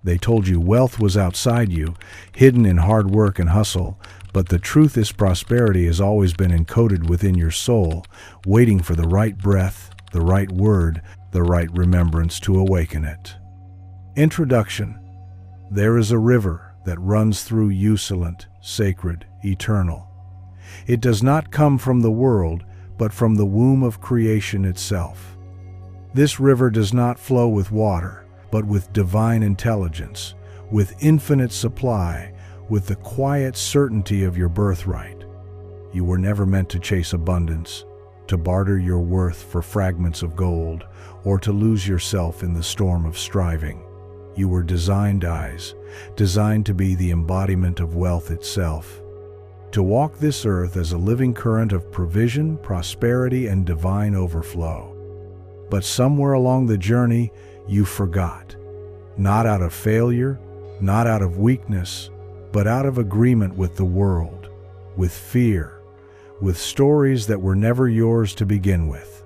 They told you wealth was outside you, hidden in hard work and hustle, but the truth is prosperity has always been encoded within your soul, waiting for the right breath, the right word, the right remembrance to awaken it. Introduction. There is a river that runs through you, silent, sacred, eternal. It does not come from the world, but from the womb of creation itself. This river does not flow with water, but with divine intelligence, with infinite supply, with the quiet certainty of your birthright. You were never meant to chase abundance, to barter your worth for fragments of gold, or to lose yourself in the storm of striving. You were designed to be the embodiment of wealth itself, to walk this earth as a living current of provision, prosperity, and divine overflow. But somewhere along the journey, you forgot. Not out of failure, not out of weakness, but out of agreement with the world, with fear, with stories that were never yours to begin with.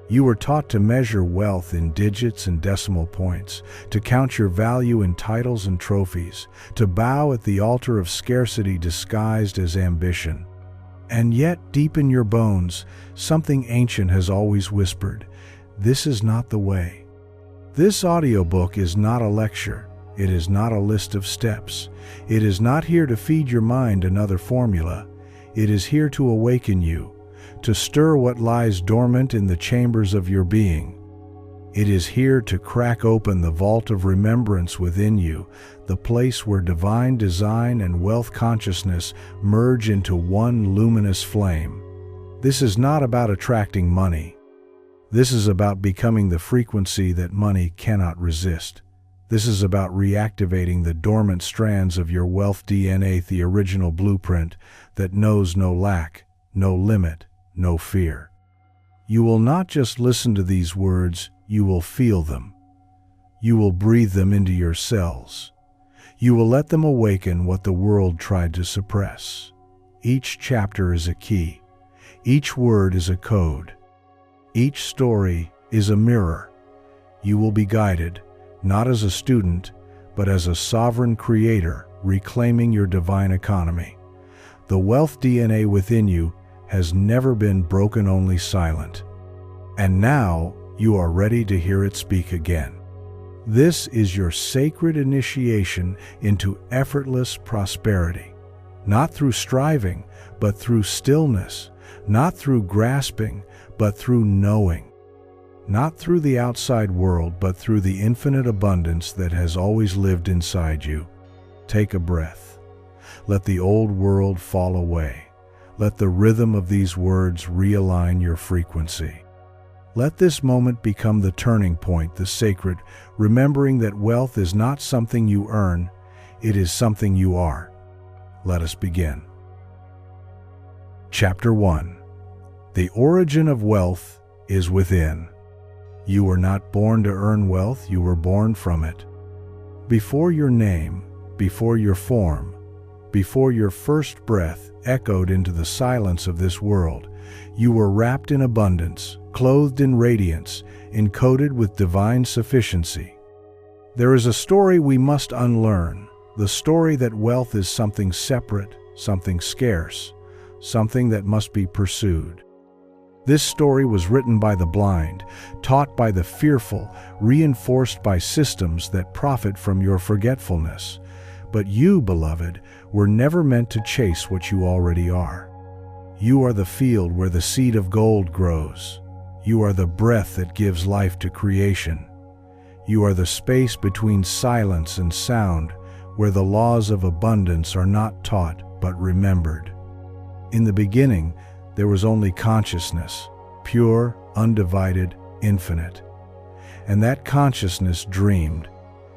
You were taught to measure wealth in digits and decimal points, to count your value in titles and trophies, to bow at the altar of scarcity disguised as ambition. And yet, deep in your bones, something ancient has always whispered, "This is not the way." This audiobook is not a lecture. It is not a list of steps. It is not here to feed your mind another formula. It is here to awaken you, to stir what lies dormant in the chambers of your being. It is here to crack open the vault of remembrance within you, the place where divine design and wealth consciousness merge into one luminous flame. This is not about attracting money. This is about becoming the frequency that money cannot resist. This is about reactivating the dormant strands of your wealth DNA, the original blueprint that knows no lack, no limit, no fear. You will not just listen to these words, you will feel them. You will breathe them into your cells. You will let them awaken what the world tried to suppress. Each chapter is a key. Each word is a code. Each story is a mirror. You will be guided, not as a student, but as a sovereign creator, reclaiming your divine economy. The wealth DNA within you has never been broken, only silent. And now you are ready to hear it speak again. This is your sacred initiation into effortless prosperity. Not through striving, but through stillness. Not through grasping, but through knowing. Not through the outside world, but through the infinite abundance that has always lived inside you. Take a breath. Let the old world fall away. Let the rhythm of these words realign your frequency. Let this moment become the turning point, the sacred, remembering that wealth is not something you earn, it is something you are. Let us begin. Chapter 1. The origin of wealth is within. You were not born to earn wealth, you were born from it. Before your name, before your form, before your first breath echoed into the silence of this world, you were wrapped in abundance, clothed in radiance, encoded with divine sufficiency. There is a story we must unlearn, the story that wealth is something separate, something scarce, something that must be pursued. This story was written by the blind, taught by the fearful, reinforced by systems that profit from your forgetfulness. But you, beloved, were never meant to chase what you already are. You are the field where the seed of gold grows. You are the breath that gives life to creation. You are the space between silence and sound, where the laws of abundance are not taught but remembered. In the beginning, there was only consciousness, pure, undivided, infinite. And that consciousness dreamed.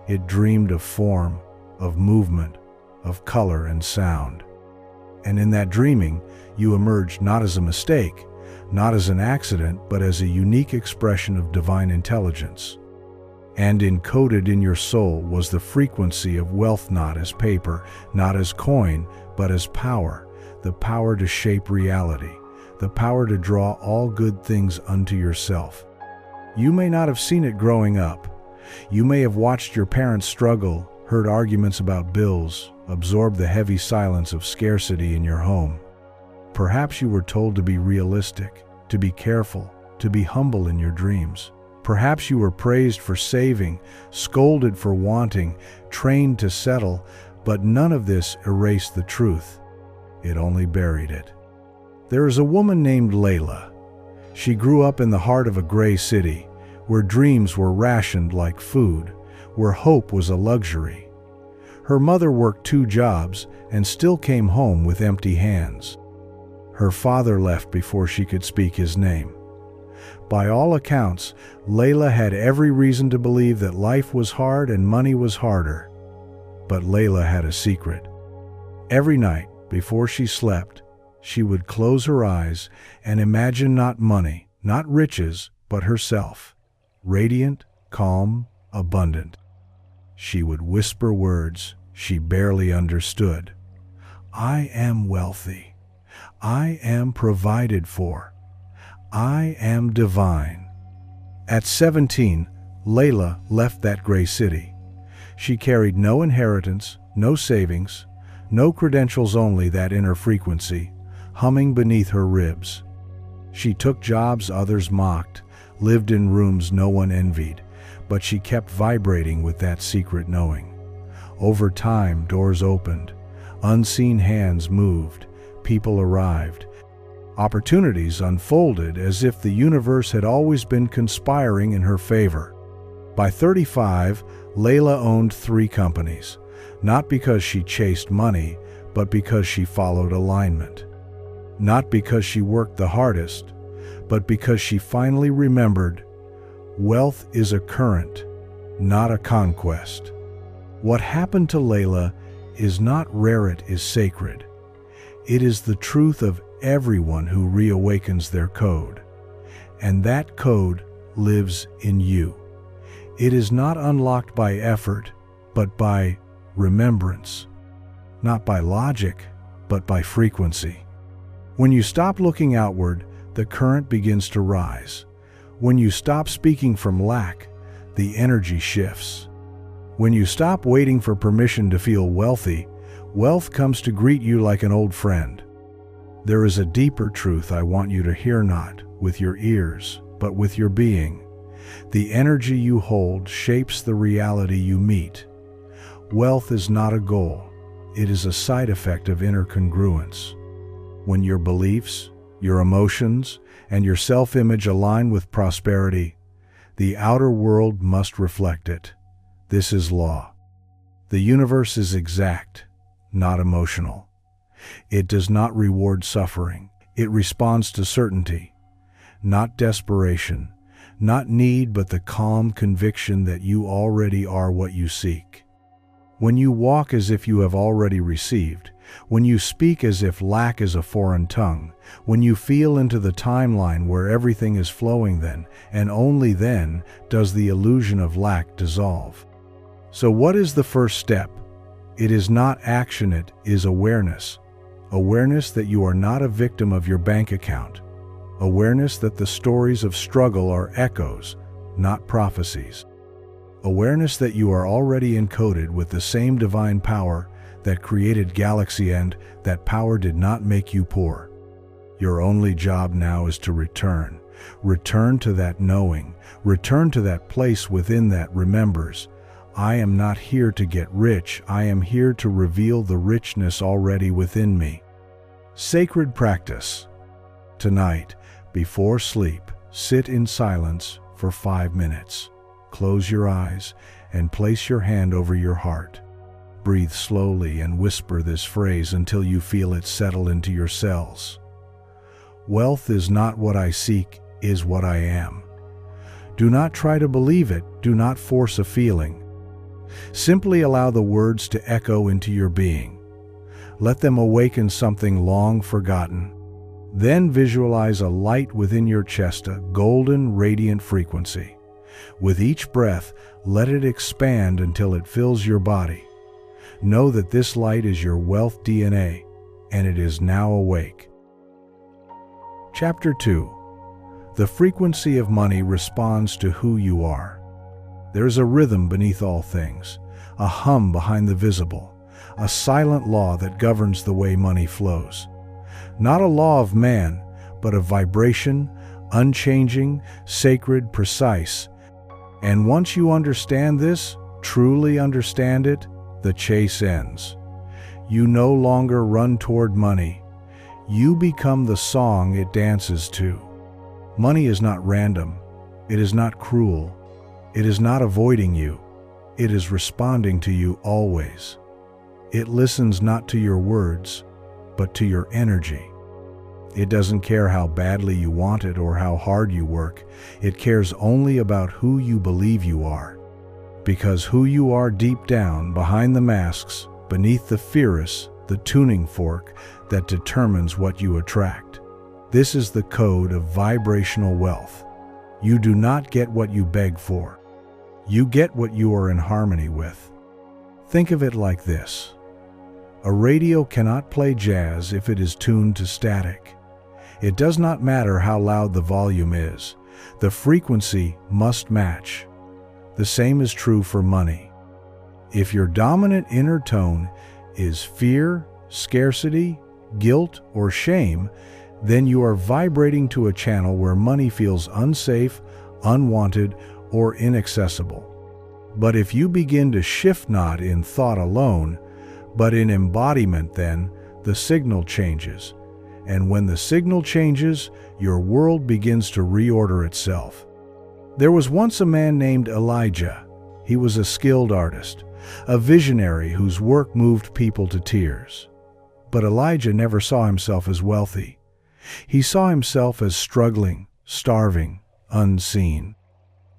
It dreamed of form, of movement, of color and sound. And in that dreaming, you emerged not as a mistake, not as an accident, but as a unique expression of divine intelligence. And encoded in your soul was the frequency of wealth, not as paper, not as coin, but as power, the power to shape reality, the power to draw all good things unto yourself. You may not have seen it growing up. You may have watched your parents struggle, heard arguments about bills, absorbed the heavy silence of scarcity in your home. Perhaps you were told to be realistic, to be careful, to be humble in your dreams. Perhaps you were praised for saving, scolded for wanting, trained to settle, but none of this erased the truth. It only buried it. There is a woman named Layla. She grew up in the heart of a gray city, where dreams were rationed like food, where hope was a luxury. Her mother worked 2 jobs and still came home with empty hands. Her father left before she could speak his name. By all accounts, Layla had every reason to believe that life was hard and money was harder. But Layla had a secret. Every night, before she slept, she would close her eyes and imagine not money, not riches, but herself, radiant, calm, abundant. She would whisper words she barely understood. I am wealthy. I am provided for. I am divine. At 17, Layla left that gray city. She carried no inheritance, no savings, no credentials, only that inner frequency, humming beneath her ribs. She took jobs others mocked, lived in rooms no one envied, but she kept vibrating with that secret knowing. Over time, doors opened, unseen hands moved, people arrived. Opportunities unfolded as if the universe had always been conspiring in her favor. By 35, Layla owned 3 companies, not because she chased money, but because she followed alignment. Not because she worked the hardest, but because she finally remembered, wealth is a current, not a conquest. What happened to Layla is not rare, it is sacred. It is the truth of everyone who reawakens their code. And that code lives in you. It is not unlocked by effort, but by remembrance. Not by logic, but by frequency. When you stop looking outward, the current begins to rise. When you stop speaking from lack, the energy shifts. When you stop waiting for permission to feel wealthy, wealth comes to greet you like an old friend. There is a deeper truth I want you to hear, not with your ears, but with your being. The energy you hold shapes the reality you meet. Wealth is not a goal. It is a side effect of inner congruence. When your beliefs, your emotions, and your self-image align with prosperity, the outer world must reflect it. This is law. The universe is exact, not emotional. It does not reward suffering. It responds to certainty, not desperation, not need, but the calm conviction that you already are what you seek. When you walk as if you have already received, when you speak as if lack is a foreign tongue, when you feel into the timeline where everything is flowing, then, and only then, does the illusion of lack dissolve. So what is the first step? It is not action, it is awareness. Awareness that you are not a victim of your bank account. Awareness that the stories of struggle are echoes, not prophecies. Awareness that you are already encoded with the same divine power that created galaxy, and that power did not make you poor. Your only job now is to return. Return to that knowing. Return to that place within that remembers, I am not here to get rich, I am here to reveal the richness already within me. Sacred practice. Tonight, before sleep, sit in silence for 5 minutes. Close your eyes and place your hand over your heart. Breathe slowly and whisper this phrase until you feel it settle into your cells. Wealth is not what I seek, is what I am. Do not try to believe it, do not force a feeling. Simply allow the words to echo into your being. Let them awaken something long forgotten. Then visualize a light within your chest, a golden, radiant frequency. With each breath, let it expand until it fills your body. Know that this light is your wealth DNA, and it is now awake. Chapter 2. The frequency of money responds to who you are. There is a rhythm beneath all things, a hum behind the visible, a silent law that governs the way money flows. Not a law of man, but of vibration, unchanging, sacred, precise. And once you understand this, truly understand it, the chase ends. You no longer run toward money. You become the song it dances to. Money is not random. It is not cruel. It is not avoiding you. It is responding to you always. It listens not to your words, but to your energy. It doesn't care how badly you want it or how hard you work. It cares only about who you believe you are. Because who you are deep down, behind the masks, beneath the fierce, the tuning fork that determines what you attract. This is the code of vibrational wealth. You do not get what you beg for. You get what you are in harmony with. Think of it like this. A radio cannot play jazz if it is tuned to static. It does not matter how loud the volume is. The frequency must match. The same is true for money. If your dominant inner tone is fear, scarcity, guilt, or shame, then you are vibrating to a channel where money feels unsafe, unwanted, or inaccessible. But if you begin to shift not in thought alone, but in embodiment, then the signal changes. And when the signal changes, your world begins to reorder itself. There was once a man named Elijah. He was a skilled artist, a visionary whose work moved people to tears. But Elijah never saw himself as wealthy. He saw himself as struggling, starving, unseen.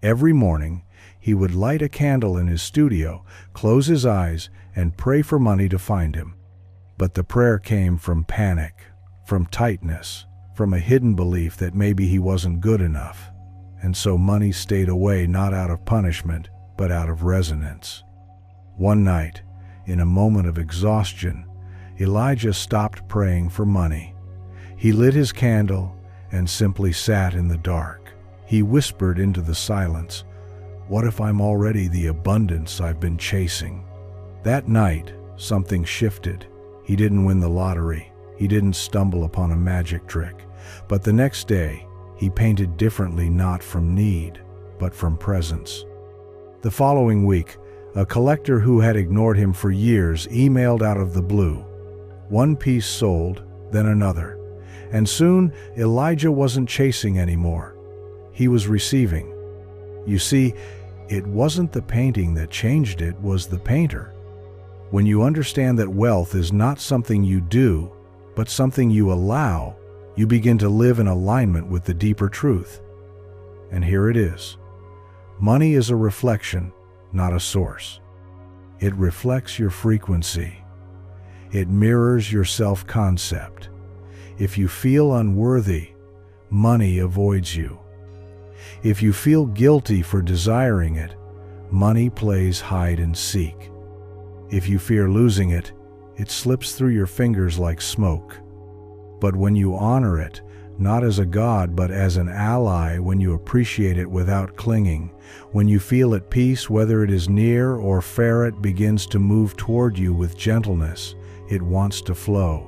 Every morning, he would light a candle in his studio, close his eyes, and pray for money to find him. But the prayer came from panic, from tightness, from a hidden belief that maybe he wasn't good enough. And so money stayed away not out of punishment, but out of resonance. One night, in a moment of exhaustion, Elijah stopped praying for money. He lit his candle and simply sat in the dark. He whispered into the silence, "What if I'm already the abundance I've been chasing?" That night, something shifted. He didn't win the lottery. He didn't stumble upon a magic trick. But the next day, he painted differently, not from need, but from presence. The following week, a collector who had ignored him for years emailed out of the blue. One piece sold, then another. And soon, Elijah wasn't chasing anymore. He was receiving. You see, it wasn't the painting that changed, it was the painter. When you understand that wealth is not something you do, but something you allow, you begin to live in alignment with the deeper truth. And here it is. Money is a reflection, not a source. It reflects your frequency. It mirrors your self-concept. If you feel unworthy, money avoids you. If you feel guilty for desiring it, money plays hide and seek. If you fear losing it, it slips through your fingers like smoke. But when you honor it, not as a god but as an ally, when you appreciate it without clinging, when you feel at peace whether it is near or far, it begins to move toward you with gentleness. It wants to flow.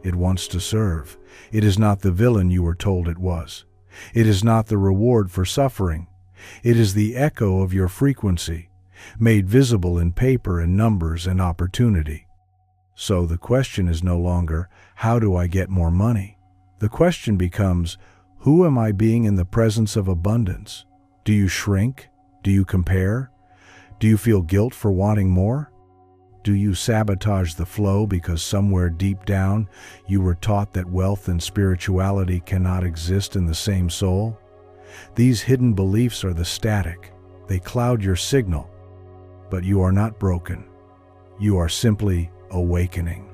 It wants to serve. It is not the villain you were told it was. It is not the reward for suffering. It is the echo of your frequency, made visible in paper and numbers and opportunity. So the question is no longer, how do I get more money? The question becomes, who am I being in the presence of abundance? Do you shrink? Do you compare? Do you feel guilt for wanting more? Do you sabotage the flow because somewhere deep down you were taught that wealth and spirituality cannot exist in the same soul? These hidden beliefs are the static. They cloud your signal. But you are not broken. You are simply awakening.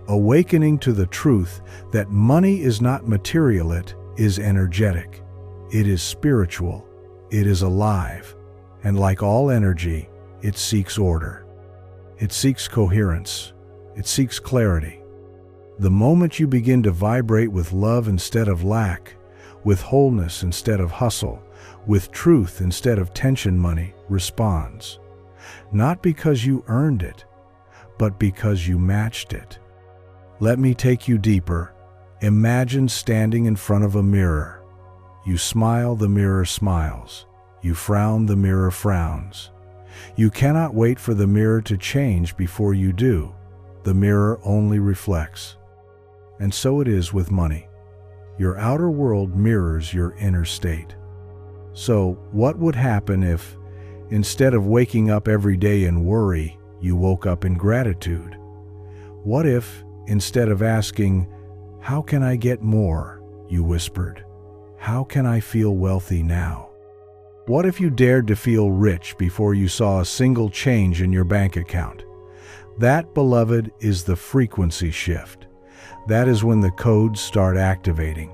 Awakening to the truth that money is not material, it is energetic. It is spiritual. It is alive. And like all energy, it seeks order. It seeks coherence. It seeks clarity. The moment you begin to vibrate with love instead of lack, with wholeness instead of hustle, with truth instead of tension money responds. Not because you earned it, but because you matched it. Let me take you deeper. Imagine standing in front of a mirror. You smile, the mirror smiles. You frown, the mirror frowns. You cannot wait for the mirror to change before you do. The mirror only reflects. And so it is with money. Your outer world mirrors your inner state. So, what would happen if, instead of waking up every day in worry, you woke up in gratitude? What if, instead of asking, "How can I get more?" you whispered, "How can I feel wealthy now?" What if you dared to feel rich before you saw a single change in your bank account? That, beloved, is the frequency shift. That is when the codes start activating.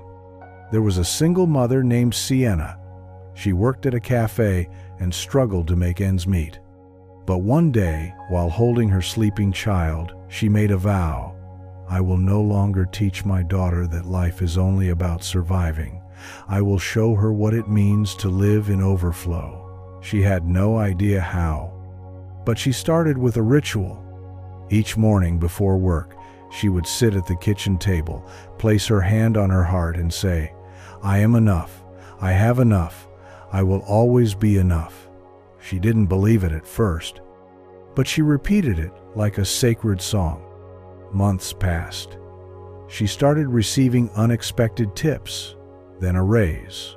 There was a single mother named Sienna. She worked at a cafe and struggled to make ends meet. But one day, while holding her sleeping child, she made a vow. "I will no longer teach my daughter that life is only about surviving. I will show her what it means to live in overflow." She had no idea how. But she started with a ritual. Each morning before work, she would sit at the kitchen table, place her hand on her heart and say, "I am enough. I have enough. I will always be enough." She didn't believe it at first, but she repeated it like a sacred song. Months passed. She started receiving unexpected tips, then a raise.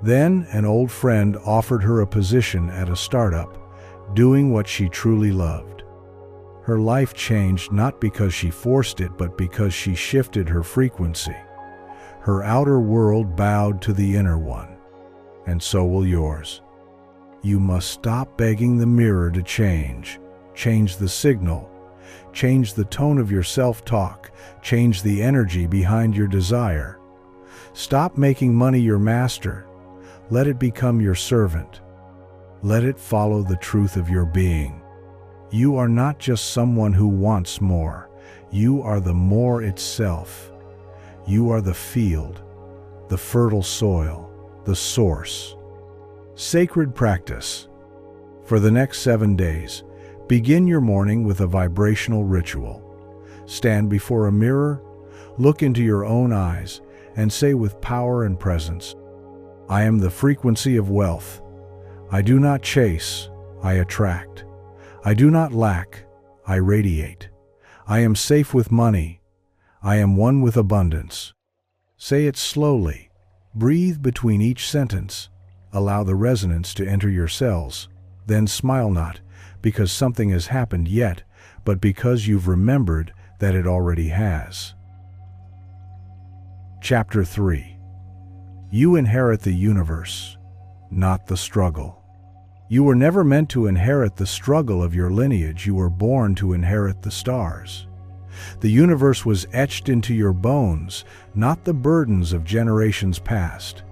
Then an old friend offered her a position at a startup, doing what she truly loved. Her life changed not because she forced it, but because she shifted her frequency. Her outer world bowed to the inner one, and so will yours. You must stop begging the mirror to change. Change the signal. Change the tone of your self-talk. Change the energy behind your desire. Stop making money your master. Let it become your servant. Let it follow the truth of your being. You are not just someone who wants more. You are the more itself. You are the field, the fertile soil, the source. Sacred practice. For the next 7 days, begin your morning with a vibrational ritual. Stand before a mirror, look into your own eyes, and say with power and presence, "I am the frequency of wealth. I do not chase, I attract. I do not lack, I radiate. I am safe with money. I am one with abundance." Say it slowly. Breathe between each sentence. Allow the resonance to enter your cells. Then smile, not because something has happened yet, but because you've remembered that it already has. Chapter 3. You inherit the universe, not the struggle. You were never meant to inherit the struggle of your lineage. You were born to inherit the stars. The universe was etched into your bones, not the burdens of generations past.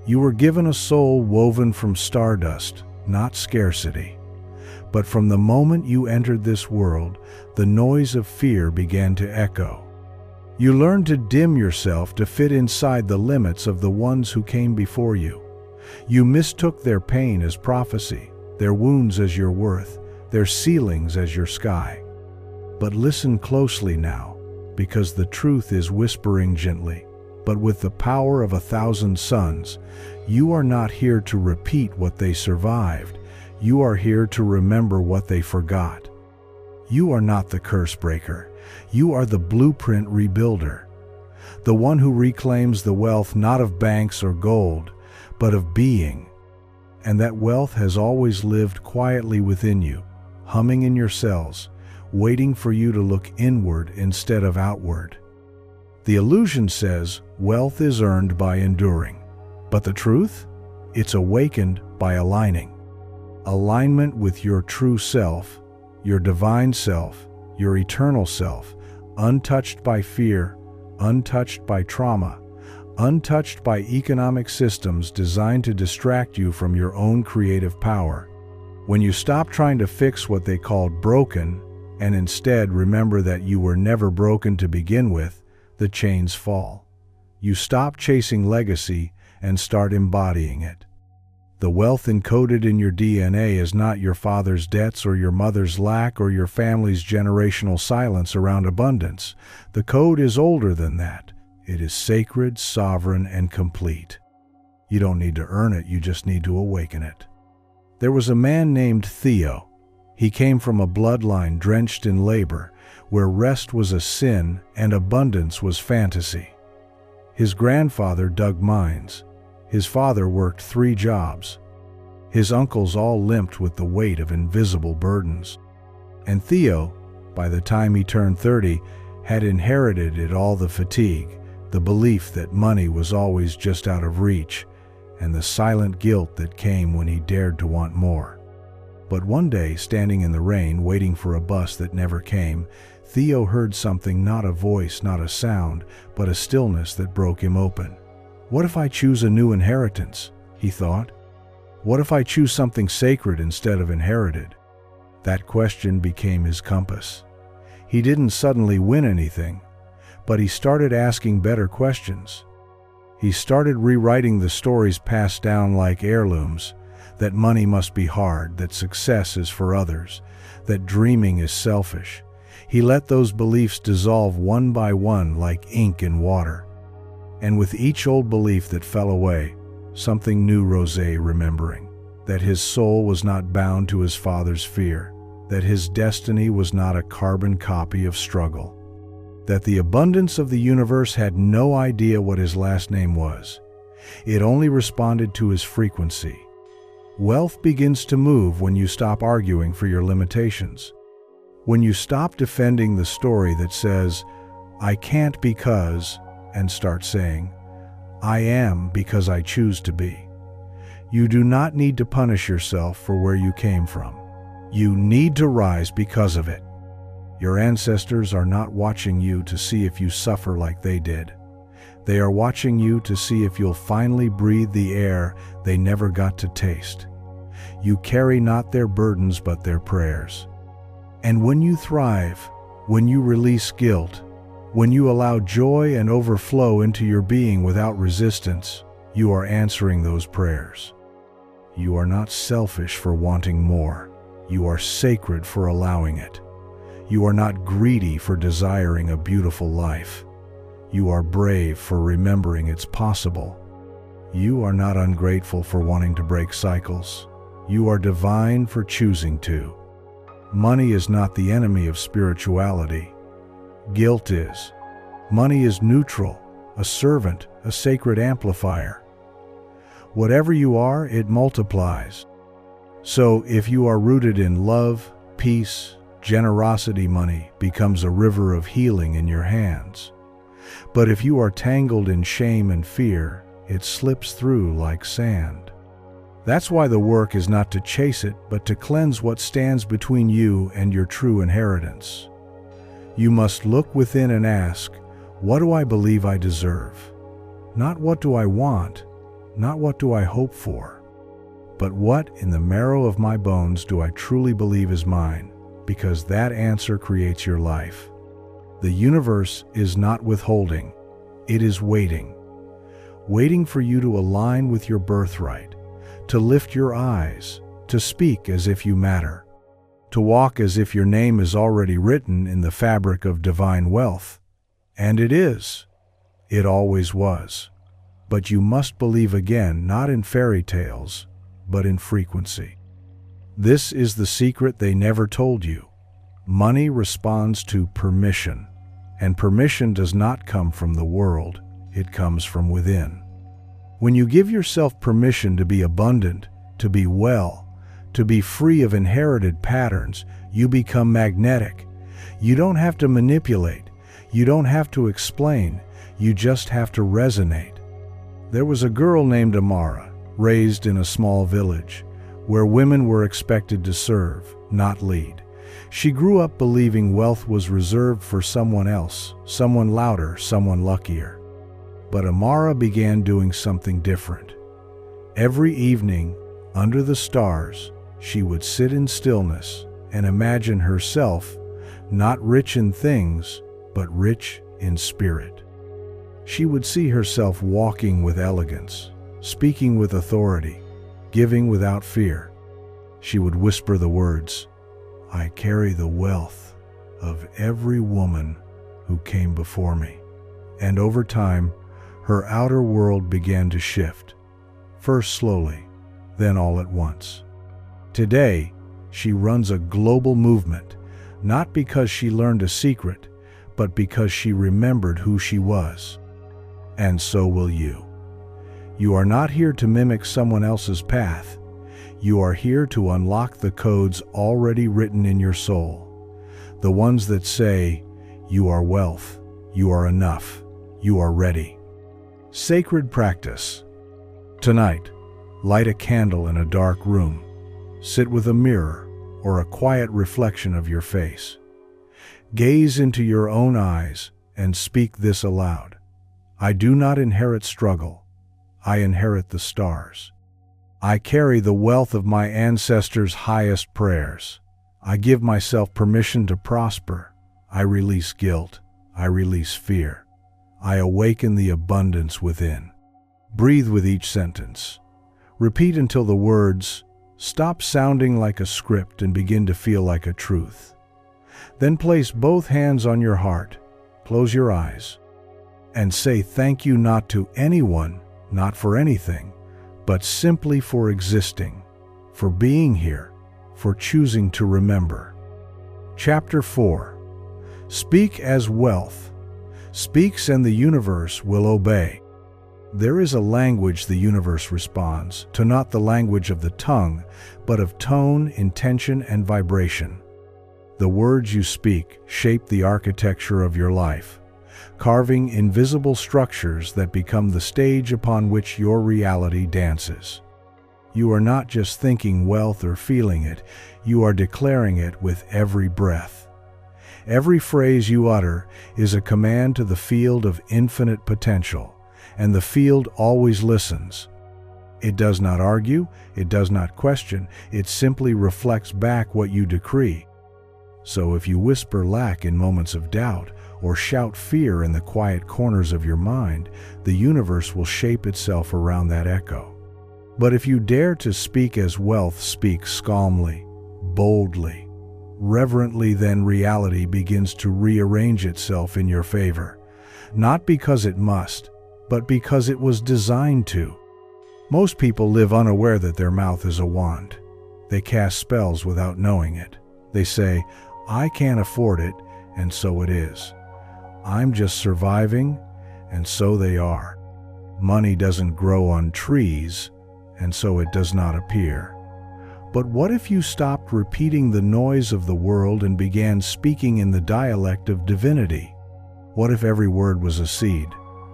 You were given a soul woven from stardust, not scarcity. But from the moment you entered this world, the noise of fear began to echo. You learned to dim yourself to fit inside the limits of the ones who came before you. You mistook their pain as prophecy, their wounds as your worth, their ceilings as your sky. But listen closely now, because the truth is whispering gently. But with the power of 1,000 suns, you are not here to repeat what they survived. You are here to remember what they forgot. You are not the curse breaker. You are the blueprint rebuilder. The one who reclaims the wealth not of banks or gold, but of being. And that wealth has always lived quietly within you, humming in your cells, waiting for you to look inward instead of outward. The illusion says wealth is earned by enduring. But the truth? It's awakened by aligning. Alignment with your true self, your divine self, your eternal self, untouched by fear, untouched by trauma, untouched by economic systems designed to distract you from your own creative power. When you stop trying to fix what they called broken, and instead remember that you were never broken to begin with, the chains fall. You stop chasing legacy and start embodying it. The wealth encoded in your DNA is not your father's debts or your mother's lack or your family's generational silence around abundance. The code is older than that. It is sacred, sovereign, and complete. You don't need to earn it, you just need to awaken it. There was a man named Theo. He came from a bloodline drenched in labor, where rest was a sin and abundance was fantasy. His grandfather dug mines. His father worked 3 jobs. His uncles all limped with the weight of invisible burdens. And Theo, by the time he turned 30, had inherited it all: the fatigue, the belief that money was always just out of reach, and the silent guilt that came when he dared to want more. But one day, standing in the rain, waiting for a bus that never came, Theo heard something, not a voice, not a sound, but a stillness that broke him open. What if I choose a new inheritance? He thought. What if I choose something sacred instead of inherited? That question became his compass. He didn't suddenly win anything, but he started asking better questions. He started rewriting the stories passed down like heirlooms, that money must be hard, that success is for others, that dreaming is selfish. He let those beliefs dissolve one by one like ink in water. And with each old belief that fell away, something new rose, remembering that his soul was not bound to his father's fear, that his destiny was not a carbon copy of struggle, that the abundance of the universe had no idea what his last name was. It only responded to his frequency. Wealth begins to move when you stop arguing for your limitations. When you stop defending the story that says, "I can't because," and start saying, "I am because I choose to be." You do not need to punish yourself for where you came from. You need to rise because of it. Your ancestors are not watching you to see if you suffer like they did. They are watching you to see if you'll finally breathe the air they never got to taste. You carry not their burdens but their prayers. And when you thrive, when you release guilt, when you allow joy and overflow into your being without resistance, you are answering those prayers. You are not selfish for wanting more. You are sacred for allowing it. You are not greedy for desiring a beautiful life. You are brave for remembering it's possible. You are not ungrateful for wanting to break cycles. You are divine for choosing to. Money is not the enemy of spirituality. Guilt is. Money is neutral, a servant, a sacred amplifier. Whatever you are, it multiplies. So if you are rooted in love, peace, generosity, money becomes a river of healing in your hands. But if you are tangled in shame and fear, it slips through like sand. That's why the work is not to chase it, but to cleanse what stands between you and your true inheritance. You must look within and ask, what do I believe I deserve? Not what do I want, not what do I hope for, but what in the marrow of my bones do I truly believe is mine, because that answer creates your life. The universe is not withholding, it is waiting. Waiting for you to align with your birthright, to lift your eyes, to speak as if you matter, to walk as if your name is already written in the fabric of divine wealth. And it is. It always was. But you must believe again, not in fairy tales, but in frequency. This is the secret they never told you. Money responds to permission, and permission does not come from the world, it comes from within. When you give yourself permission to be abundant, to be well, to be free of inherited patterns, you become magnetic. You don't have to manipulate. You don't have to explain. You just have to resonate. There was a girl named Amara, raised in a small village, where women were expected to serve, not lead. She grew up believing wealth was reserved for someone else, someone louder, someone luckier. But Amara began doing something different. Every evening, under the stars, she would sit in stillness and imagine herself not rich in things, but rich in spirit. She would see herself walking with elegance, speaking with authority, giving without fear. She would whisper the words, "I carry the wealth of every woman who came before me." And over time, her outer world began to shift, first slowly, then all at once. Today, she runs a global movement, not because she learned a secret, but because she remembered who she was. And so will you. You are not here to mimic someone else's path. You are here to unlock the codes already written in your soul. The ones that say, you are wealth, you are enough, you are ready. Sacred practice. Tonight, light a candle in a dark room. Sit with a mirror or a quiet reflection of your face. Gaze into your own eyes and speak this aloud. I do not inherit struggle. I inherit the stars. I carry the wealth of my ancestors' highest prayers. I give myself permission to prosper. I release guilt. I release fear. I awaken the abundance within. Breathe with each sentence. Repeat until the words stop sounding like a script and begin to feel like a truth. Then place both hands on your heart, close your eyes, and say thank you not to anyone, not for anything, but simply for existing, for being here, for choosing to remember. Chapter 4. Speak as wealth. Speaks and the universe will obey. There is a language the universe responds to, not the language of the tongue, but of tone, intention, and vibration. The words you speak shape the architecture of your life, carving invisible structures that become the stage upon which your reality dances. You are not just thinking wealth or feeling it, you are declaring it with every breath. Every phrase you utter is a command to the field of infinite potential, and the field always listens. It does not argue, it does not question, it simply reflects back what you decree. So if you whisper lack in moments of doubt, or shout fear in the quiet corners of your mind, the universe will shape itself around that echo. But if you dare to speak as wealth speaks calmly, boldly, reverently, then reality begins to rearrange itself in your favor, not because it must, but because it was designed to. Most people live unaware that their mouth is a wand. They cast spells without knowing it. They say, I can't afford it, and so it is. I'm just surviving, and so they are. Money doesn't grow on trees, and so it does not appear. But what if you stopped repeating the noise of the world and began speaking in the dialect of divinity? What if every word was a seed,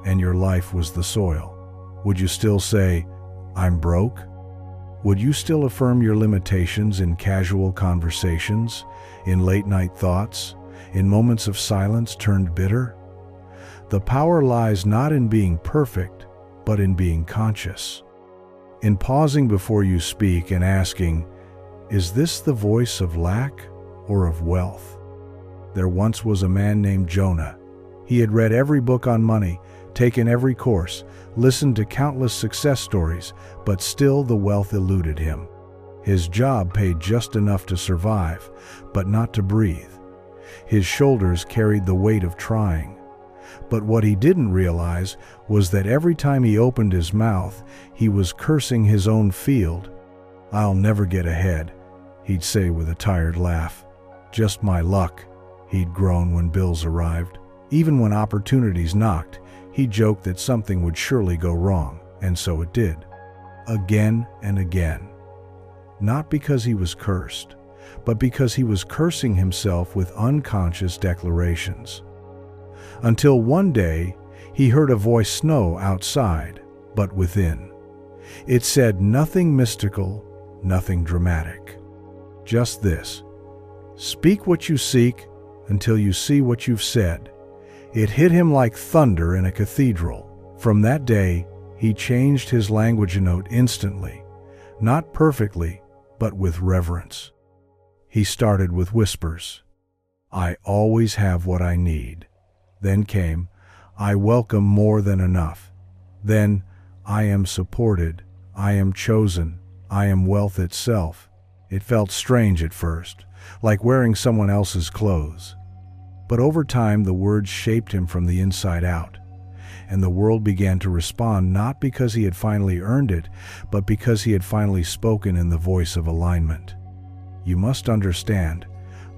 and your life was the soil? Would you still say, I'm broke? Would you still affirm your limitations in casual conversations, in late-night thoughts, in moments of silence turned bitter? The power lies not in being perfect, but in being conscious. In pausing before you speak and asking, is this the voice of lack or of wealth? There once was a man named Jonah. He had read every book on money, taken every course, listened to countless success stories, but still the wealth eluded him. His job paid just enough to survive, but not to breathe. His shoulders carried the weight of trying. But what he didn't realize was that every time he opened his mouth, he was cursing his own field. I'll never get ahead, he'd say with a tired laugh. Just my luck, he'd groan when bills arrived. Even when opportunities knocked, he joked that something would surely go wrong, and so it did. Again and again. Not because he was cursed, but because he was cursing himself with unconscious declarations. Until one day, he heard a voice snow outside, but within. It said nothing mystical, nothing dramatic. Just this: speak what you seek until you see what you've said. It hit him like thunder in a cathedral. From that day, he changed his language note instantly, not perfectly, but with reverence. He started with whispers. I always have what I need. Then came, I welcome more than enough. Then, I am supported, I am chosen, I am wealth itself. It felt strange at first, like wearing someone else's clothes. But over time, the words shaped him from the inside out, and the world began to respond not because he had finally earned it, but because he had finally spoken in the voice of alignment. You must understand,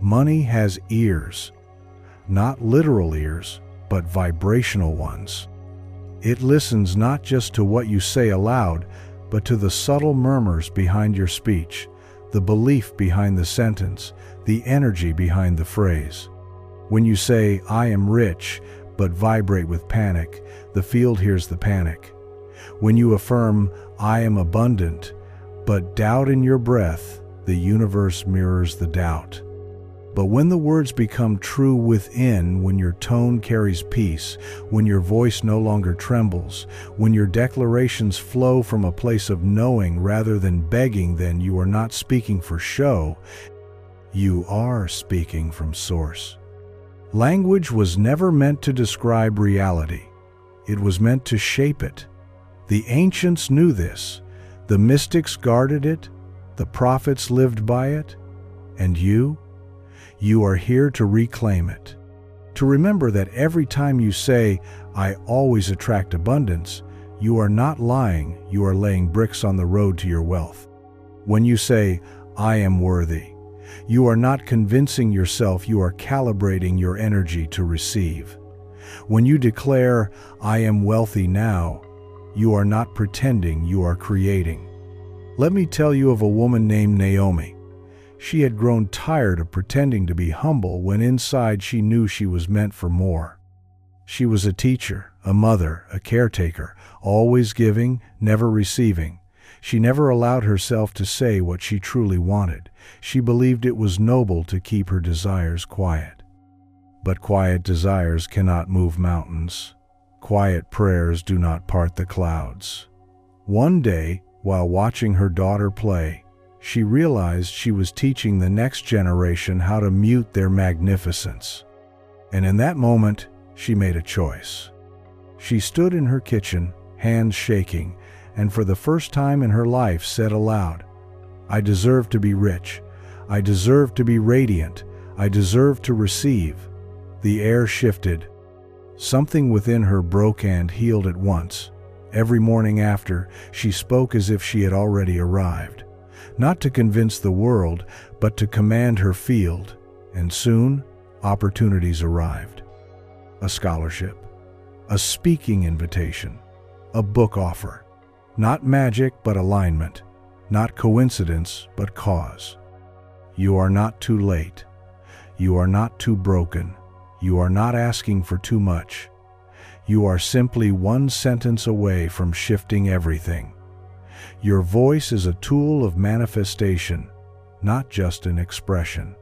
money has ears, not literal ears, but vibrational ones. It listens not just to what you say aloud, but to the subtle murmurs behind your speech, the belief behind the sentence, the energy behind the phrase. When you say, I am rich, but vibrate with panic, the field hears the panic. When you affirm, I am abundant, but doubt in your breath, the universe mirrors the doubt. But when the words become true within, when your tone carries peace, when your voice no longer trembles, when your declarations flow from a place of knowing rather than begging, then you are not speaking for show, you are speaking from source. Language was never meant to describe reality. It was meant to shape it. The ancients knew this. The mystics guarded it. The prophets lived by it. And you are here to reclaim it. To remember that every time you say, I always attract abundance, you are not lying, you are laying bricks on the road to your wealth. When you say, I am worthy, you are not convincing yourself, you are calibrating your energy to receive. When you declare, I am wealthy now, you are not pretending, you are creating. Let me tell you of a woman named Naomi. She had grown tired of pretending to be humble when inside she knew she was meant for more. She was a teacher, a mother, a caretaker, always giving, never receiving. She never allowed herself to say what she truly wanted. She believed it was noble to keep her desires quiet. But quiet desires cannot move mountains. Quiet prayers do not part the clouds. One day, while watching her daughter play, she realized she was teaching the next generation how to mute their magnificence. And in that moment, she made a choice. She stood in her kitchen, hands shaking, and for the first time in her life said aloud, I deserve to be rich. I deserve to be radiant. I deserve to receive. The air shifted. Something within her broke and healed at once. Every morning after, she spoke as if she had already arrived. Not to convince the world, but to command her field. And soon, opportunities arrived. A scholarship, a speaking invitation, a book offer. Not magic, but alignment. Not coincidence, but cause. You are not too late. You are not too broken. You are not asking for too much. You are simply one sentence away from shifting everything. Your voice is a tool of manifestation, not just an expression.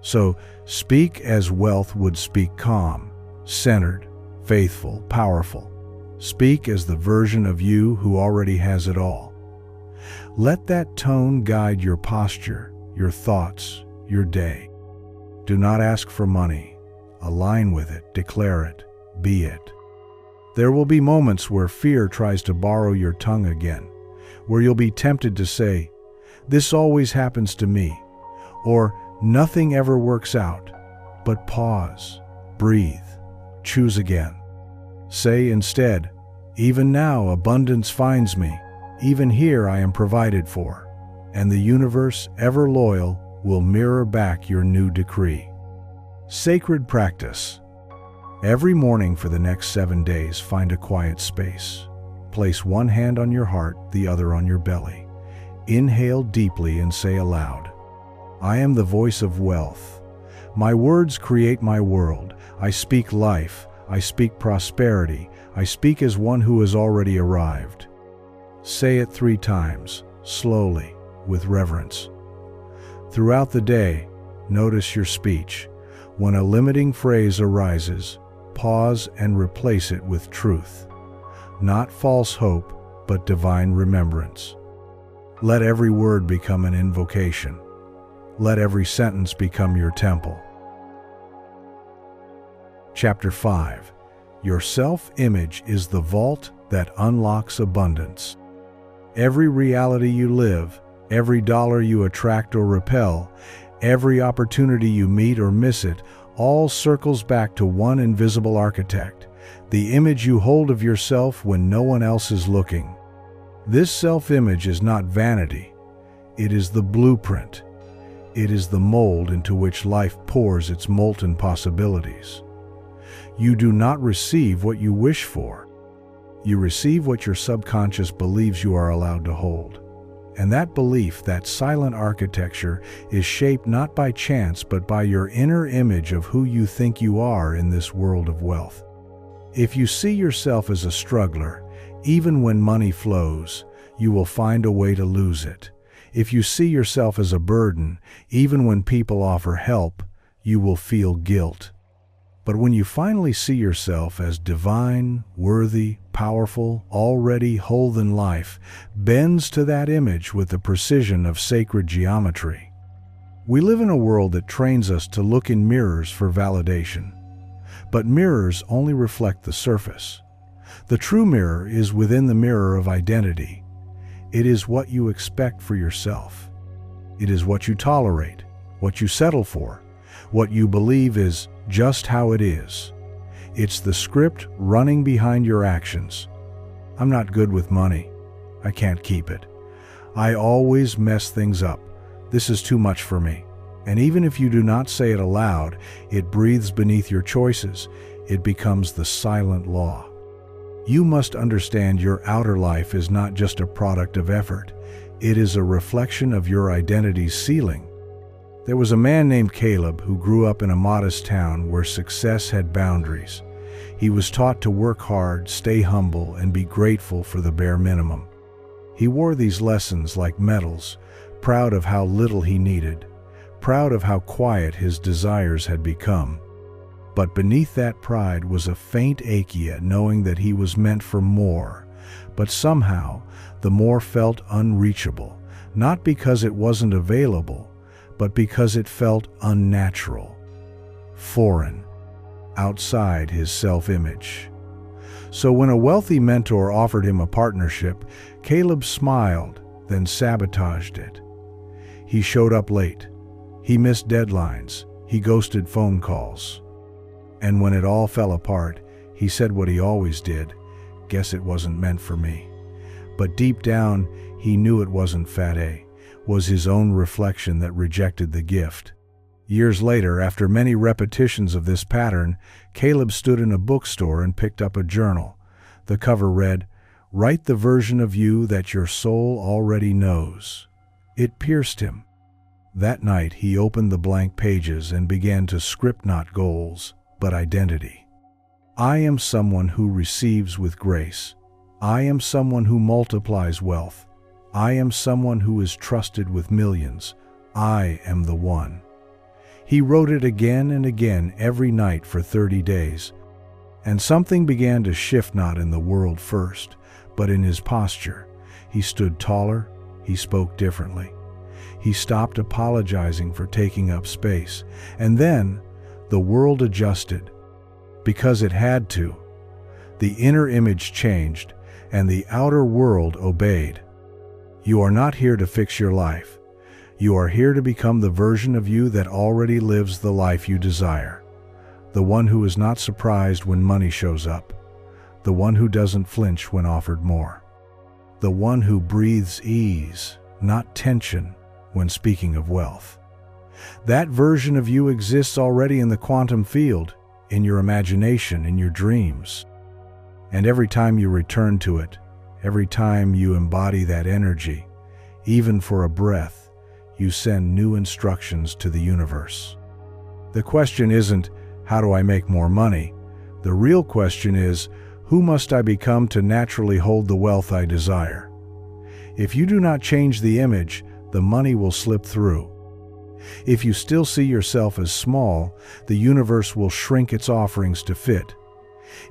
So speak as wealth would speak, calm, centered, faithful, powerful. Speak as the version of you who already has it all. Let that tone guide your posture, your thoughts, your day. Do not ask for money. Align with it, declare it, be it. There will be moments where fear tries to borrow your tongue again, where you'll be tempted to say, this always happens to me, or nothing ever works out. But pause, breathe, choose again. Say instead, even now abundance finds me, even here I am provided for, and the universe, ever loyal, will mirror back your new decree. Sacred practice. Every morning for the next 7 days, find a quiet space. Place one hand on your heart, the other on your belly. Inhale deeply and say aloud, I am the voice of wealth. My words create my world. I speak life. I speak prosperity. I speak as one who has already arrived. Say it 3 times, slowly, with reverence. Throughout the day, notice your speech. When a limiting phrase arises, pause and replace it with truth. Not false hope, but divine remembrance. Let every word become an invocation. Let every sentence become your temple. Chapter 5. Your self-image is the vault that unlocks abundance. Every reality you live, every dollar you attract or repel, every opportunity you meet or miss it, all circles back to one invisible architect, the image you hold of yourself when no one else is looking. This self-image is not vanity. It is the blueprint. It is the mold into which life pours its molten possibilities. You do not receive what you wish for. You receive what your subconscious believes you are allowed to hold. And that belief, that silent architecture, is shaped not by chance but by your inner image of who you think you are in this world of wealth. If you see yourself as a struggler, even when money flows, you will find a way to lose it. If you see yourself as a burden, even when people offer help, you will feel guilt. But when you finally see yourself as divine, worthy, powerful, already whole in life, bends to that image with the precision of sacred geometry. We live in a world that trains us to look in mirrors for validation. But mirrors only reflect the surface. The true mirror is within the mirror of identity. It is what you expect for yourself. It is what you tolerate, what you settle for, what you believe is just how it is. It's the script running behind your actions. I'm not good with money. I can't keep it. I always mess things up. This is too much for me. And even if you do not say it aloud, it breathes beneath your choices. It becomes the silent law. You must understand your outer life is not just a product of effort. It is a reflection of your identity's ceiling. There was a man named Caleb who grew up in a modest town where success had boundaries. He was taught to work hard, stay humble, and be grateful for the bare minimum. He wore these lessons like medals, proud of how little he needed, proud of how quiet his desires had become. But beneath that pride was a faint ache at knowing that he was meant for more. But somehow, the more felt unreachable, not because it wasn't available, but because it felt unnatural, foreign, outside his self-image. So when a wealthy mentor offered him a partnership, Caleb smiled, then sabotaged it. He showed up late. He missed deadlines. He ghosted phone calls. And when it all fell apart, he said what he always did, "Guess it wasn't meant for me." But deep down, he knew it wasn't fate, was his own reflection that rejected the gift. Years later, after many repetitions of this pattern, Caleb stood in a bookstore and picked up a journal. The cover read, "Write the version of you that your soul already knows." It pierced him. That night, he opened the blank pages and began to script not goals, but identity. I am someone who receives with grace. I am someone who multiplies wealth. I am someone who is trusted with millions. I am the one. He wrote it again and again every night for 30 days. And something began to shift, not in the world first, but in his posture. He stood taller. He spoke differently. He stopped apologizing for taking up space. And then the world adjusted, because it had to. The inner image changed, and the outer world obeyed. You are not here to fix your life. You are here to become the version of you that already lives the life you desire. The one who is not surprised when money shows up. The one who doesn't flinch when offered more. The one who breathes ease, not tension, when speaking of wealth. That version of you exists already in the quantum field, in your imagination, in your dreams. And every time you return to it, every time you embody that energy, even for a breath, you send new instructions to the universe. The question isn't, how do I make more money? The real question is, who must I become to naturally hold the wealth I desire? If you do not change the image, the money will slip through. If you still see yourself as small, the universe will shrink its offerings to fit.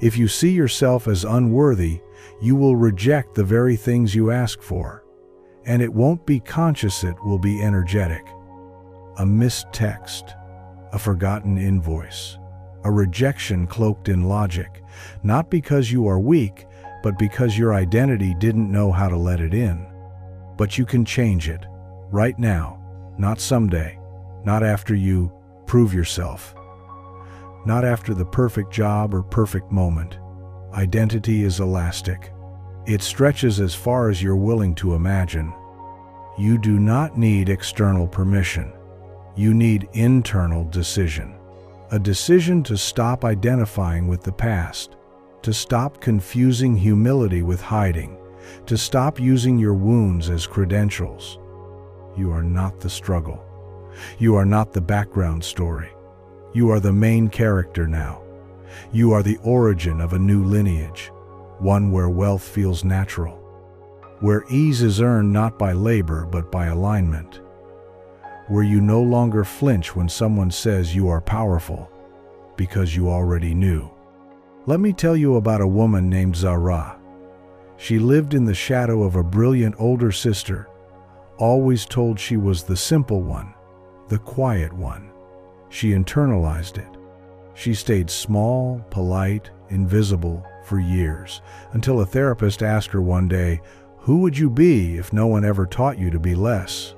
If you see yourself as unworthy, you will reject the very things you ask for. And it won't be conscious, it will be energetic. A missed text, a forgotten invoice, a rejection cloaked in logic, not because you are weak, but because your identity didn't know how to let it in. But you can change it. Right now. Not someday. Not after you prove yourself. Not after the perfect job or perfect moment. Identity is elastic. It stretches as far as you're willing to imagine. You do not need external permission. You need internal decision. A decision to stop identifying with the past, to stop confusing humility with hiding, to stop using your wounds as credentials. You are not the struggle. You are not the background story. You are the main character now. You are the origin of a new lineage, one where wealth feels natural, where ease is earned not by labor but by alignment, where you no longer flinch when someone says you are powerful, because you already knew. Let me tell you about a woman named Zara. She lived in the shadow of a brilliant older sister, always told she was the simple one, the quiet one. She internalized it. She stayed small, polite, invisible for years, until a therapist asked her one day, "Who would you be if no one ever taught you to be less?"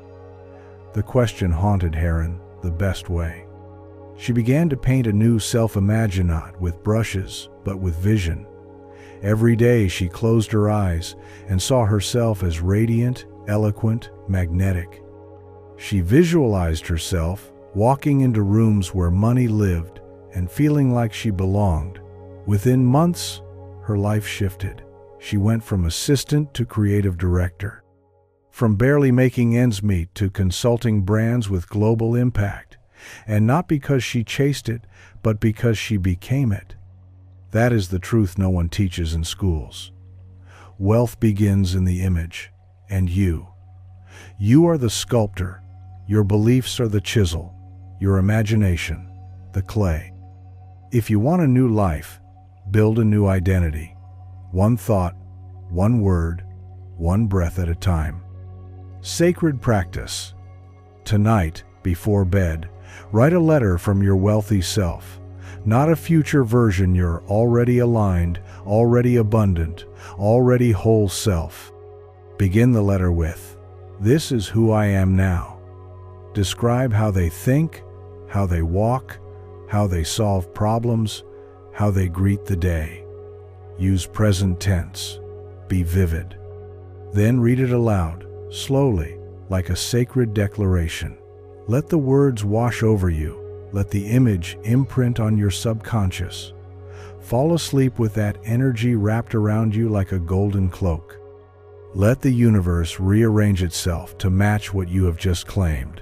The question haunted Heron the best way. She began to paint a new SelfImage, not with brushes, but with vision. Every day she closed her eyes and saw herself as radiant, eloquent, magnetic. She visualized herself walking into rooms where money lived and feeling like she belonged. Within months, her life shifted. She went from assistant to creative director, from barely making ends meet to consulting brands with global impact, and not because she chased it, but because she became it. That is the truth no one teaches in schools. Wealth begins in the image, and you are the sculptor. Your beliefs are the chisel, your imagination, the clay. If you want a new life, build a new identity. One thought, one word, one breath at a time. Sacred practice. Tonight, before bed, write a letter from your wealthy self, not a future version, your already aligned, already abundant, already whole self. Begin the letter with, "This is who I am now." Describe how they think, how they walk, how they solve problems, how they greet the day. Use present tense. Be vivid. Then read it aloud, slowly, like a sacred declaration. Let the words wash over you. Let the image imprint on your subconscious. Fall asleep with that energy wrapped around you like a golden cloak. Let the universe rearrange itself to match what you have just claimed.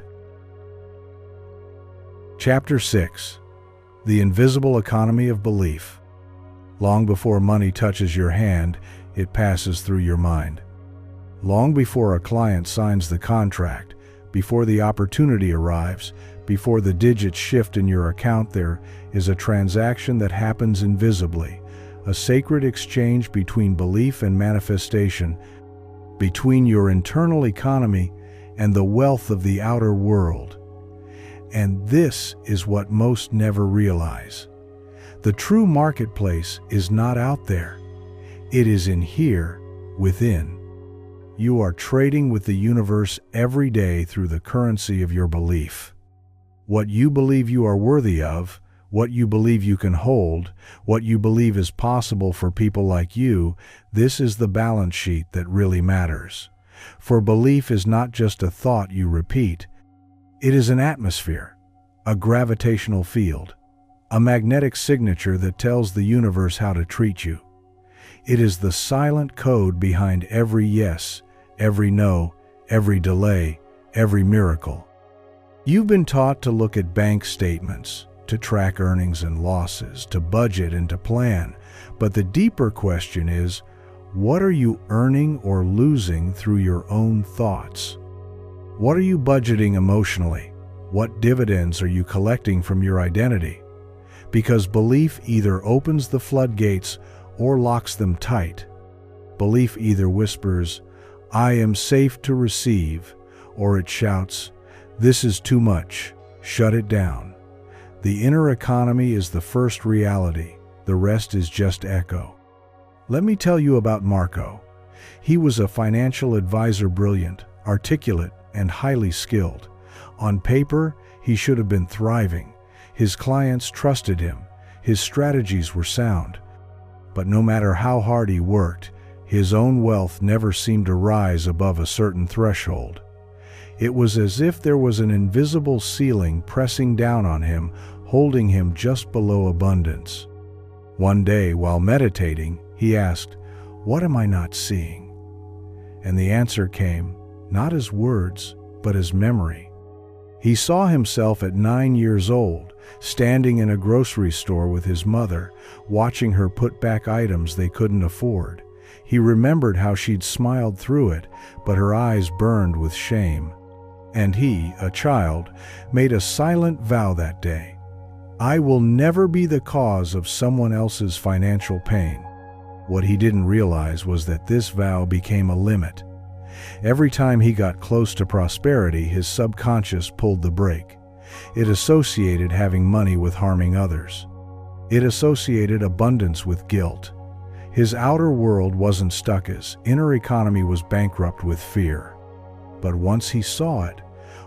Chapter 6. The Invisible Economy of Belief. Long before money touches your hand, it passes through your mind. Long before a client signs the contract, before the opportunity arrives, before the digits shift in your account, there is a transaction that happens invisibly, a sacred exchange between belief and manifestation, between your internal economy and the wealth of the outer world. And this is what most never realize. The true marketplace is not out there. It is in here, within. You are trading with the universe every day through the currency of your belief. What you believe you are worthy of, what you believe you can hold, what you believe is possible for people like you, this is the balance sheet that really matters. For belief is not just a thought you repeat. It is an atmosphere, a gravitational field, a magnetic signature that tells the universe how to treat you. It is the silent code behind every yes, every no, every delay, every miracle. You've been taught to look at bank statements, to track earnings and losses, to budget and to plan. But the deeper question is, what are you earning or losing through your own thoughts? What are you budgeting emotionally? What dividends are you collecting from your identity? Because belief either opens the floodgates or locks them tight. Belief either whispers, "I am safe to receive," or it shouts, "This is too much, shut it down." The inner economy is the first reality, the rest is just echo. Let me tell you about Marco. He was a financial advisor, brilliant, articulate, and highly skilled. On paper, he should have been thriving. His clients trusted him. His strategies were sound. But no matter how hard he worked, his own wealth never seemed to rise above a certain threshold. It was as if there was an invisible ceiling pressing down on him, holding him just below abundance. One day, while meditating, he asked, "What am I not seeing?" And the answer came, not as words, but as memory. He saw himself at 9 years old, standing in a grocery store with his mother, watching her put back items they couldn't afford. He remembered how she'd smiled through it, but her eyes burned with shame. And he, a child, made a silent vow that day. "I will never be the cause of someone else's financial pain." What he didn't realize was that this vow became a limit. Every time he got close to prosperity, his subconscious pulled the brake. It associated having money with harming others. It associated abundance with guilt. His outer world wasn't stuck, his inner economy was bankrupt with fear. But once he saw it,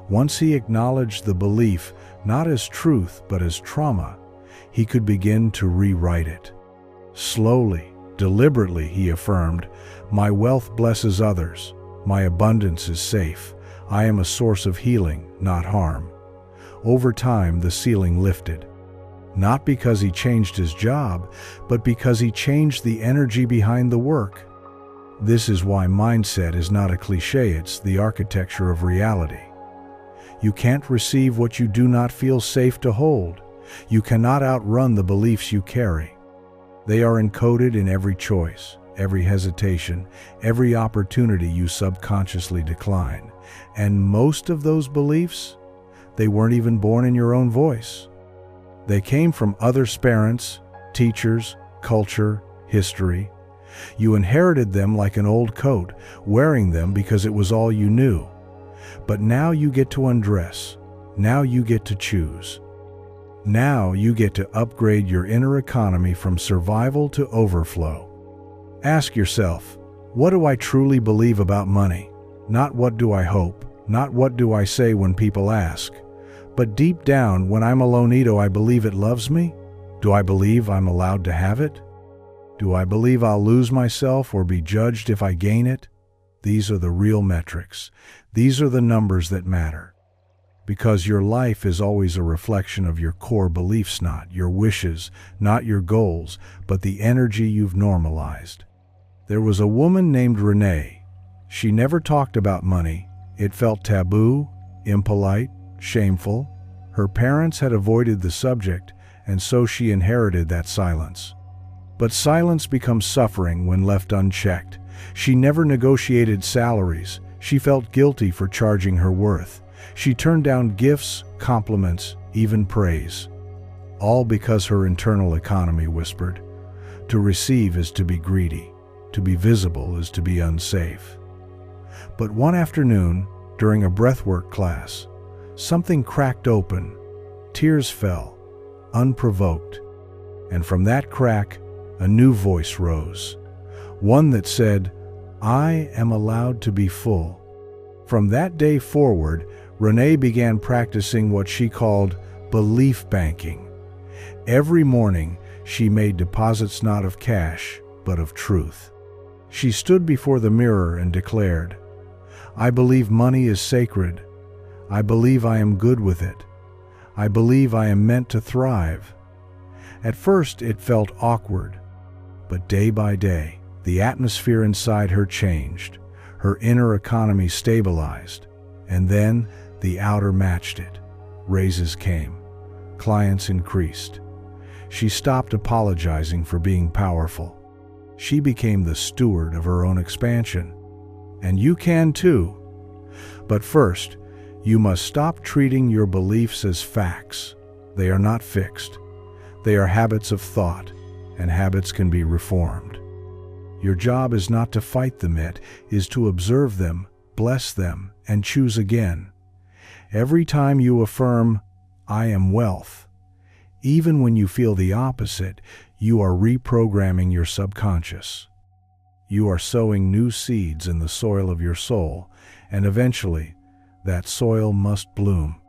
once he acknowledged the belief not as truth but as trauma, he could begin to rewrite it. Slowly, deliberately, he affirmed, "My wealth blesses others. My abundance is safe. I am a source of healing, not harm." Over time, the ceiling lifted. Not because he changed his job, but because he changed the energy behind the work. This is why mindset is not a cliche, it's the architecture of reality. You can't receive what you do not feel safe to hold. You cannot outrun the beliefs you carry. They are encoded in every choice, every hesitation, every opportunity you subconsciously decline. And most of those beliefs, they weren't even born in your own voice. They came from others' parents, teachers, culture, history. You inherited them like an old coat, wearing them because it was all you knew. But now you get to undress. Now you get to choose. Now you get to upgrade your inner economy from survival to overflow. Ask yourself, what do I truly believe about money? Not what do I hope, not what do I say when people ask. But deep down, when I'm alone, do I believe it loves me? Do I believe I'm allowed to have it? Do I believe I'll lose myself or be judged if I gain it? These are the real metrics. These are the numbers that matter. Because your life is always a reflection of your core beliefs, not your wishes, not your goals, but the energy you've normalized. There was a woman named Renee. She never talked about money. It felt taboo, impolite, shameful. Her parents had avoided the subject, and so she inherited that silence. But silence becomes suffering when left unchecked. She never negotiated salaries. She felt guilty for charging her worth. She turned down gifts, compliments, even praise. All because her internal economy whispered, to receive is to be greedy. To be visible is to be unsafe. But one afternoon, during a breathwork class, something cracked open. Tears fell, unprovoked. And from that crack, a new voice rose. One that said, "I am allowed to be full." From that day forward, Renee began practicing what she called belief banking. Every morning, she made deposits not of cash, but of truth. She stood before the mirror and declared, "I believe money is sacred. I believe I am good with it. I believe I am meant to thrive." At first, it felt awkward, but day by day, the atmosphere inside her changed. Her inner economy stabilized, and then the outer matched it. Raises came. Clients increased. She stopped apologizing for being powerful. She became the steward of her own expansion. And you can too. But first, you must stop treating your beliefs as facts. They are not fixed. They are habits of thought, and habits can be reformed. Your job is not to fight them, it is to observe them, bless them, and choose again. Every time you affirm, "I am wealth," even when you feel the opposite, you are reprogramming your subconscious. You are sowing new seeds in the soil of your soul, and eventually, that soil must bloom.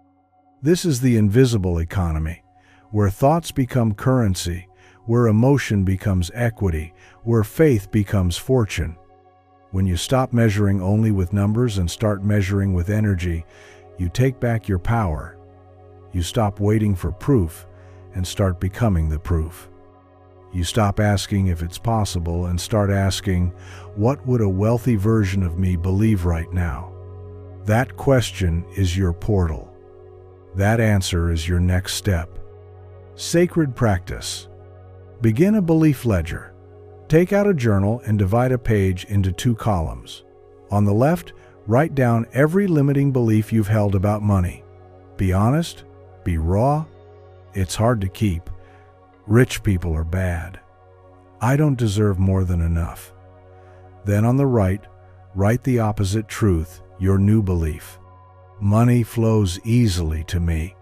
This is the invisible economy, where thoughts become currency, where emotion becomes equity, where faith becomes fortune. When you stop measuring only with numbers and start measuring with energy, you take back your power. You stop waiting for proof and start becoming the proof. You stop asking if it's possible and start asking, what would a wealthy version of me believe right now? That question is your portal. That answer is your next step. Sacred practice. Begin a belief ledger. Take out a journal and divide a page into 2 columns. On the left, write down every limiting belief you've held about money. Be honest, be raw. It's hard to keep. Rich people are bad. I don't deserve more than enough. Then on the right, write the opposite truth, your new belief. Money flows easily to me.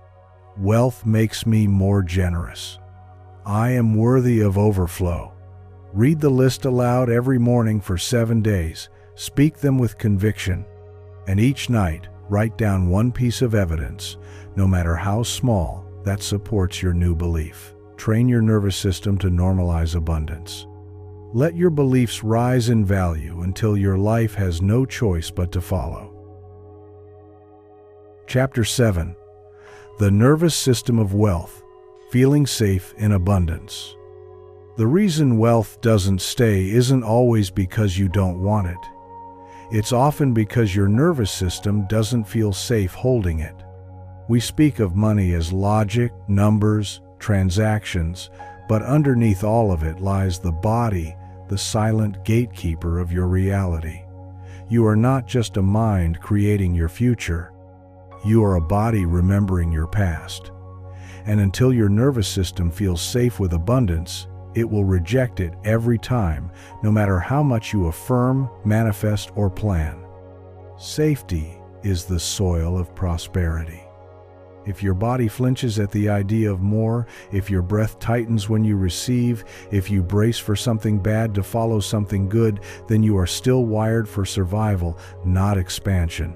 Wealth makes me more generous. I am worthy of overflow. Read the list aloud every morning for 7 days. Speak them with conviction. And each night, write down one piece of evidence, no matter how small, that supports your new belief. Train your nervous system to normalize abundance. Let your beliefs rise in value until your life has no choice but to follow. Chapter 7. The Nervous System of Wealth. Feeling safe in abundance. The reason wealth doesn't stay isn't always because you don't want it. It's often because your nervous system doesn't feel safe holding it. We speak of money as logic, numbers, transactions, but underneath all of it lies the body, the silent gatekeeper of your reality. You are not just a mind creating your future. You are a body remembering your past. And until your nervous system feels safe with abundance, it will reject it every time, no matter how much you affirm, manifest, or plan. Safety is the soil of prosperity. If your body flinches at the idea of more, if your breath tightens when you receive, if you brace for something bad to follow something good, then you are still wired for survival, not expansion.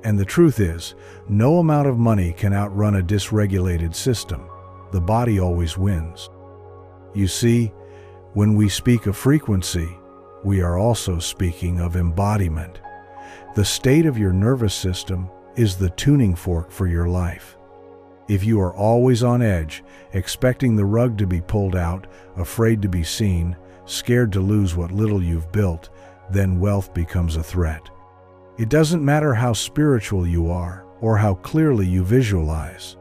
And the truth is, no amount of money can outrun a dysregulated system. The body always wins. You see, when we speak of frequency, we are also speaking of embodiment. The state of your nervous system is the tuning fork for your life. If you are always on edge, expecting the rug to be pulled out, afraid to be seen, scared to lose what little you've built, then wealth becomes a threat. It doesn't matter how spiritual you are or how clearly you visualize.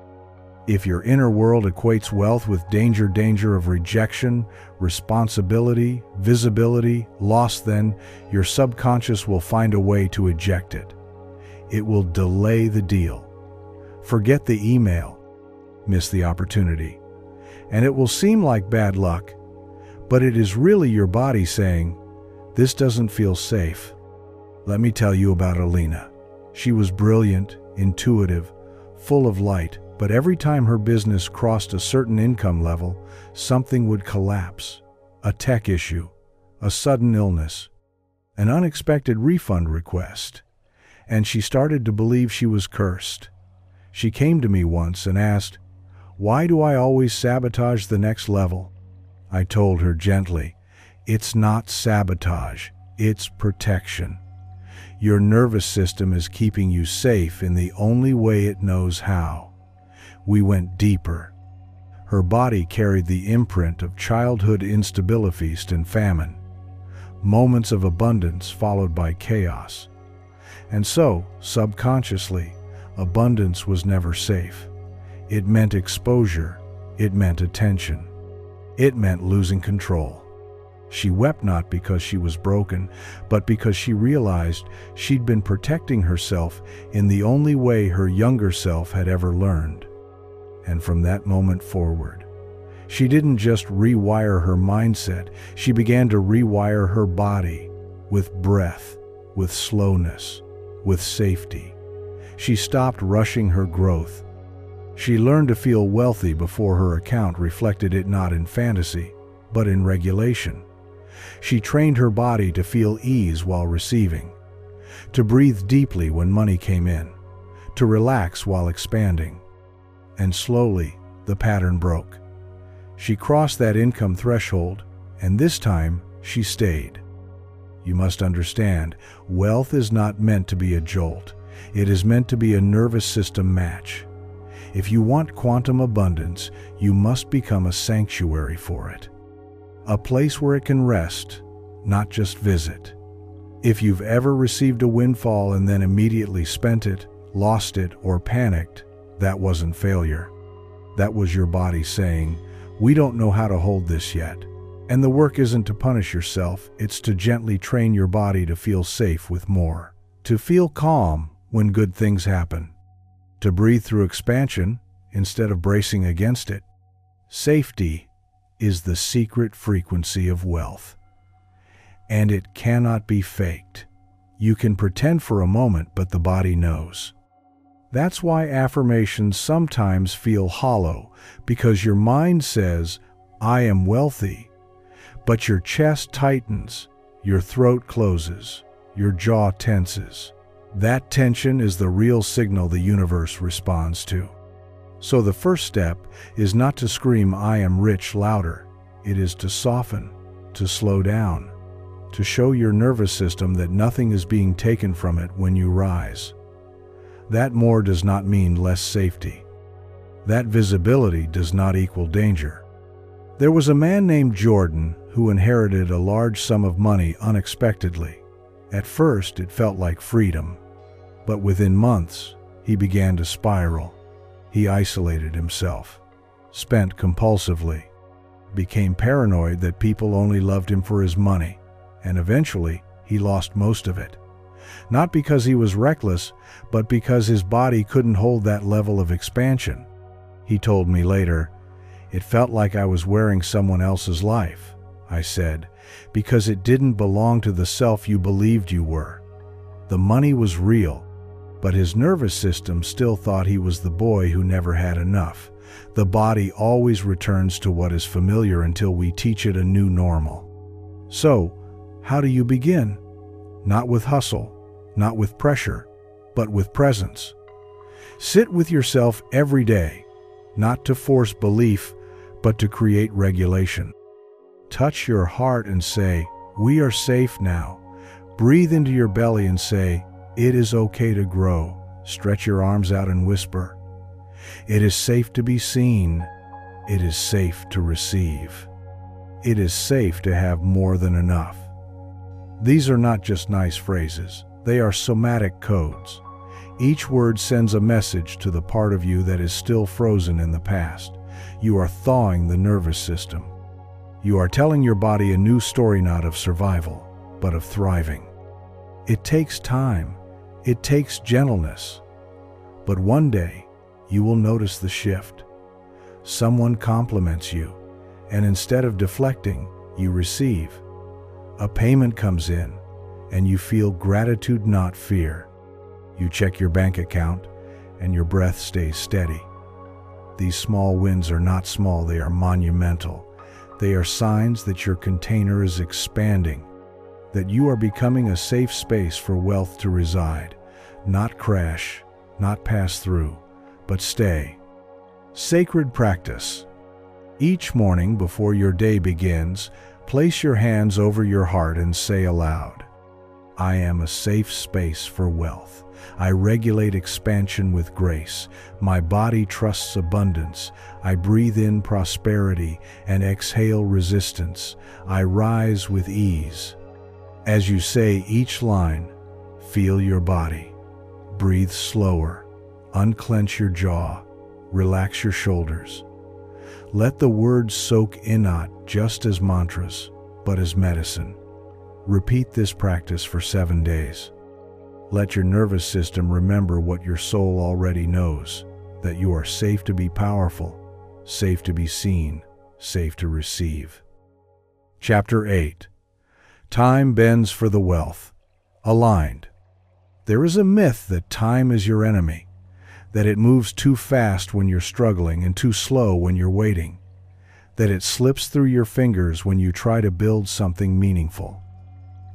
If your inner world equates wealth with danger of rejection, responsibility, visibility, loss, then your subconscious will find a way to eject it. It will delay the deal. Forget the email. Miss the opportunity. And it will seem like bad luck, but it is really your body saying, "This doesn't feel safe." Let me tell you about Alina. She was brilliant, intuitive, full of light, but every time her business crossed a certain income level, something would collapse. A tech issue, a sudden illness, an unexpected refund request, and she started to believe she was cursed. She came to me once and asked, "Why do I always sabotage the next level?" I told her gently, "It's not sabotage, it's protection. Your nervous system is keeping you safe in the only way it knows how." We went deeper. Her body carried the imprint of childhood instability, feast and famine, moments of abundance followed by chaos. And so, subconsciously, abundance was never safe. It meant exposure. It meant attention. It meant losing control. She wept not because she was broken, but because she realized she'd been protecting herself in the only way her younger self had ever learned. And from that moment forward, she didn't just rewire her mindset, she began to rewire her body with breath, with slowness, with safety. She stopped rushing her growth. She learned to feel wealthy before her account reflected it, not in fantasy, but in regulation. She trained her body to feel ease while receiving, to breathe deeply when money came in, to relax while expanding. And slowly, the pattern broke. She crossed that income threshold, and this time, she stayed. You must understand, wealth is not meant to be a jolt. It is meant to be a nervous system match. If you want quantum abundance, you must become a sanctuary for it. A place where it can rest, not just visit. If you've ever received a windfall and then immediately spent it, lost it, or panicked, that wasn't failure. That was your body saying, "We don't know how to hold this yet." And the work isn't to punish yourself, it's to gently train your body to feel safe with more, to feel calm when good things happen, to breathe through expansion instead of bracing against it. Safety is the secret frequency of wealth, and it cannot be faked. You can pretend for a moment, but the body knows. That's why affirmations sometimes feel hollow, because your mind says, "I am wealthy," but your chest tightens, your throat closes, your jaw tenses. That tension is the real signal the universe responds to. So the first step is not to scream, "I am rich," louder. It is to soften, to slow down, to show your nervous system that nothing is being taken from it when you rise. That more does not mean less safety. That visibility does not equal danger. There was a man named Jordan who inherited a large sum of money unexpectedly. At first, it felt like freedom, but within months, he began to spiral. He isolated himself, spent compulsively, became paranoid that people only loved him for his money, and eventually, he lost most of it. Not because he was reckless, but because his body couldn't hold that level of expansion. He told me later, "It felt like I was wearing someone else's life," I said, "because it didn't belong to the self you believed you were." The money was real, but his nervous system still thought he was the boy who never had enough. The body always returns to what is familiar until we teach it a new normal. So, how do you begin? Not with hustle, not with pressure, but with presence. Sit with yourself every day, not to force belief, but to create regulation. Touch your heart and say, "We are safe now." Breathe into your belly and say, "It is okay to grow." Stretch your arms out and whisper, "It is safe to be seen. It is safe to receive. It is safe to have more than enough." These are not just nice phrases. They are somatic codes. Each word sends a message to the part of you that is still frozen in the past. You are thawing the nervous system. You are telling your body a new story, not of survival, but of thriving. It takes time. It takes gentleness. But one day, you will notice the shift. Someone compliments you, and instead of deflecting, you receive. A payment comes in, and you feel gratitude, not fear. You check your bank account, and your breath stays steady. These small wins are not small, they are monumental. They are signs that your container is expanding, that you are becoming a safe space for wealth to reside, not crash, not pass through, but stay. Sacred practice. Each morning before your day begins, place your hands over your heart and say aloud, "I am a safe space for wealth. I regulate expansion with grace. My body trusts abundance. I breathe in prosperity and exhale resistance. I rise with ease." As you say each line, feel your body. Breathe slower. Unclench your jaw. Relax your shoulders. Let the words soak in, not just as mantras, but as medicine. Repeat this practice for 7 days. Let your nervous system remember what your soul already knows, that you are safe to be powerful, safe to be seen, safe to receive. Chapter 8. Time bends for the wealth. Aligned. There is a myth that time is your enemy, that it moves too fast when you're struggling and too slow when you're waiting. that it slips through your fingers when you try to build something meaningful.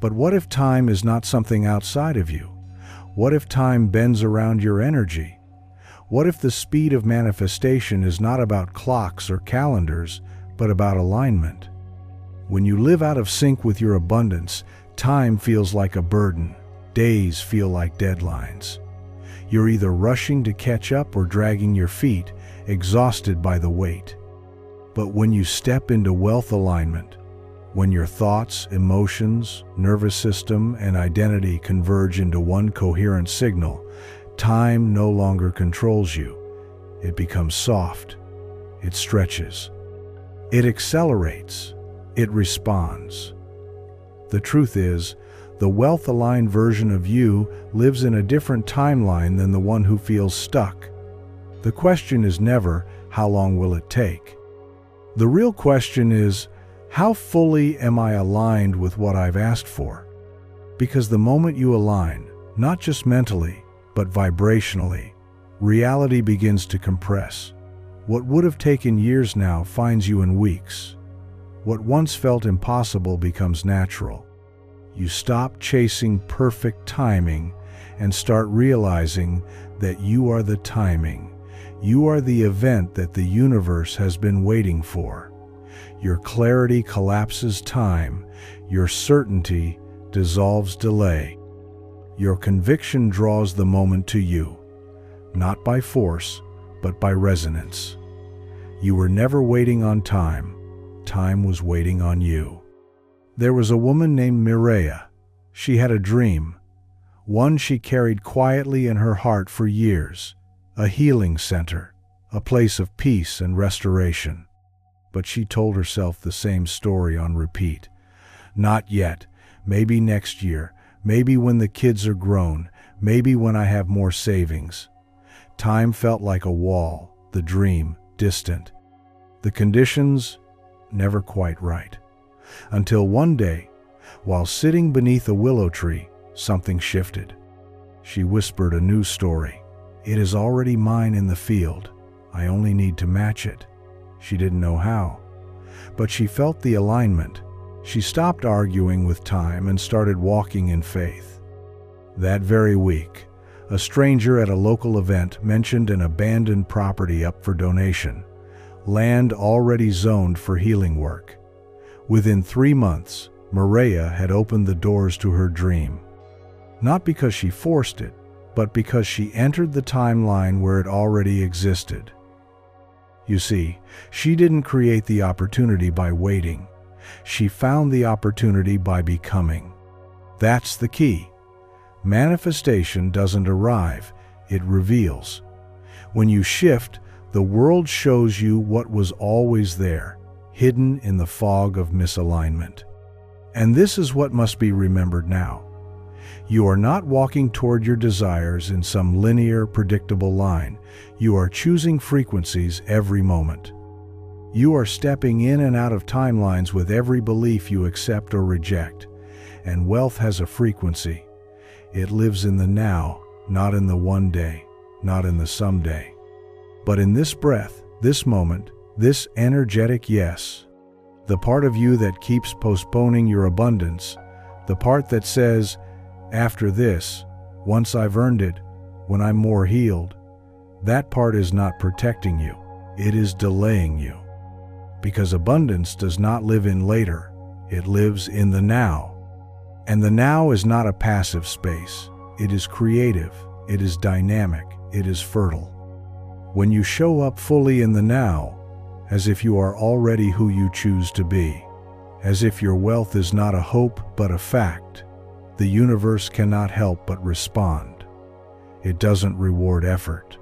But what if time is not something outside of you? What if time bends around your energy? What if the speed of manifestation is not about clocks or calendars, but about alignment? When you live out of sync with your abundance, time feels like a burden. Days feel like deadlines. You're either rushing to catch up or dragging your feet, exhausted by the weight. But when you step into wealth alignment, when your thoughts, emotions, nervous system, and identity converge into one coherent signal, time no longer controls you. It becomes soft. It stretches. It accelerates. It responds. The truth is, the wealth-aligned version of you lives in a different timeline than the one who feels stuck. The question is never, how long will it take? The real question is, how fully am I aligned with what I've asked for? Because the moment you align, not just mentally, but vibrationally, reality begins to compress. What would have taken years now finds you in weeks. What once felt impossible becomes natural. You stop chasing perfect timing and start realizing that you are the timing. You are the event that the universe has been waiting for. Your clarity collapses time. Your certainty dissolves delay. Your conviction draws the moment to you, not by force, but by resonance. You were never waiting on time. Time was waiting on you. There was a woman named Mireya. She had a dream, one she carried quietly in her heart for years, a healing center, a place of peace and restoration. But she told herself the same story on repeat. Not yet, maybe next year, maybe when the kids are grown, maybe when I have more savings. Time felt like a wall, the dream distant. The conditions never quite right. Until one day, while sitting beneath a willow tree, something shifted. She whispered a new story. It is already mine in the field. I only need to match it. She didn't know how, but she felt the alignment. She stopped arguing with time and started walking in faith. That very week, a stranger at a local event mentioned an abandoned property up for donation, land already zoned for healing work. Within 3 months, Mireya had opened the doors to her dream. Not because she forced it, but because she entered the timeline where it already existed. You see, she didn't create the opportunity by waiting. She found the opportunity by becoming. That's the key. Manifestation doesn't arrive, it reveals. When you shift, the world shows you what was always there, hidden in the fog of misalignment. And this is what must be remembered now. You are not walking toward your desires in some linear, predictable line. You are choosing frequencies every moment. You are stepping in and out of timelines with every belief you accept or reject. And wealth has a frequency. It lives in the now, not in the one day, not in the someday. But in this breath, this moment, this energetic yes, the part of you that keeps postponing your abundance, the part that says, after this, once I've earned it, when I'm more healed, that part is not protecting you. It is delaying you. Because abundance does not live in later. It lives in the now. And the now is not a passive space. It is creative. It is dynamic. It is fertile. When you show up fully in the now, as if you are already who you choose to be, as if your wealth is not a hope but a fact, the universe cannot help but respond. It doesn't reward effort.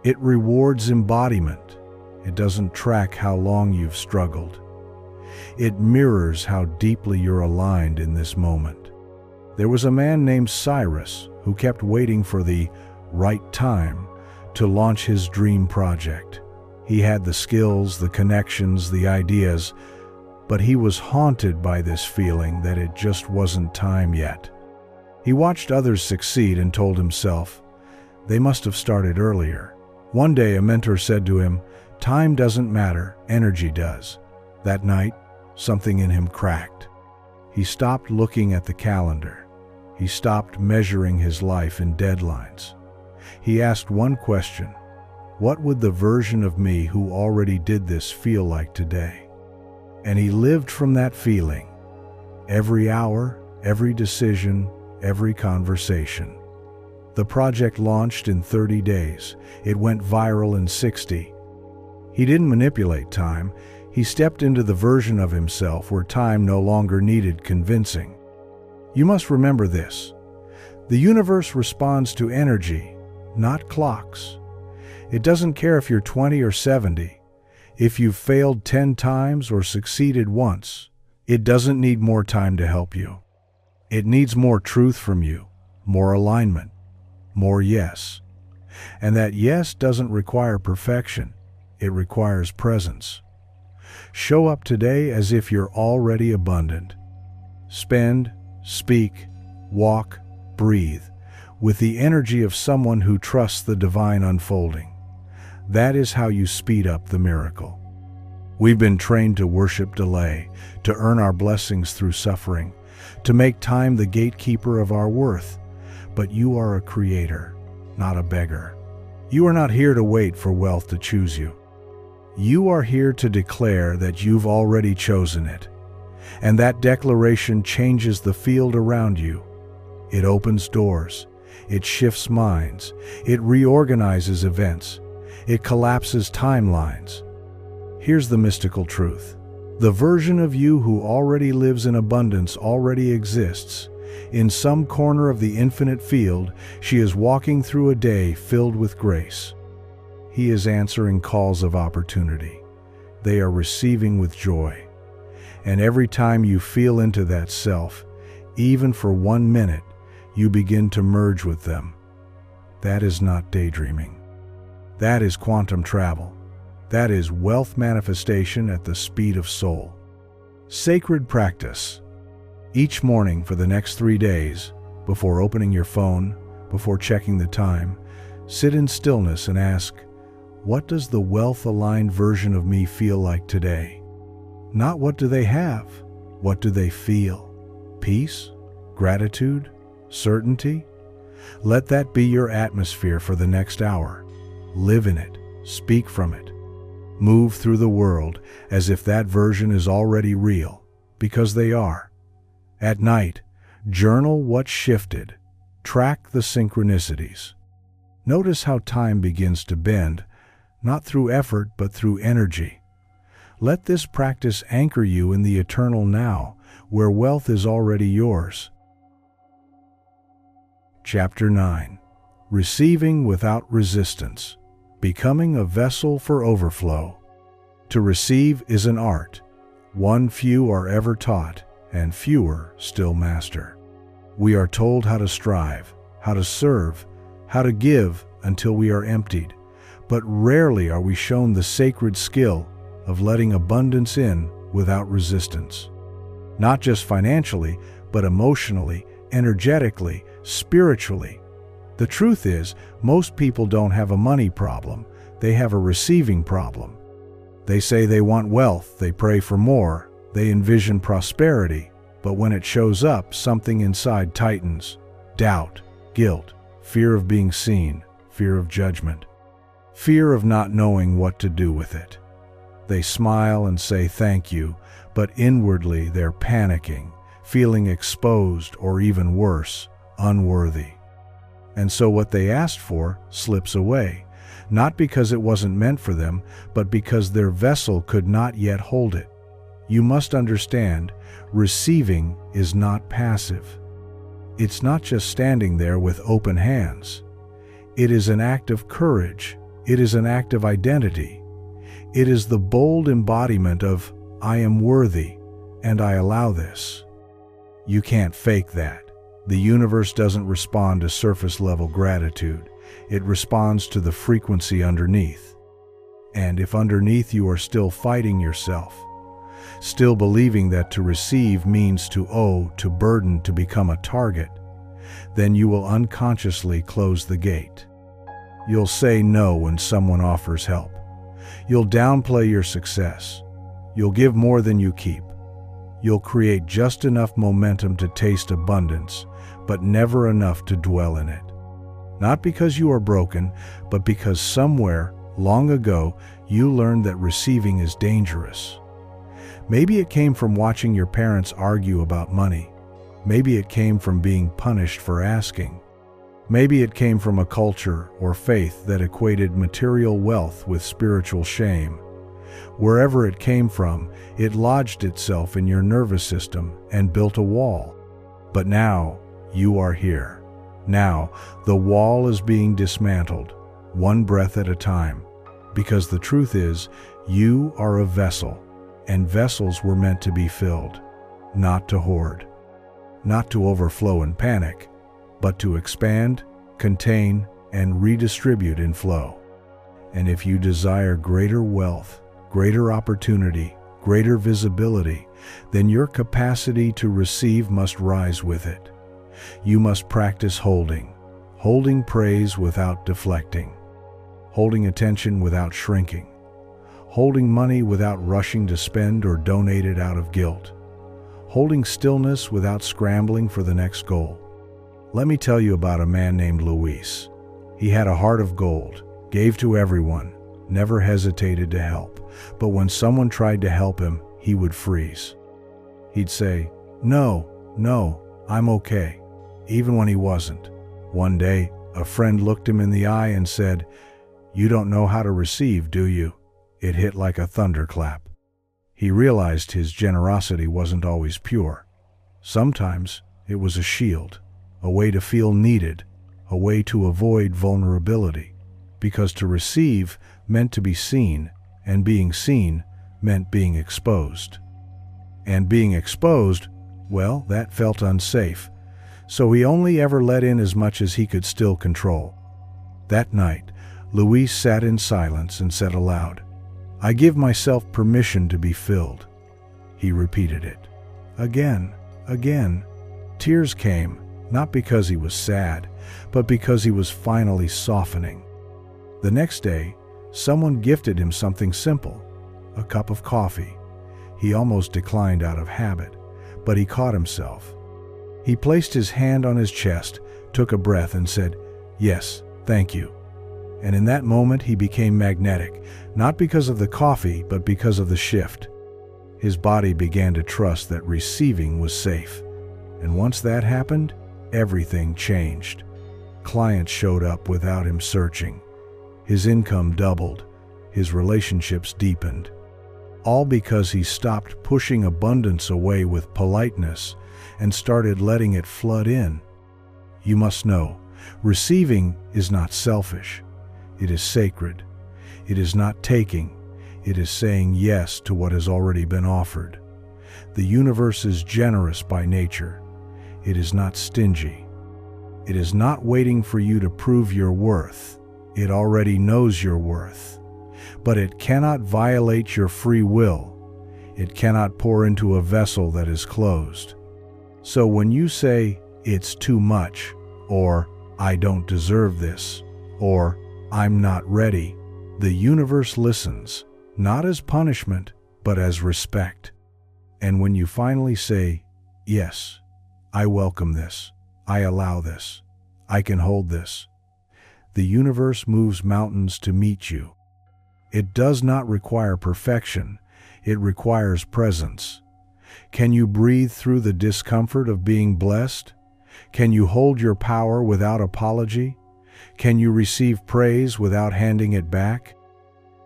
It rewards embodiment. It doesn't track how long you've struggled. It mirrors how deeply you're aligned in this moment. There was a man named Cyrus who kept waiting for the right time to launch his dream project. He had the skills, the connections, the ideas, but he was haunted by this feeling that it just wasn't time yet. He watched others succeed and told himself, they must have started earlier. One day a mentor said to him, time doesn't matter, energy does. That night, something in him cracked. He stopped looking at the calendar. He stopped measuring his life in deadlines. He asked one question: what would the version of me who already did this feel like today? And he lived from that feeling. Every hour, every decision, every conversation. The project launched in 30 days. It went viral in 60. He didn't manipulate time. He stepped into the version of himself where time no longer needed convincing. You must remember this. The universe responds to energy, not clocks. It doesn't care if you're 20 or 70. If you've failed 10 times or succeeded once, it doesn't need more time to help you. It needs more truth from you, more alignment, more yes. And that yes doesn't require perfection. It requires presence. Show up today as if you're already abundant. Spend, speak, walk, breathe with the energy of someone who trusts the divine unfolding. That is how you speed up the miracle. We've been trained to worship delay, to earn our blessings through suffering, to make time the gatekeeper of our worth. But you are a creator, not a beggar. You are not here to wait for wealth to choose you. You are here to declare that you've already chosen it. And that declaration changes the field around you. It opens doors. It shifts minds. It reorganizes events. It collapses timelines. Here's the mystical truth. The version of you who already lives in abundance already exists. In some corner of the infinite field, she is walking through a day filled with grace. He is answering calls of opportunity. They are receiving with joy. And every time you feel into that self, even for 1 minute, you begin to merge with them. That is not daydreaming. That is quantum travel. That is wealth manifestation at the speed of soul. Sacred practice. Each morning for the next 3 days, before opening your phone, before checking the time, sit in stillness and ask, what does the wealth-aligned version of me feel like today? Not what do they have, what do they feel? Peace? Gratitude? Certainty? Let that be your atmosphere for the next hour. Live in it. Speak from it. Move through the world as if that version is already real, because they are. At night, journal what shifted. Track the synchronicities. Notice how time begins to bend, not through effort but through energy. Let this practice anchor you in the eternal now, where wealth is already yours. Chapter 9. Receiving without resistance. Becoming a vessel for overflow. To receive is an art. One few are ever taught, and fewer still master. We are told how to strive, how to serve, how to give until we are emptied, but rarely are we shown the sacred skill of letting abundance in without resistance. Not just financially, but emotionally, energetically, spiritually. The truth is, most people don't have a money problem, they have a receiving problem. They say they want wealth, they pray for more, they envision prosperity, but when it shows up, something inside tightens. Doubt, guilt, fear of being seen, fear of judgment, fear of not knowing what to do with it. They smile and say thank you, but inwardly they're panicking, feeling exposed or even worse, unworthy. And so what they asked for slips away, not because it wasn't meant for them, but because their vessel could not yet hold it. You must understand, receiving is not passive. It's not just standing there with open hands. It is an act of courage. It is an act of identity. It is the bold embodiment of, I am worthy, and I allow this. You can't fake that. The universe doesn't respond to surface-level gratitude. It responds to the frequency underneath. And if underneath you are still fighting yourself, still believing that to receive means to owe, to burden, to become a target, then you will unconsciously close the gate. You'll say no when someone offers help. You'll downplay your success. You'll give more than you keep. You'll create just enough momentum to taste abundance, but never enough to dwell in it. Not because you are broken, but because somewhere, long ago, you learned that receiving is dangerous. Maybe it came from watching your parents argue about money. Maybe it came from being punished for asking. Maybe it came from a culture or faith that equated material wealth with spiritual shame. Wherever it came from, it lodged itself in your nervous system and built a wall. But now, you are here. Now, the wall is being dismantled, one breath at a time. Because the truth is, you are a vessel, and vessels were meant to be filled, not to hoard, not to overflow and panic, but to expand, contain, and redistribute in flow. And if you desire greater wealth, greater opportunity, greater visibility, then your capacity to receive must rise with it. You must practice holding praise without deflecting, holding attention without shrinking, holding money without rushing to spend or donate it out of guilt, holding stillness without scrambling for the next goal. Let me tell you about a man named Luis. He had a heart of gold, gave to everyone, never hesitated to help. But when someone tried to help him, he would freeze. He'd say, "No, I'm okay," even when he wasn't. One day, a friend looked him in the eye and said, "You don't know how to receive, do you?" It hit like a thunderclap. He realized his generosity wasn't always pure. Sometimes it was a shield, a way to feel needed, a way to avoid vulnerability. Because to receive meant to be seen, and being seen meant being exposed. And being exposed, well, that felt unsafe. So he only ever let in as much as he could still control. That night, Luis sat in silence and said aloud, "I give myself permission to be filled." He repeated it. Again. Tears came, not because he was sad, but because he was finally softening. The next day, someone gifted him something simple, a cup of coffee. He almost declined out of habit, but he caught himself. He placed his hand on his chest, took a breath and said, "Yes, thank you." And in that moment he became magnetic, not because of the coffee, but because of the shift. His body began to trust that receiving was safe. And once that happened, everything changed. Clients showed up without him searching. His income doubled. His relationships deepened. All because he stopped pushing abundance away with politeness and started letting it flood in. You must know, receiving is not selfish. It is sacred. It is not taking. It is saying yes to what has already been offered. The universe is generous by nature. It is not stingy. It is not waiting for you to prove your worth. It already knows your worth. But it cannot violate your free will. It cannot pour into a vessel that is closed. So when you say, "It's too much," or "I don't deserve this," or "I'm not ready," the universe listens, not as punishment, but as respect. And when you finally say, "Yes, I welcome this, I allow this, I can hold this," the universe moves mountains to meet you. It does not require perfection. It requires presence. Can you breathe through the discomfort of being blessed? Can you hold your power without apology? Can you receive praise without handing it back?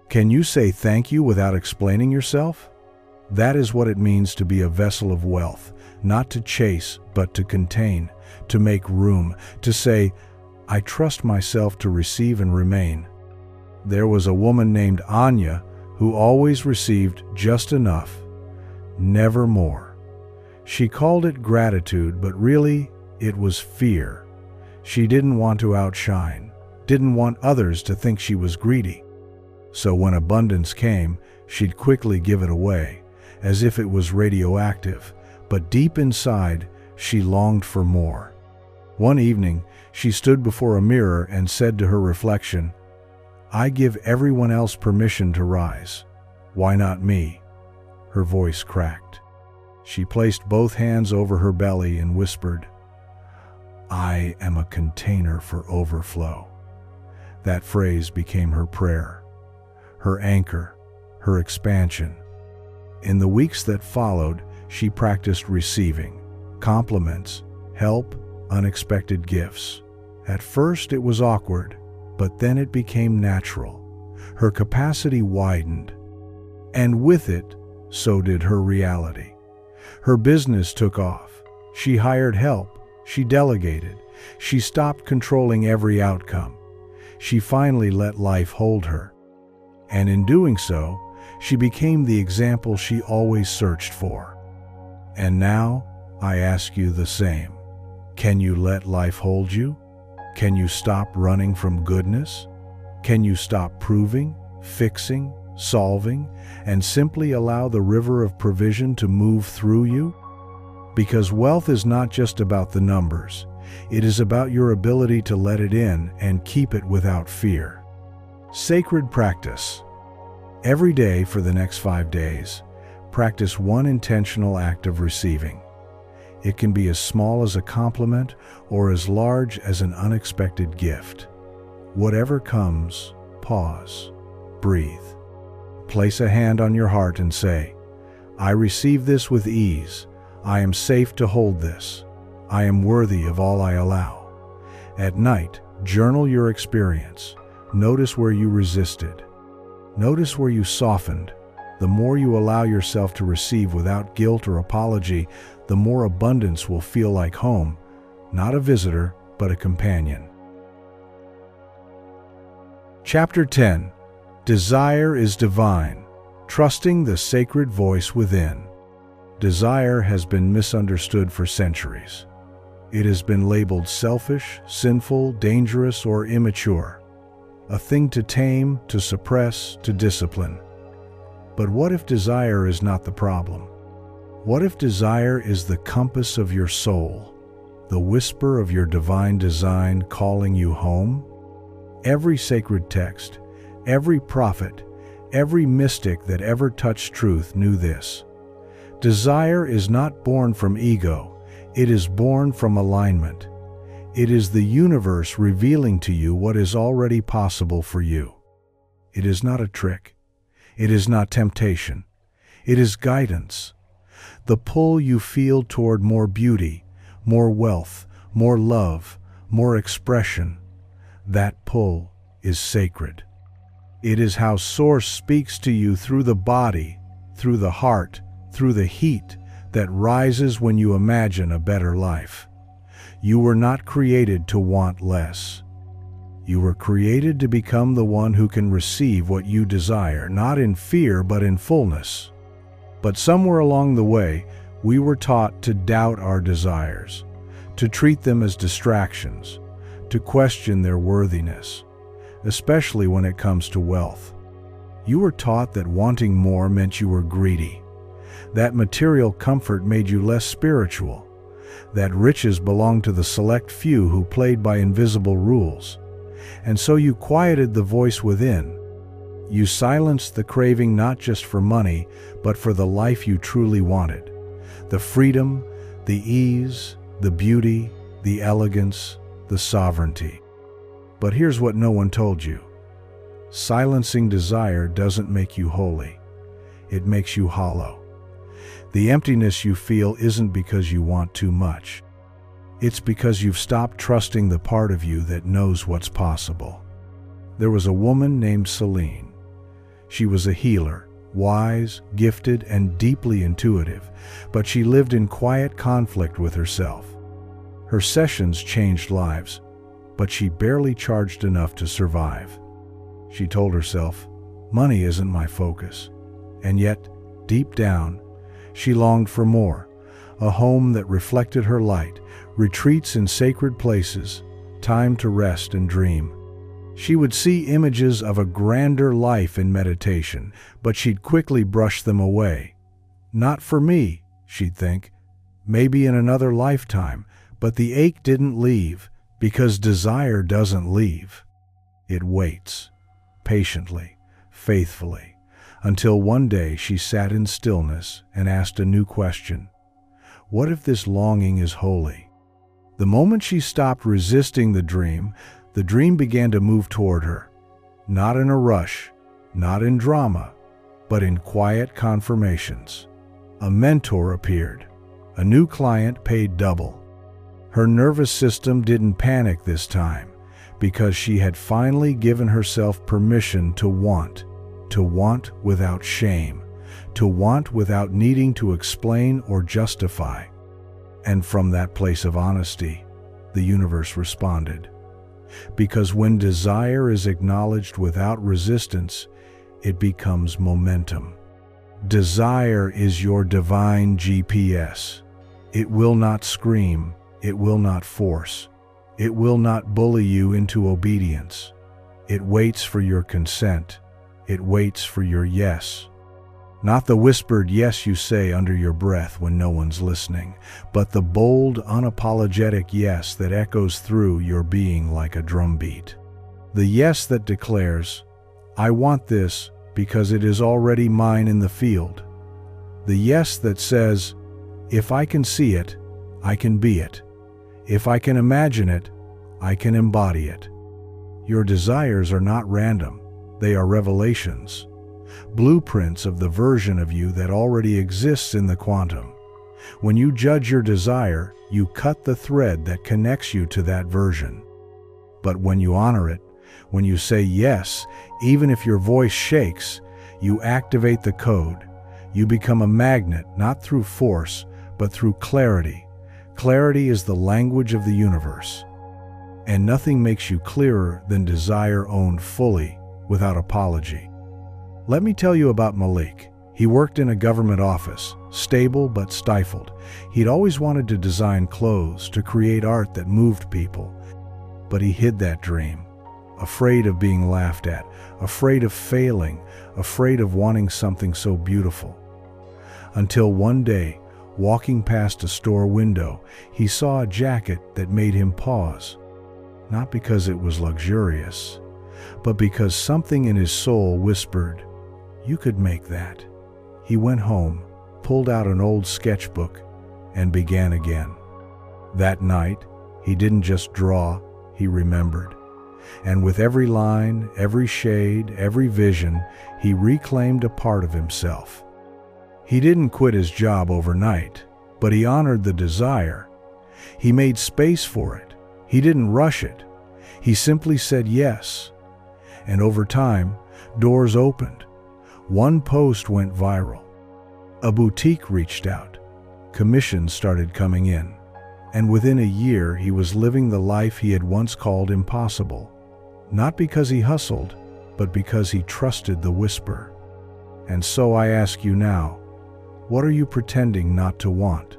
Can you say thank you without explaining yourself? That is what it means to be a vessel of wealth, not to chase, but to contain, to make room, to say, "I trust myself to receive and remain." There was a woman named Anya who always received just enough, never more. She called it gratitude, but really, it was fear. She didn't want to outshine, didn't want others to think she was greedy. So when abundance came, she'd quickly give it away, as if it was radioactive, but deep inside, she longed for more. One evening, she stood before a mirror and said to her reflection, "I give everyone else permission to rise. Why not me? Her voice cracked. She placed both hands over her belly and whispered, "I am a container for overflow." That phrase became her prayer, her anchor, her expansion. In the weeks that followed, she practiced receiving compliments, help, unexpected gifts. At first it was awkward, but then it became natural. Her capacity widened, and with it, so did her reality. Her business took off. She hired help. She delegated. She stopped controlling every outcome. She finally let life hold her. And in doing so, she became the example she always searched for. And now, I ask you the same. Can you let life hold you? Can you stop running from goodness? Can you stop proving, fixing, solving, and simply allow the river of provision to move through you? Because wealth is not just about the numbers. It is about your ability to let it in and keep it without fear. Sacred practice. Every day for the next 5 days, practice one intentional act of receiving. It can be as small as a compliment or as large as an unexpected gift. Whatever comes, pause, breathe. Place a hand on your heart and say, "I receive this with ease. I am safe to hold this. I am worthy of all I allow." At night, journal your experience. Notice where you resisted. Notice where you softened. The more you allow yourself to receive without guilt or apology, the more abundance will feel like home, not a visitor, but a companion. Chapter 10. Desire is divine. Trusting the sacred voice within. Desire has been misunderstood for centuries. It has been labeled selfish, sinful, dangerous, or immature. A thing to tame, to suppress, to discipline. But what if desire is not the problem? What if desire is the compass of your soul, the whisper of your divine design calling you home? Every sacred text, every prophet, every mystic that ever touched truth knew this. Desire is not born from ego, it is born from alignment. It is the universe revealing to you what is already possible for you. It is not a trick. It is not temptation. It is guidance. The pull you feel toward more beauty, more wealth, more love, more expression, that pull is sacred. It is how Source speaks to you through the body, through the heart, through the heat that rises when you imagine a better life. You were not created to want less. You were created to become the one who can receive what you desire, not in fear but in fullness. But somewhere along the way, we were taught to doubt our desires, to treat them as distractions, to question their worthiness, especially when it comes to wealth. You were taught that wanting more meant you were greedy, that material comfort made you less spiritual, that riches belonged to the select few who played by invisible rules. And so you quieted the voice within. You silenced the craving not just for money, but for the life you truly wanted. The freedom, the ease, the beauty, the elegance, the sovereignty. But here's what no one told you. Silencing desire doesn't make you holy. It makes you hollow. The emptiness you feel isn't because you want too much. It's because you've stopped trusting the part of you that knows what's possible. There was a woman named Celine. She was a healer, wise, gifted, and deeply intuitive, but she lived in quiet conflict with herself. Her sessions changed lives, but she barely charged enough to survive. She told herself, "Money isn't my focus." And yet, deep down, she longed for more, a home that reflected her light, retreats in sacred places, time to rest and dream. She would see images of a grander life in meditation, but she'd quickly brush them away. Not for me, she'd think, maybe in another lifetime, but the ache didn't leave, because desire doesn't leave. It waits, patiently, faithfully, until one day she sat in stillness and asked a new question. What if this longing is holy? The moment she stopped resisting the dream began to move toward her, not in a rush, not in drama, but in quiet confirmations. A mentor appeared. A new client paid double. Her nervous system didn't panic this time, because she had finally given herself permission to want without shame, to want without needing to explain or justify. And from that place of honesty, the universe responded. Because when desire is acknowledged without resistance, it becomes momentum. Desire is your divine GPS. It will not scream, it will not force, it will not bully you into obedience. It waits for your consent, it waits for your yes. Not the whispered yes you say under your breath when no one's listening, but the bold, unapologetic yes that echoes through your being like a drumbeat. The yes that declares, I want this because it is already mine in the field. The yes that says, if I can see it, I can be it. If I can imagine it, I can embody it. Your desires are not random, they are revelations. Blueprints of the version of you that already exists in the quantum. When you judge your desire, you cut the thread that connects you to that version. But when you honor it, when you say yes, even if your voice shakes, you activate the code. You become a magnet, not through force, but through clarity. Clarity is the language of the universe. And nothing makes you clearer than desire owned fully, without apology. Let me tell you about Malik. He worked in a government office, stable but stifled. He'd always wanted to design clothes, to create art that moved people. But he hid that dream, afraid of being laughed at, afraid of failing, afraid of wanting something so beautiful. Until one day, walking past a store window, he saw a jacket that made him pause. Not because it was luxurious, but because something in his soul whispered, you could make that. He went home, pulled out an old sketchbook, and began again. That night, he didn't just draw, he remembered. And with every line, every shade, every vision, he reclaimed a part of himself. He didn't quit his job overnight, but he honored the desire. He made space for it. He didn't rush it. He simply said yes. And over time, doors opened. One post went viral. A boutique reached out. Commissions started coming in. And within a year, he was living the life he had once called impossible. Not because he hustled, but because he trusted the whisper. And so I ask you now, what are you pretending not to want?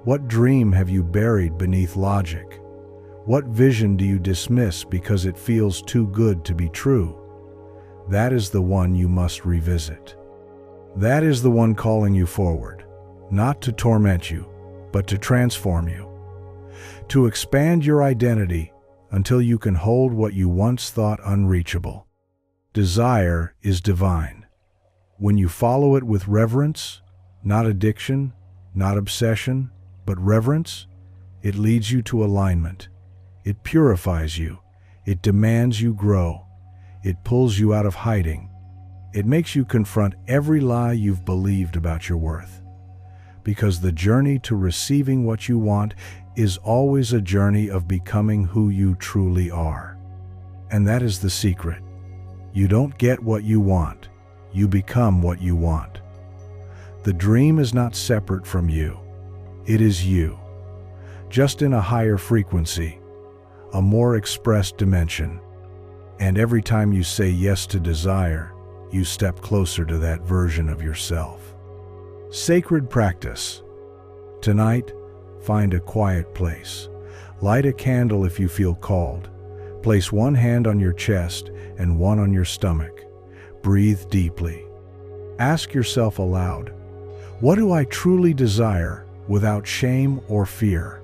What dream have you buried beneath logic? What vision do you dismiss because it feels too good to be true? That is the one you must revisit. That is the one calling you forward, not to torment you, but to transform you. To expand your identity until you can hold what you once thought unreachable. Desire is divine. When you follow it with reverence, not addiction, not obsession, but reverence, it leads you to alignment. It purifies you. It demands you grow. It pulls you out of hiding. It makes you confront every lie you've believed about your worth. Because the journey to receiving what you want is always a journey of becoming who you truly are. And that is the secret. You don't get what you want. You become what you want. The dream is not separate from you. It is you. Just in a higher frequency, a more expressed dimension. And every time you say yes to desire, you step closer to that version of yourself. Sacred practice. Tonight, find a quiet place. Light a candle if you feel called. Place one hand on your chest and one on your stomach. Breathe deeply. Ask yourself aloud, what do I truly desire without shame or fear?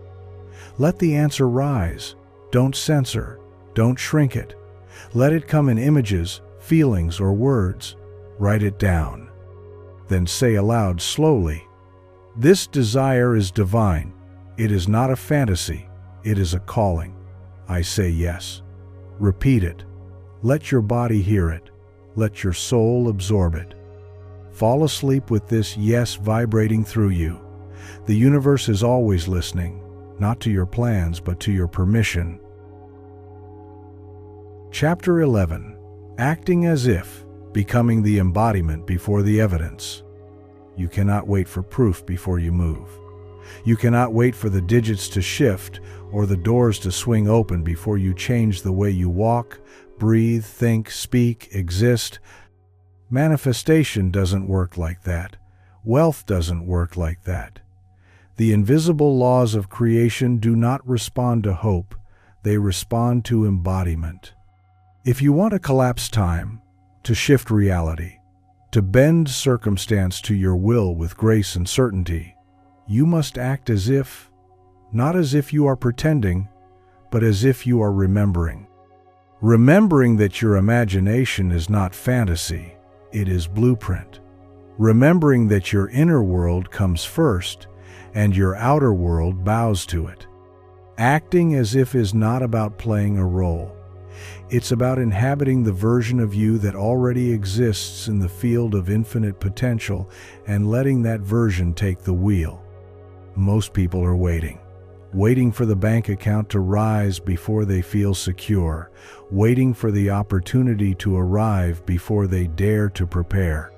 Let the answer rise. Don't censor. Don't shrink it. Let it come in images, feelings, or words. Write it down. Then say aloud slowly, "This desire is divine. It is not a fantasy. It is a calling. I say yes." Repeat it. Let your body hear it. Let your soul absorb it. Fall asleep with this yes vibrating through you. The universe is always listening, not to your plans, but to your permission. Chapter 11. Acting as if, becoming the embodiment before the evidence. You cannot wait for proof before you move. You cannot wait for the digits to shift or the doors to swing open before you change the way you walk, breathe, think, speak, exist. Manifestation doesn't work like that. Wealth doesn't work like that. The invisible laws of creation do not respond to hope. They respond to embodiment. If you want to collapse time, to shift reality, to bend circumstance to your will with grace and certainty, you must act as if, not as if you are pretending, but as if you are remembering. Remembering that your imagination is not fantasy, it is blueprint. Remembering that your inner world comes first and your outer world bows to it. Acting as if is not about playing a role. It's about inhabiting the version of you that already exists in the field of infinite potential and letting that version take the wheel. Most people are waiting for the bank account to rise before they feel secure, waiting for the opportunity to arrive before they dare to prepare,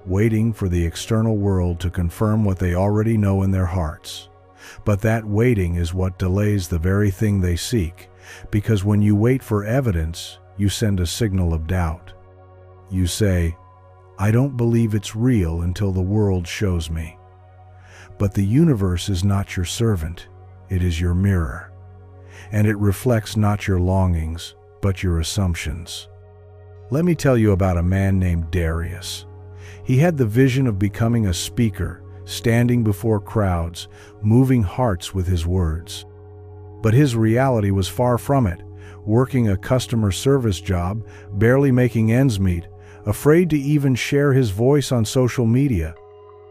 waiting for the external world to confirm what they already know in their hearts. But that waiting is what delays the very thing they seek, because when you wait for evidence, you send a signal of doubt. You say, "I don't believe it's real until the world shows me." But the universe is not your servant. It is your mirror, and it reflects not your longings, but your assumptions. Let me tell you about a man named Darius. He had the vision of becoming a speaker, standing before crowds, moving hearts with his words. But his reality was far from it, working a customer service job, barely making ends meet, afraid to even share his voice on social media.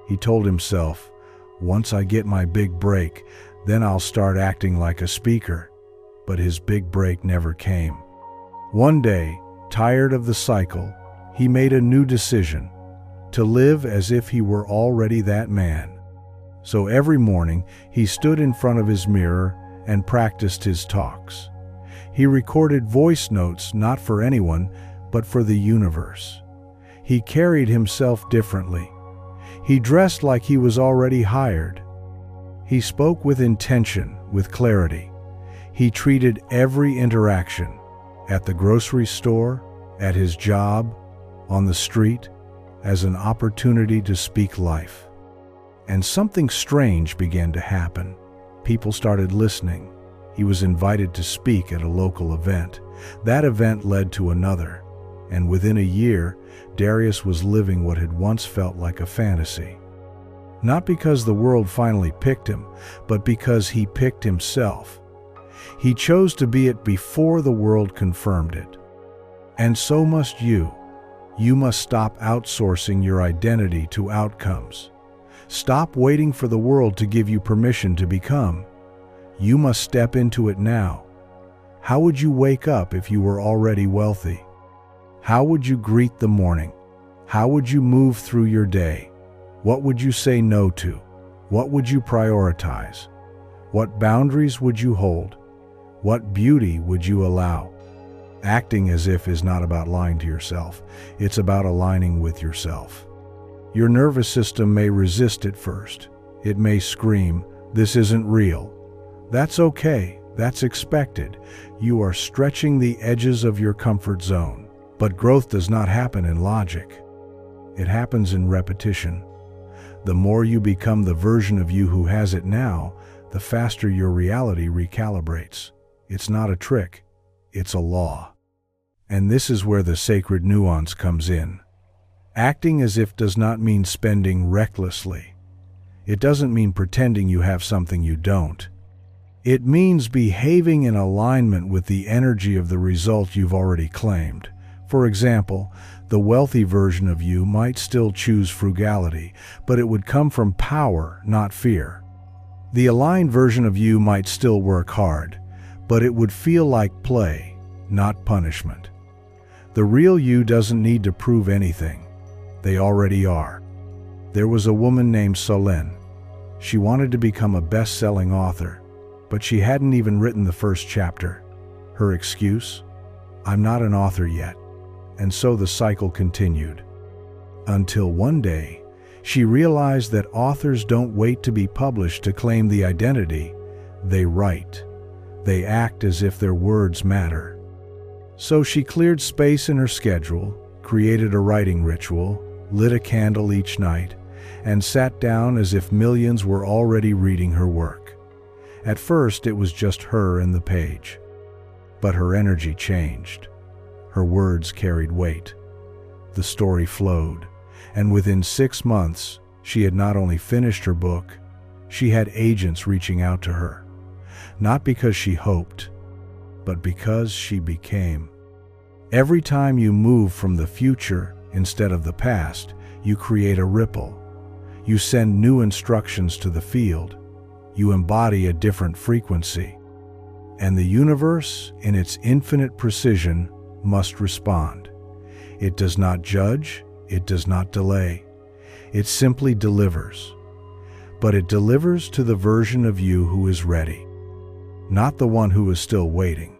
He told himself, "Once I get my big break, then I'll start acting like a speaker." But his big break never came. One day, tired of the cycle, he made a new decision: to live as if he were already that man. So every morning, he stood in front of his mirror and practiced his talks. He recorded voice notes not for anyone, but for the universe. He carried himself differently. He dressed like he was already hired. He spoke with intention, with clarity. He treated every interaction, at the grocery store, at his job, on the street, as an opportunity to speak life. And something strange began to happen. People started listening. He was invited to speak at a local event. That event led to another, and within a year, Darius was living what had once felt like a fantasy. Not because the world finally picked him, but because he picked himself. He chose to be it before the world confirmed it. And so must you. You must stop outsourcing your identity to outcomes. Stop waiting for the world to give you permission to become. You must step into it now. How would you wake up if you were already wealthy? How would you greet the morning? How would you move through your day? What would you say no to? What would you prioritize? What boundaries would you hold? What beauty would you allow? Acting as if is not about lying to yourself. It's about aligning with yourself. Your nervous system may resist at first. It may scream, "This isn't real." That's okay. That's expected. You are stretching the edges of your comfort zone. But growth does not happen in logic. It happens in repetition. The more you become the version of you who has it now, the faster your reality recalibrates. It's not a trick. It's a law. And this is where the sacred nuance comes in. Acting as if does not mean spending recklessly. It doesn't mean pretending you have something you don't. It means behaving in alignment with the energy of the result you've already claimed. For example, the wealthy version of you might still choose frugality, but it would come from power, not fear. The aligned version of you might still work hard, but it would feel like play, not punishment. The real you doesn't need to prove anything. They already are. There was a woman named Solène. She wanted to become a best-selling author, but she hadn't even written the first chapter. Her excuse? I'm not an author yet. And so the cycle continued. Until one day, she realized that authors don't wait to be published to claim the identity. They write. They act as if their words matter. So she cleared space in her schedule, created a writing ritual, lit a candle each night, and sat down as if millions were already reading her work. At first, it was just her and the page. But her energy changed. Her words carried weight. The story flowed, and within 6 months, she had not only finished her book, she had agents reaching out to her. Not because she hoped, but because she became. Every time you move from the future instead of the past, you create a ripple. You send new instructions to the field. You embody a different frequency. And the universe, in its infinite precision, must respond. It does not judge, it does not delay. It simply delivers. But it delivers to the version of you who is ready, not the one who is still waiting.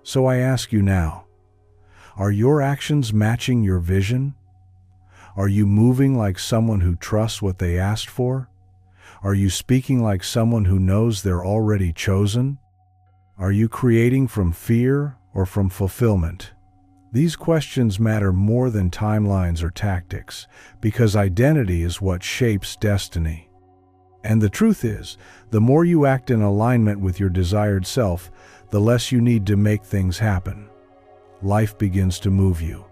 So I ask you now, are your actions matching your vision? Are you moving like someone who trusts what they asked for? Are you speaking like someone who knows they're already chosen? Are you creating from fear or from fulfillment? These questions matter more than timelines or tactics, because identity is what shapes destiny. And the truth is, the more you act in alignment with your desired self, the less you need to make things happen. Life begins to move you.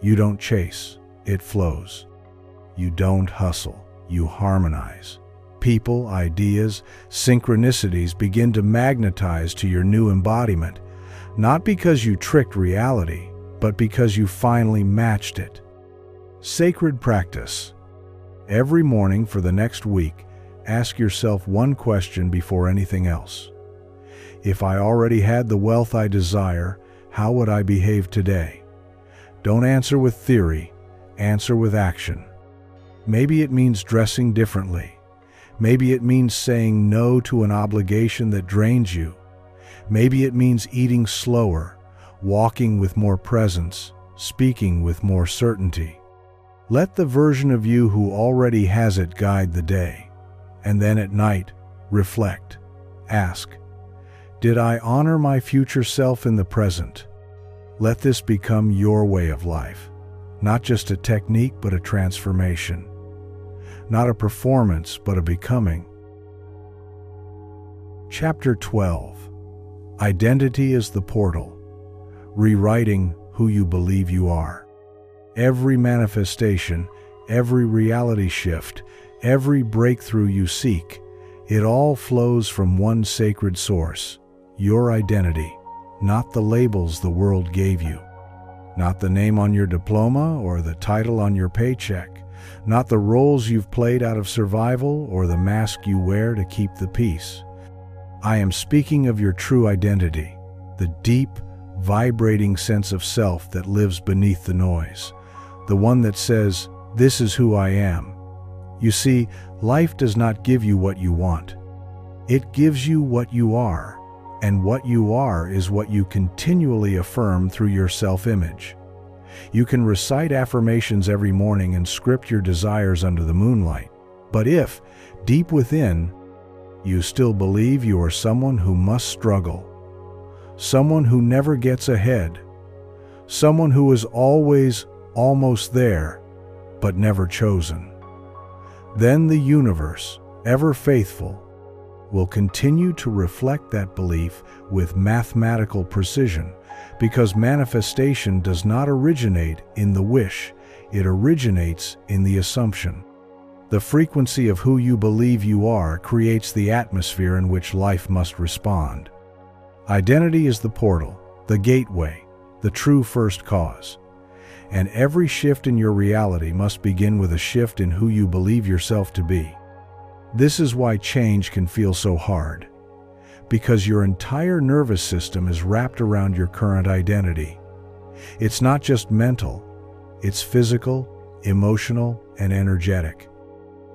You don't chase, it flows. You don't hustle, you harmonize. People, ideas, synchronicities begin to magnetize to your new embodiment, not because you tricked reality, but because you finally matched it. Sacred practice. Every morning for the next week, ask yourself one question before anything else. If I already had the wealth I desire, how would I behave today? Don't answer with theory, answer with action. Maybe it means dressing differently. Maybe it means saying no to an obligation that drains you. Maybe it means eating slower, walking with more presence, speaking with more certainty. Let the version of you who already has it guide the day. And then at night, reflect. Ask, did I honor my future self in the present? Let this become your way of life. Not just a technique, but a transformation. Not a performance, but a becoming. Chapter 12. Identity is the portal, rewriting who you believe you are. Every manifestation, every reality shift, every breakthrough you seek, it all flows from one sacred source, your identity, not the labels the world gave you. Not the name on your diploma or the title on your paycheck. Not the roles you've played out of survival or the mask you wear to keep the peace. I am speaking of your true identity, the deep, vibrating sense of self that lives beneath the noise, the one that says, "This is who I am." You see, life does not give you what you want. It gives you what you are, and what you are is what you continually affirm through your self-image. You can recite affirmations every morning and script your desires under the moonlight. But if, deep within, you still believe you are someone who must struggle, someone who never gets ahead, someone who is always almost there, but never chosen, then the universe, ever faithful, will continue to reflect that belief with mathematical precision, because manifestation does not originate in the wish, it originates in the assumption. The frequency of who you believe you are creates the atmosphere in which life must respond. Identity is the portal, the gateway, the true first cause. And every shift in your reality must begin with a shift in who you believe yourself to be. This is why change can feel so hard, because your entire nervous system is wrapped around your current identity. It's not just mental, it's physical, emotional, and energetic.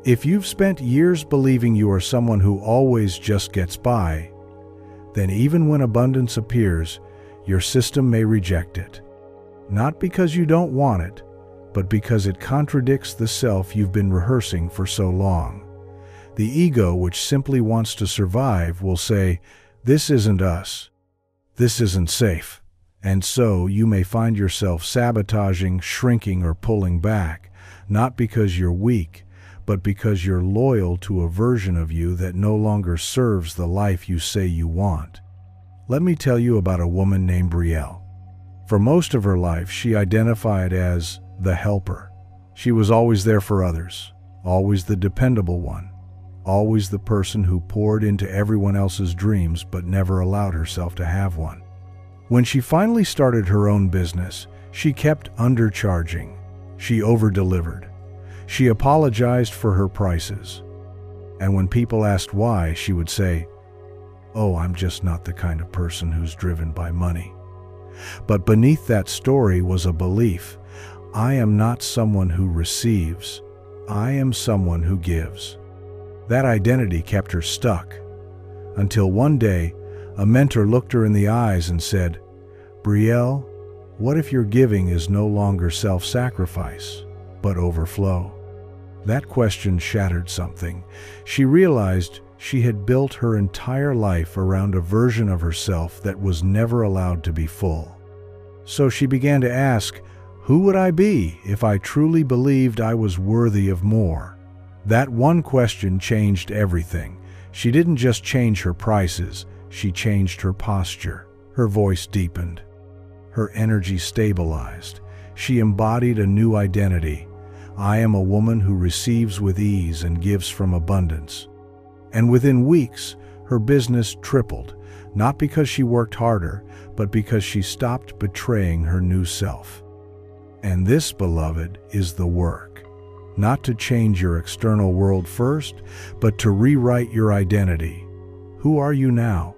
If you've spent years believing you are someone who always just gets by, then even when abundance appears, your system may reject it. Not because you don't want it, but because it contradicts the self you've been rehearsing for so long. The ego, which simply wants to survive, will say, "This isn't us. This isn't safe." And so you may find yourself sabotaging, shrinking, or pulling back, not because you're weak, but because you're loyal to a version of you that no longer serves the life you say you want. Let me tell you about a woman named Brielle. For most of her life, she identified as the helper. She was always there for others, always the dependable one, always the person who poured into everyone else's dreams but never allowed herself to have one. When she finally started her own business, she kept undercharging. She over-delivered. She apologized for her prices. And when people asked why, she would say, "Oh, I'm just not the kind of person who's driven by money." But beneath that story was a belief: I am not someone who receives, I am someone who gives. That identity kept her stuck, until one day, a mentor looked her in the eyes and said, "Brielle, what if your giving is no longer self-sacrifice, but overflow?" That question shattered something. She realized she had built her entire life around a version of herself that was never allowed to be full. So she began to ask, who would I be if I truly believed I was worthy of more? That one question changed everything. She didn't just change her prices, she changed her posture. Her voice deepened. Her energy stabilized. She embodied a new identity. I am a woman who receives with ease and gives from abundance. And within weeks, her business tripled, not because she worked harder, but because she stopped betraying her new self. And this, beloved, is the work. Not to change your external world first, but to rewrite your identity. Who are you now?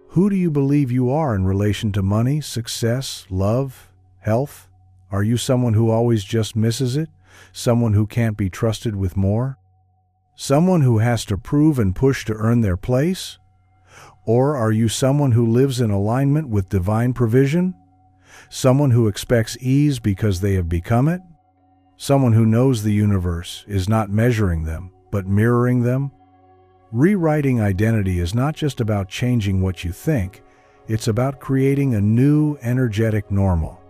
Who do you believe you are in relation to money, success, love, health? Are you someone who always just misses it? Someone who can't be trusted with more? Someone who has to prove and push to earn their place? Or are you someone who lives in alignment with divine provision? Someone who expects ease because they have become it? Someone who knows the universe is not measuring them, but mirroring them? Rewriting identity is not just about changing what you think, it's about creating a new, energetic normal.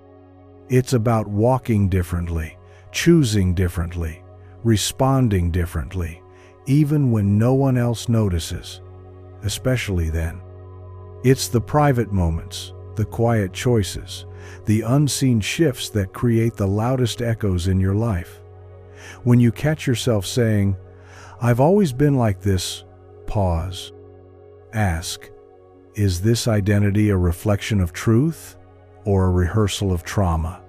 It's about walking differently, choosing differently, responding differently, even when no one else notices, especially then. It's the private moments, the quiet choices, the unseen shifts that create the loudest echoes in your life. When you catch yourself saying, "I've always been like this," pause. Ask, is this identity a reflection of truth or a rehearsal of trauma?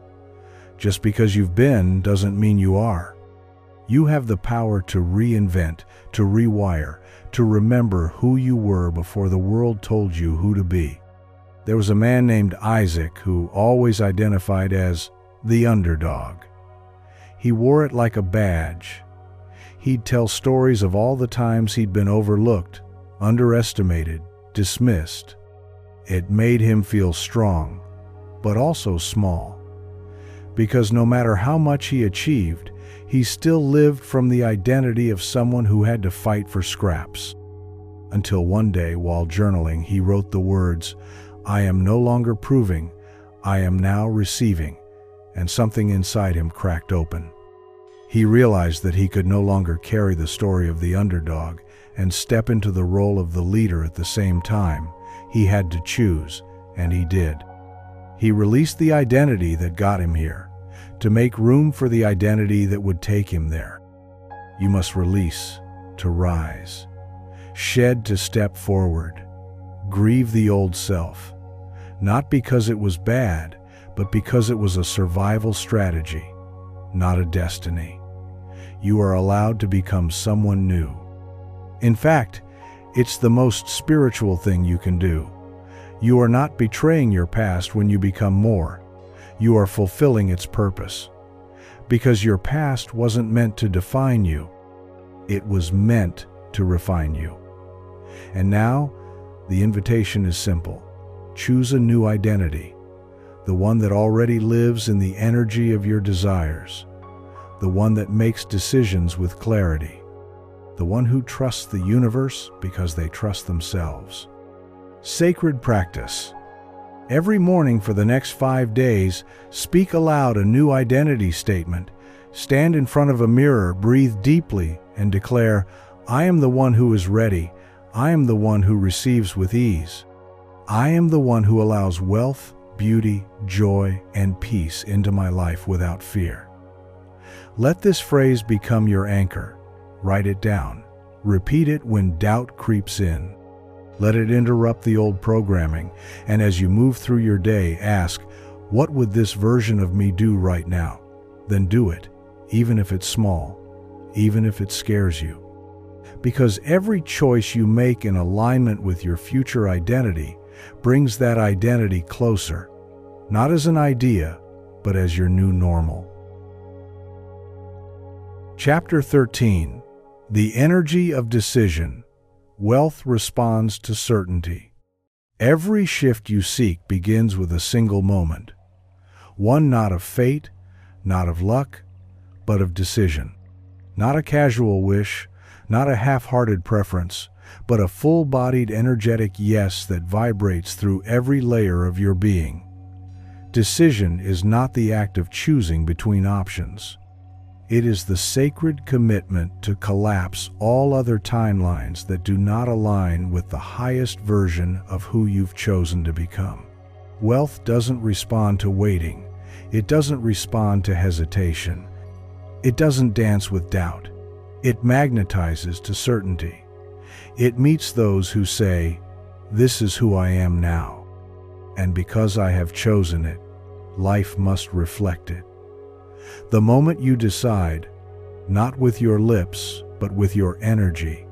Just because you've been doesn't mean you are. You have the power to reinvent, to rewire, to remember who you were before the world told you who to be. There was a man named Isaac who always identified as the underdog. He wore it like a badge. He'd tell stories of all the times he'd been overlooked, underestimated, dismissed. It made him feel strong, but also small. Because no matter how much he achieved, he still lived from the identity of someone who had to fight for scraps. Until one day, while journaling, he wrote the words, "I am no longer proving, I am now receiving," and something inside him cracked open. He realized that he could no longer carry the story of the underdog and step into the role of the leader at the same time. He had to choose, and he did. He released the identity that got him here, to make room for the identity that would take him there. You must release to rise, shed to step forward, grieve the old self, not because it was bad, but because it was a survival strategy, not a destiny. You are allowed to become someone new. In fact, it's the most spiritual thing you can do. You are not betraying your past when you become more. You are fulfilling its purpose. Because your past wasn't meant to define you. It was meant to refine you. And now, the invitation is simple. Choose a new identity, the one that already lives in the energy of your desires, the one that makes decisions with clarity, the one who trusts the universe because they trust themselves. Sacred practice. Every morning for the next 5 days, speak aloud a new identity statement. Stand in front of a mirror, breathe deeply, and declare, I am the one who is ready. I am the one who receives with ease. I am the one who allows wealth, beauty, joy, and peace into my life without fear. Let this phrase become your anchor. Write it down. Repeat it when doubt creeps in. Let it interrupt the old programming, and as you move through your day, ask, what would this version of me do right now? Then do it, even if it's small, even if it scares you. Because every choice you make in alignment with your future identity brings that identity closer, not as an idea, but as your new normal. Chapter 13. The Energy of Decision. Wealth responds to certainty. Every shift you seek begins with a single moment. One not of fate, not of luck, but of decision. Not a casual wish, not a half-hearted preference, but a full-bodied energetic yes that vibrates through every layer of your being. Decision is not the act of choosing between options. It is the sacred commitment to collapse all other timelines that do not align with the highest version of who you've chosen to become. Wealth doesn't respond to waiting. It doesn't respond to hesitation. It doesn't dance with doubt. It magnetizes to certainty. It meets those who say, "This is who I am now, and because I have chosen it, life must reflect it." The moment you decide, not with your lips, but with your energy,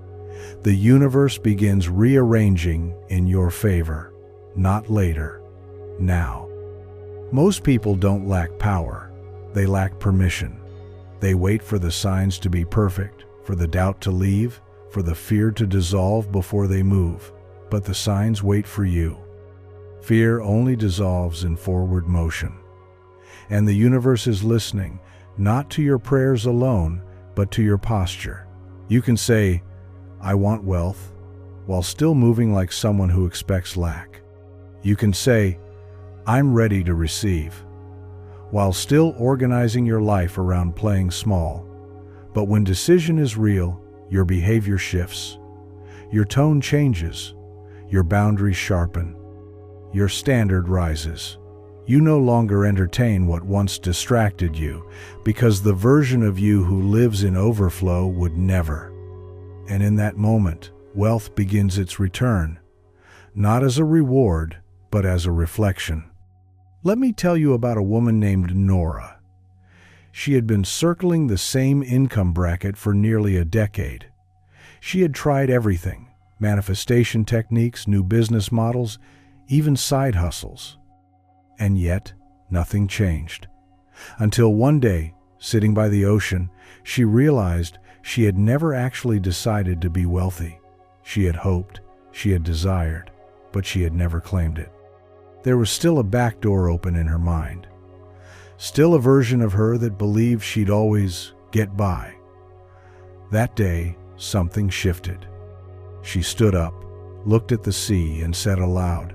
the universe begins rearranging in your favor, not later, now. Most people don't lack power, they lack permission. They wait for the signs to be perfect, for the doubt to leave, for the fear to dissolve before they move. But the signs wait for you. Fear only dissolves in forward motion. And the universe is listening, not to your prayers alone, but to your posture. You can say, "I want wealth," while still moving like someone who expects lack. You can say, "I'm ready to receive," while still organizing your life around playing small. But when decision is real, your behavior shifts. Your tone changes. Your boundaries sharpen. Your standard rises. You no longer entertain what once distracted you, because the version of you who lives in overflow would never. And in that moment, wealth begins its return, not as a reward, but as a reflection. Let me tell you about a woman named Nora. She had been circling the same income bracket for nearly a decade. She had tried everything: manifestation techniques, new business models, even side hustles. And yet, nothing changed. Until one day, sitting by the ocean, she realized she had never actually decided to be wealthy. She had hoped, she had desired, but she had never claimed it. There was still a back door open in her mind. Still a version of her that believed she'd always get by. That day, something shifted. She stood up, looked at the sea, and said aloud,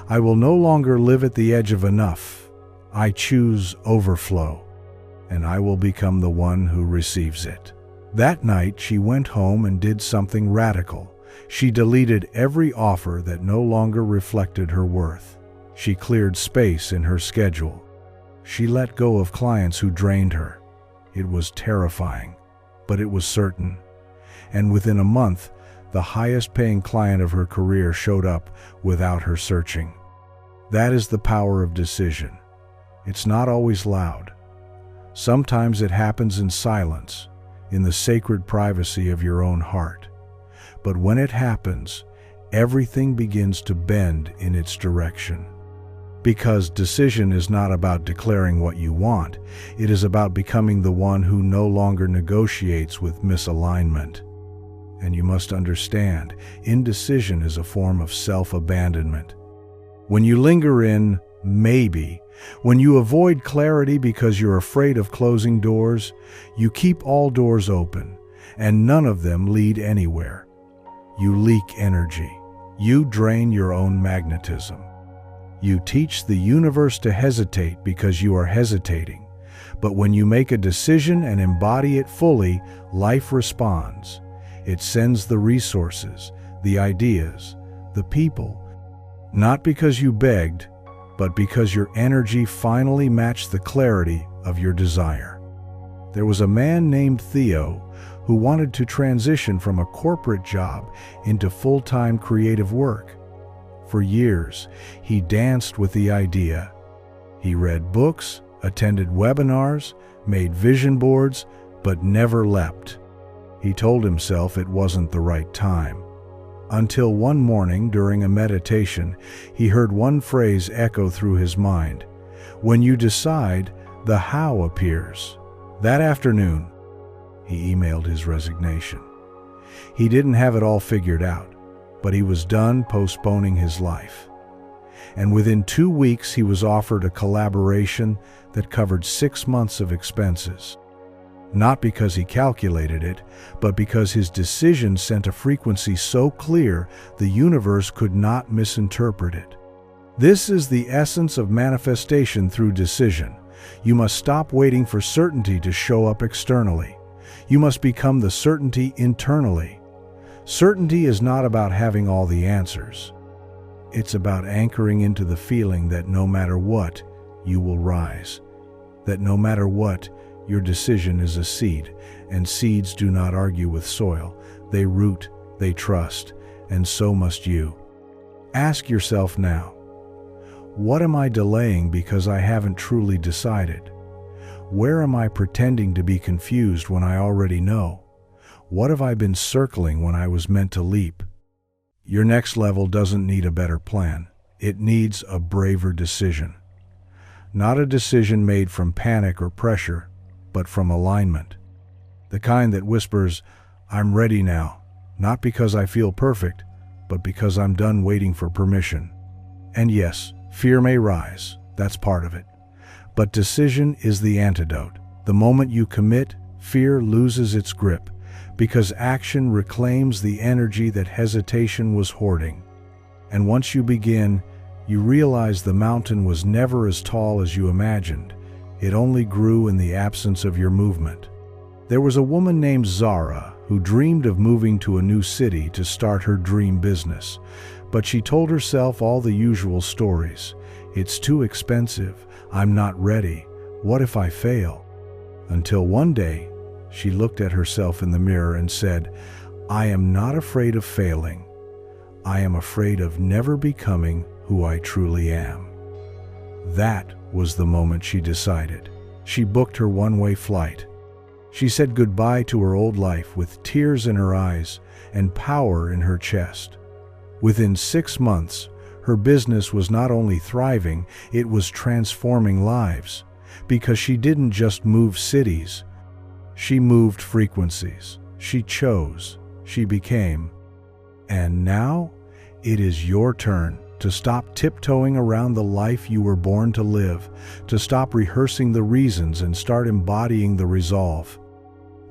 "I will no longer live at the edge of enough. I choose overflow, and I will become the one who receives it." That night, she went home and did something radical. She deleted every offer that no longer reflected her worth. She cleared space in her schedule. She let go of clients who drained her. It was terrifying, but it was certain. And within a month, the highest-paying client of her career showed up without her searching. That is the power of decision. It's not always loud. Sometimes it happens in silence, in the sacred privacy of your own heart. But when it happens, everything begins to bend in its direction. Because decision is not about declaring what you want, it is about becoming the one who no longer negotiates with misalignment. And you must understand, indecision is a form of self-abandonment. When you linger in maybe, when you avoid clarity because you're afraid of closing doors, you keep all doors open, and none of them lead anywhere. You leak energy. You drain your own magnetism. You teach the universe to hesitate because you are hesitating. But when you make a decision and embody it fully, life responds. It sends the resources, the ideas, the people, not because you begged, but because your energy finally matched the clarity of your desire. There was a man named Theo who wanted to transition from a corporate job into full-time creative work. For years, he danced with the idea. He read books, attended webinars, made vision boards, but never leapt. He told himself it wasn't the right time. Until one morning during a meditation, he heard one phrase echo through his mind. When you decide, the how appears. That afternoon, he emailed his resignation. He didn't have it all figured out, but he was done postponing his life. And within 2 weeks, he was offered a collaboration that covered 6 months of expenses. Not because he calculated it, but because his decision sent a frequency so clear the universe could not misinterpret it. This is the essence of manifestation through decision. You must stop waiting for certainty to show up externally. You must become the certainty internally. Certainty is not about having all the answers. It's about anchoring into the feeling that no matter what, you will rise. That no matter what, your decision is a seed, and seeds do not argue with soil. They root, they trust, and so must you. Ask yourself now, what am I delaying because I haven't truly decided? Where am I pretending to be confused when I already know? What have I been circling when I was meant to leap? Your next level doesn't need a better plan. It needs a braver decision. Not a decision made from panic or pressure, but from alignment. The kind that whispers, I'm ready now, not because I feel perfect, but because I'm done waiting for permission. And yes, fear may rise, that's part of it. But decision is the antidote. The moment you commit, fear loses its grip, because action reclaims the energy that hesitation was hoarding. And once you begin, you realize the mountain was never as tall as you imagined. It only grew in the absence of your movement. There was a woman named Zara who dreamed of moving to a new city to start her dream business. But she told herself all the usual stories. It's too expensive. I'm not ready. What if I fail? Until one day, she looked at herself in the mirror and said, I am not afraid of failing. I am afraid of never becoming who I truly am. That was the moment she decided. She booked her one-way flight. She said goodbye to her old life with tears in her eyes and power in her chest. Within 6 months, her business was not only thriving, it was transforming lives. Because she didn't just move cities. She moved frequencies. She chose. She became. And now, it is your turn to stop tiptoeing around the life you were born to live, to stop rehearsing the reasons and start embodying the resolve.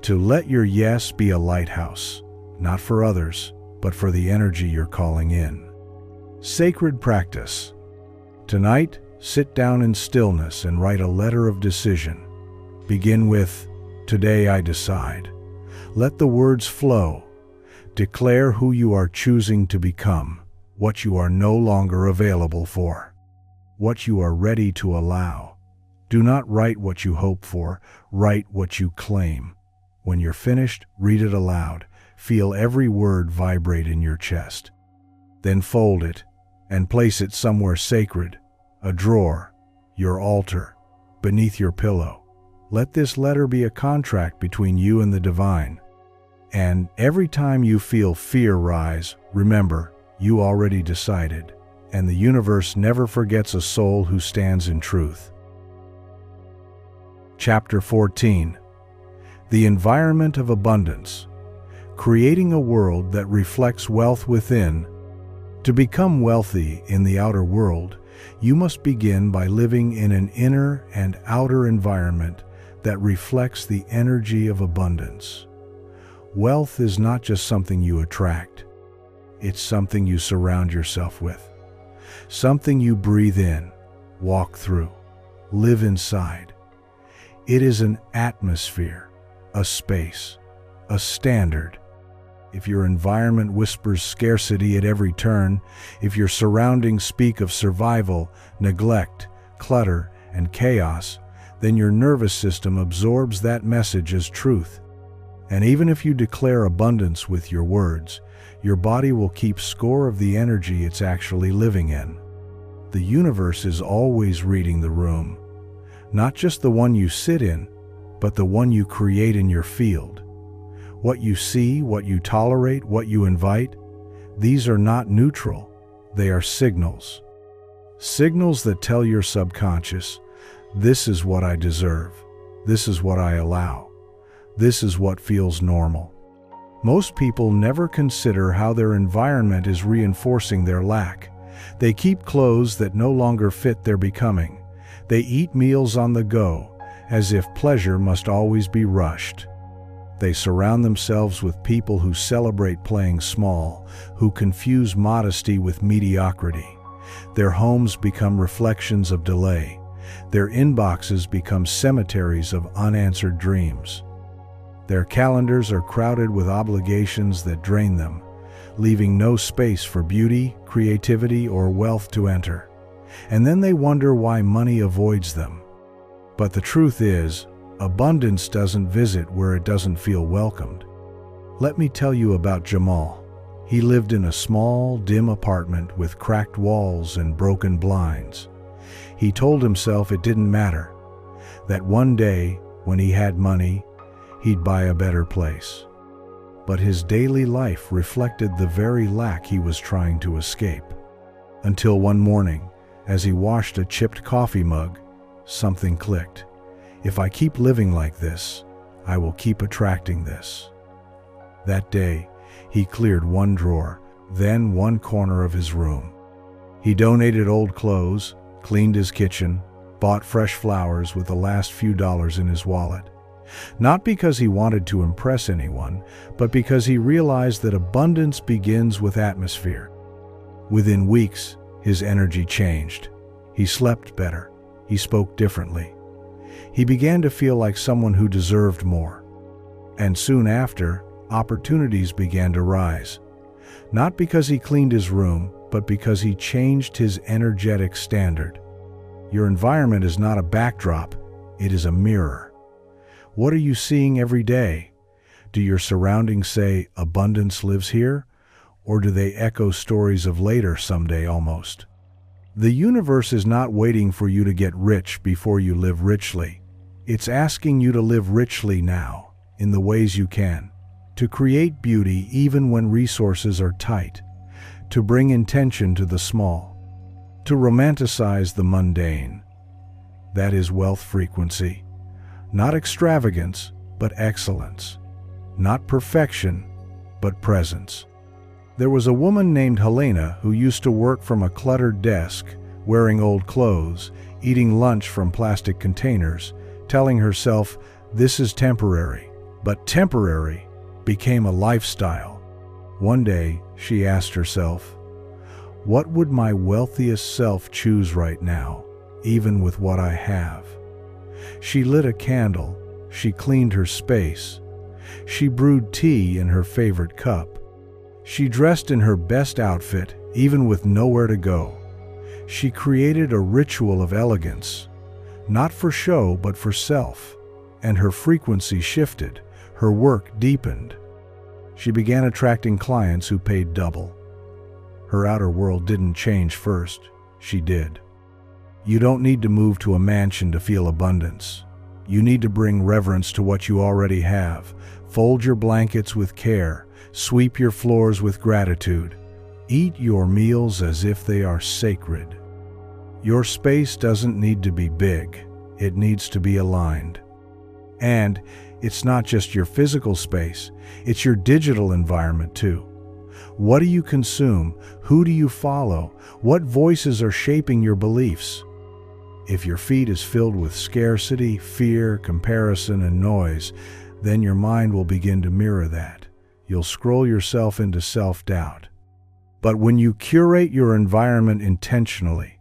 To let your yes be a lighthouse, not for others, but for the energy you're calling in. Sacred practice. Tonight, sit down in stillness and write a letter of decision. Begin with, today I decide. Let the words flow. Declare who you are choosing to become, what you are no longer available for, what you are ready to allow. Do not write what you hope for, write what you claim. When you're finished, read it aloud. Feel every word vibrate in your chest. Then fold it and place it somewhere sacred, a drawer, your altar, beneath your pillow. Let this letter be a contract between you and the divine. And every time you feel fear rise, remember, you already decided, and the universe never forgets a soul who stands in truth. Chapter 14. The Environment of Abundance. Creating a world that reflects wealth within. To become wealthy in the outer world, you must begin by living in an inner and outer environment that reflects the energy of abundance. Wealth is not just something you attract. It's something you surround yourself with. Something you breathe in, walk through, live inside. It is an atmosphere, a space, a standard. If your environment whispers scarcity at every turn, if your surroundings speak of survival, neglect, clutter, and chaos, then your nervous system absorbs that message as truth. And even if you declare abundance with your words, your body will keep score of the energy it's actually living in. The universe is always reading the room, not just the one you sit in, but the one you create in your field. What you see, what you tolerate, what you invite, these are not neutral. They are signals. Signals that tell your subconscious, this is what I deserve. This is what I allow. This is what feels normal. Most people never consider how their environment is reinforcing their lack. They keep clothes that no longer fit their becoming. They eat meals on the go, as if pleasure must always be rushed. They surround themselves with people who celebrate playing small, who confuse modesty with mediocrity. Their homes become reflections of delay. Their inboxes become cemeteries of unanswered dreams. Their calendars are crowded with obligations that drain them, leaving no space for beauty, creativity, or wealth to enter. And then they wonder why money avoids them. But the truth is, abundance doesn't visit where it doesn't feel welcomed. Let me tell you about Jamal. He lived in a small, dim apartment with cracked walls and broken blinds. He told himself it didn't matter, that one day, when he had money, he'd buy a better place. But his daily life reflected the very lack he was trying to escape. Until one morning, as he washed a chipped coffee mug, something clicked. If I keep living like this, I will keep attracting this. That day, he cleared one drawer, then one corner of his room. He donated old clothes, cleaned his kitchen, bought fresh flowers with the last few dollars in his wallet. Not because he wanted to impress anyone, but because he realized that abundance begins with atmosphere. Within weeks, his energy changed. He slept better. He spoke differently. He began to feel like someone who deserved more. And soon after, opportunities began to rise. Not because he cleaned his room, but because he changed his energetic standard. Your environment is not a backdrop, it is a mirror. What are you seeing every day? Do your surroundings say, abundance lives here? Or do they echo stories of later someday almost? The universe is not waiting for you to get rich before you live richly. It's asking you to live richly now, in the ways you can. To create beauty even when resources are tight. To bring intention to the small. To romanticize the mundane. That is wealth frequency. Not extravagance, but excellence. Not perfection, but presence. There was a woman named Helena who used to work from a cluttered desk, wearing old clothes, eating lunch from plastic containers, telling herself, this is temporary. But temporary became a lifestyle. One day, she asked herself, what would my wealthiest self choose right now, even with what I have? She lit a candle, she cleaned her space, she brewed tea in her favorite cup. She dressed in her best outfit, even with nowhere to go. She created a ritual of elegance, not for show but for self, and her frequency shifted, her work deepened. She began attracting clients who paid double. Her outer world didn't change first, she did. You don't need to move to a mansion to feel abundance. You need to bring reverence to what you already have. Fold your blankets with care. Sweep your floors with gratitude. Eat your meals as if they are sacred. Your space doesn't need to be big. It needs to be aligned. And it's not just your physical space, it's your digital environment too. What do you consume? Who do you follow? What voices are shaping your beliefs? If your feed is filled with scarcity, fear, comparison, and noise, then your mind will begin to mirror that. You'll scroll yourself into self-doubt. But when you curate your environment intentionally,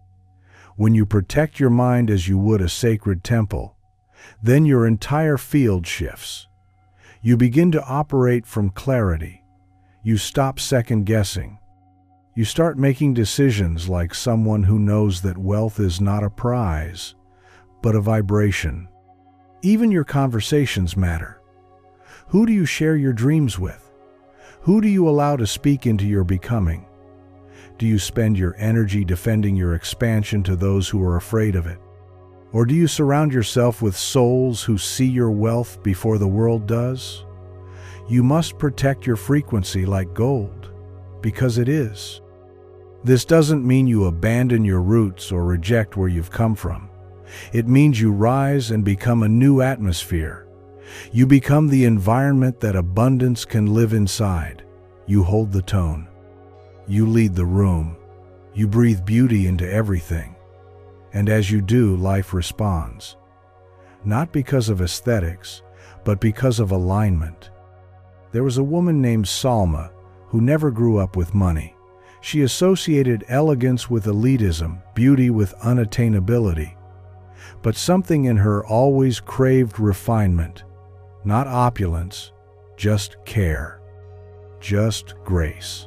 when you protect your mind as you would a sacred temple, then your entire field shifts. You begin to operate from clarity. You stop second-guessing. You start making decisions like someone who knows that wealth is not a prize, but a vibration. Even your conversations matter. Who do you share your dreams with? Who do you allow to speak into your becoming? Do you spend your energy defending your expansion to those who are afraid of it? Or do you surround yourself with souls who see your wealth before the world does? You must protect your frequency like gold, because it is. This doesn't mean you abandon your roots or reject where you've come from. It means you rise and become a new atmosphere. You become the environment that abundance can live inside. You hold the tone. You lead the room. You breathe beauty into everything. And as you do, life responds. Not because of aesthetics, but because of alignment. There was a woman named Salma who never grew up with money. She associated elegance with elitism, beauty with unattainability. But something in her always craved refinement. Not opulence, just care. Just grace.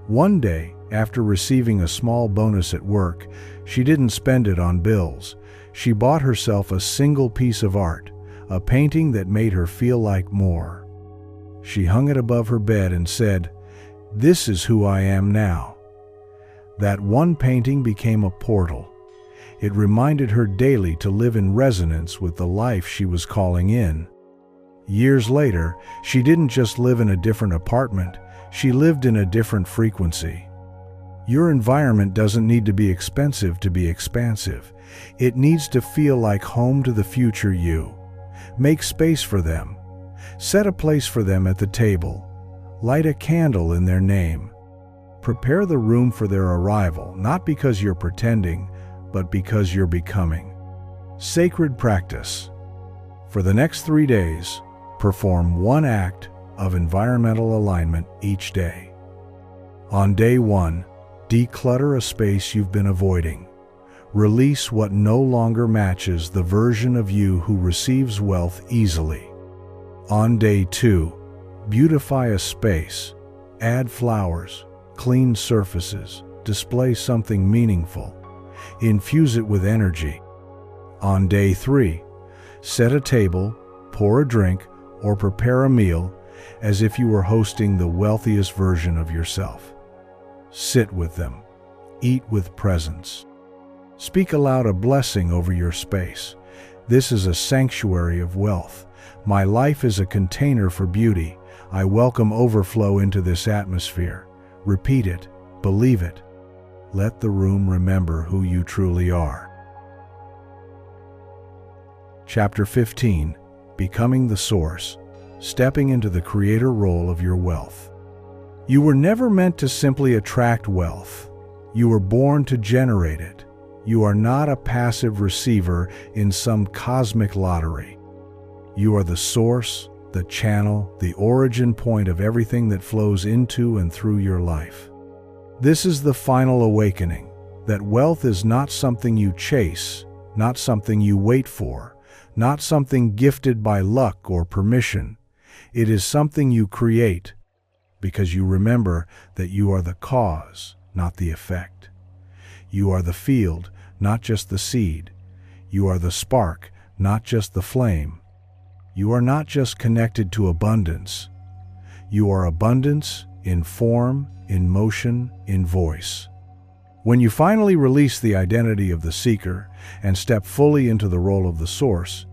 One day, after receiving a small bonus at work, she didn't spend it on bills. She bought herself a single piece of art, a painting that made her feel like more. She hung it above her bed and said, "This is who I am now." That one painting became a portal. It reminded her daily to live in resonance with the life she was calling in. Years later, she didn't just live in a different apartment, she lived in a different frequency. Your environment doesn't need to be expensive to be expansive. It needs to feel like home to the future you. Make space for them. Set a place for them at the table. Light a candle in their name. Prepare the room for their arrival, not because you're pretending, but because you're becoming. Sacred practice. For the next 3 days, perform one act of environmental alignment each day. On day 1, declutter a space you've been avoiding. Release what no longer matches the version of you who receives wealth easily. On day 2, beautify a space. Add flowers, clean surfaces, display something meaningful. Infuse it with energy. On day 3, set a table, pour a drink, or prepare a meal as if you were hosting the wealthiest version of yourself. Sit with them. Eat with presence. Speak aloud a blessing over your space. This is a sanctuary of wealth. My life is a container for beauty. I welcome overflow into this atmosphere. Repeat it. Believe it. Let the room remember who you truly are. Chapter 15. Becoming the Source. Stepping into the creator role of your wealth. You were never meant to simply attract wealth. You were born to generate it. You are not a passive receiver in some cosmic lottery. You are the source, the channel, the origin point of everything that flows into and through your life. This is the final awakening, that wealth is not something you chase, not something you wait for, not something gifted by luck or permission. It is something you create, because you remember that you are the cause, not the effect. You are the field, not just the seed. You are the spark, not just the flame. You are not just connected to abundance. You are abundance in form, in motion, in voice. When you finally release the identity of the seeker and step fully into the role of the source,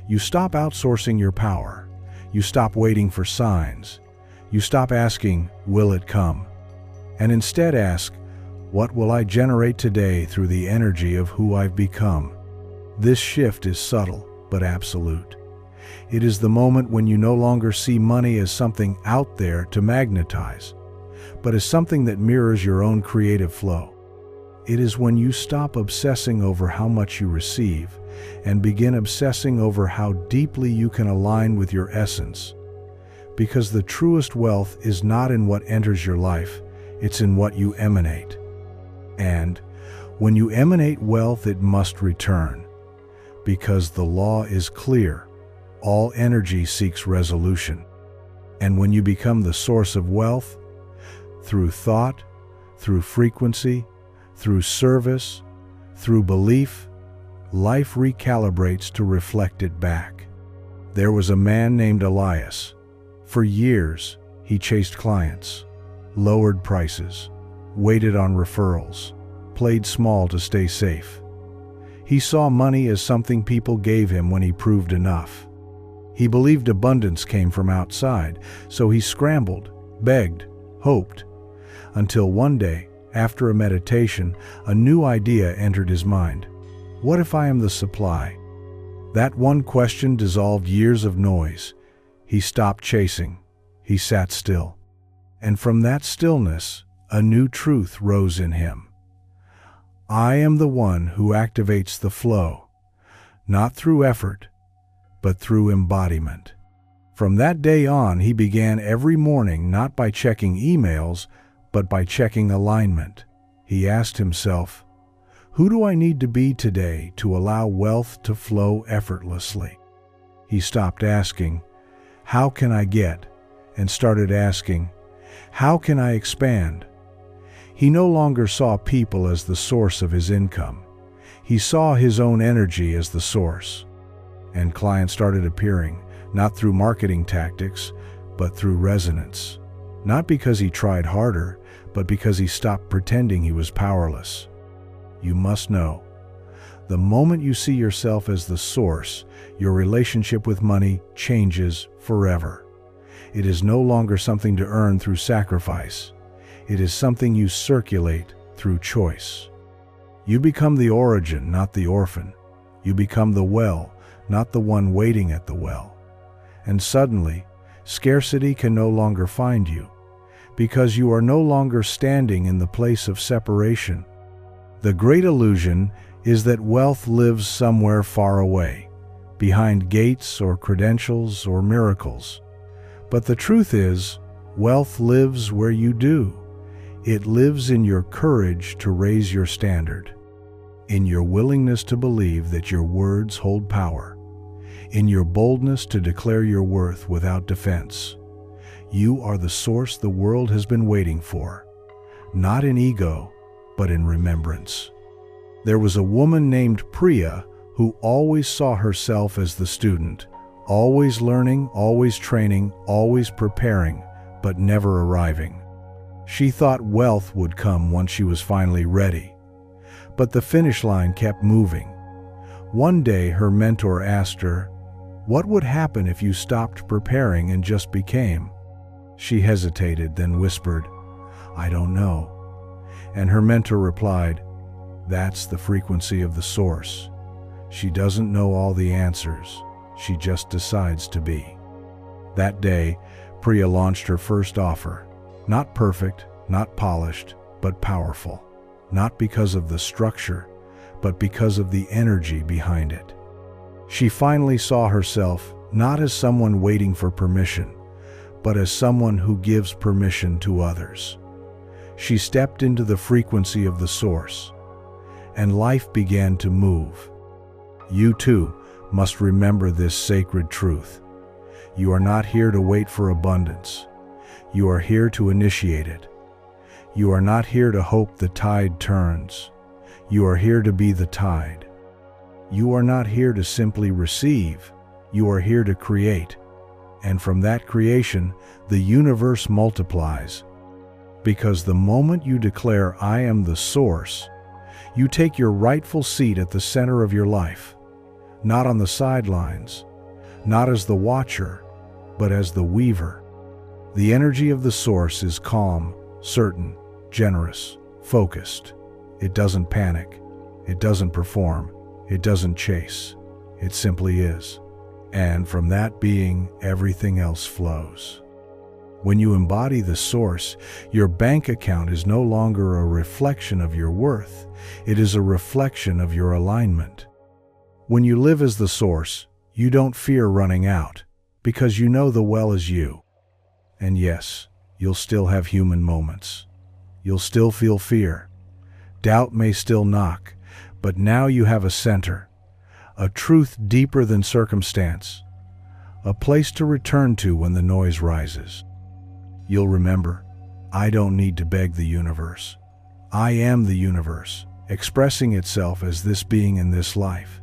you stop outsourcing your power. You stop waiting for signs. You stop asking, "Will it come?" And instead ask, "What will I generate today through the energy of who I've become?" This shift is subtle but absolute. It is the moment when you no longer see money as something out there to magnetize, but as something that mirrors your own creative flow. It is when you stop obsessing over how much you receive and begin obsessing over how deeply you can align with your essence. Because the truest wealth is not in what enters your life, it's in what you emanate. And when you emanate wealth, it must return. Because the law is clear, all energy seeks resolution. And when you become the source of wealth, through thought, through frequency, through service, through belief, life recalibrates to reflect it back. There was a man named Elias. For years, he chased clients, lowered prices, waited on referrals, played small to stay safe. He saw money as something people gave him when he proved enough. He believed abundance came from outside, so he scrambled, begged, hoped, until one day, after a meditation, a new idea entered his mind. What if I am the supply? That one question dissolved years of noise. He stopped chasing. He sat still. And from that stillness, a new truth rose in him. I am the one who activates the flow, not through effort, but through embodiment. From that day on, he began every morning not by checking emails, but by checking alignment. He asked himself, who do I need to be today to allow wealth to flow effortlessly? He stopped asking, how can I get? And started asking, how can I expand? He no longer saw people as the source of his income. He saw his own energy as the source. And clients started appearing, not through marketing tactics, but through resonance. Not because he tried harder, but because he stopped pretending he was powerless. You must know, the moment you see yourself as the source, your relationship with money changes forever. It is no longer something to earn through sacrifice. It is something you circulate through choice. You become the origin, not the orphan. You become the well, not the one waiting at the well. And suddenly, scarcity can no longer find you, because you are no longer standing in the place of separation. The great illusion is that wealth lives somewhere far away, behind gates or credentials or miracles. But the truth is, wealth lives where you do. It lives in your courage to raise your standard, in your willingness to believe that your words hold power, in your boldness to declare your worth without defense. You are the source the world has been waiting for, not in ego, but in remembrance. There was a woman named Priya who always saw herself as the student, always learning, always training, always preparing, but never arriving. She thought wealth would come once she was finally ready. But the finish line kept moving. One day her mentor asked her, what would happen if you stopped preparing and just became? She hesitated, then whispered, I don't know. And her mentor replied, that's the frequency of the source. She doesn't know all the answers. She just decides to be. That day, Priya launched her first offer. Not perfect, not polished, but powerful. Not because of the structure, but because of the energy behind it. She finally saw herself not as someone waiting for permission, but as someone who gives permission to others. She stepped into the frequency of the source, and life began to move. You too must remember this sacred truth. You are not here to wait for abundance. You are here to initiate it. You are not here to hope the tide turns. You are here to be the tide. You are not here to simply receive. You are here to create. And from that creation, the universe multiplies. Because the moment you declare, "I am the source," you take your rightful seat at the center of your life, not on the sidelines, not as the watcher, but as the weaver. The energy of the source is calm, certain, generous, focused. It doesn't panic. It doesn't perform. It doesn't chase. It simply is. And from that being, everything else flows. When you embody the source, your bank account is no longer a reflection of your worth. It is a reflection of your alignment. When you live as the source, you don't fear running out, because you know the well is you. And yes, you'll still have human moments. You'll still feel fear. Doubt may still knock, but now you have a center, a truth deeper than circumstance, a place to return to when the noise rises. You'll remember, I don't need to beg the universe. I am the universe, expressing itself as this being in this life.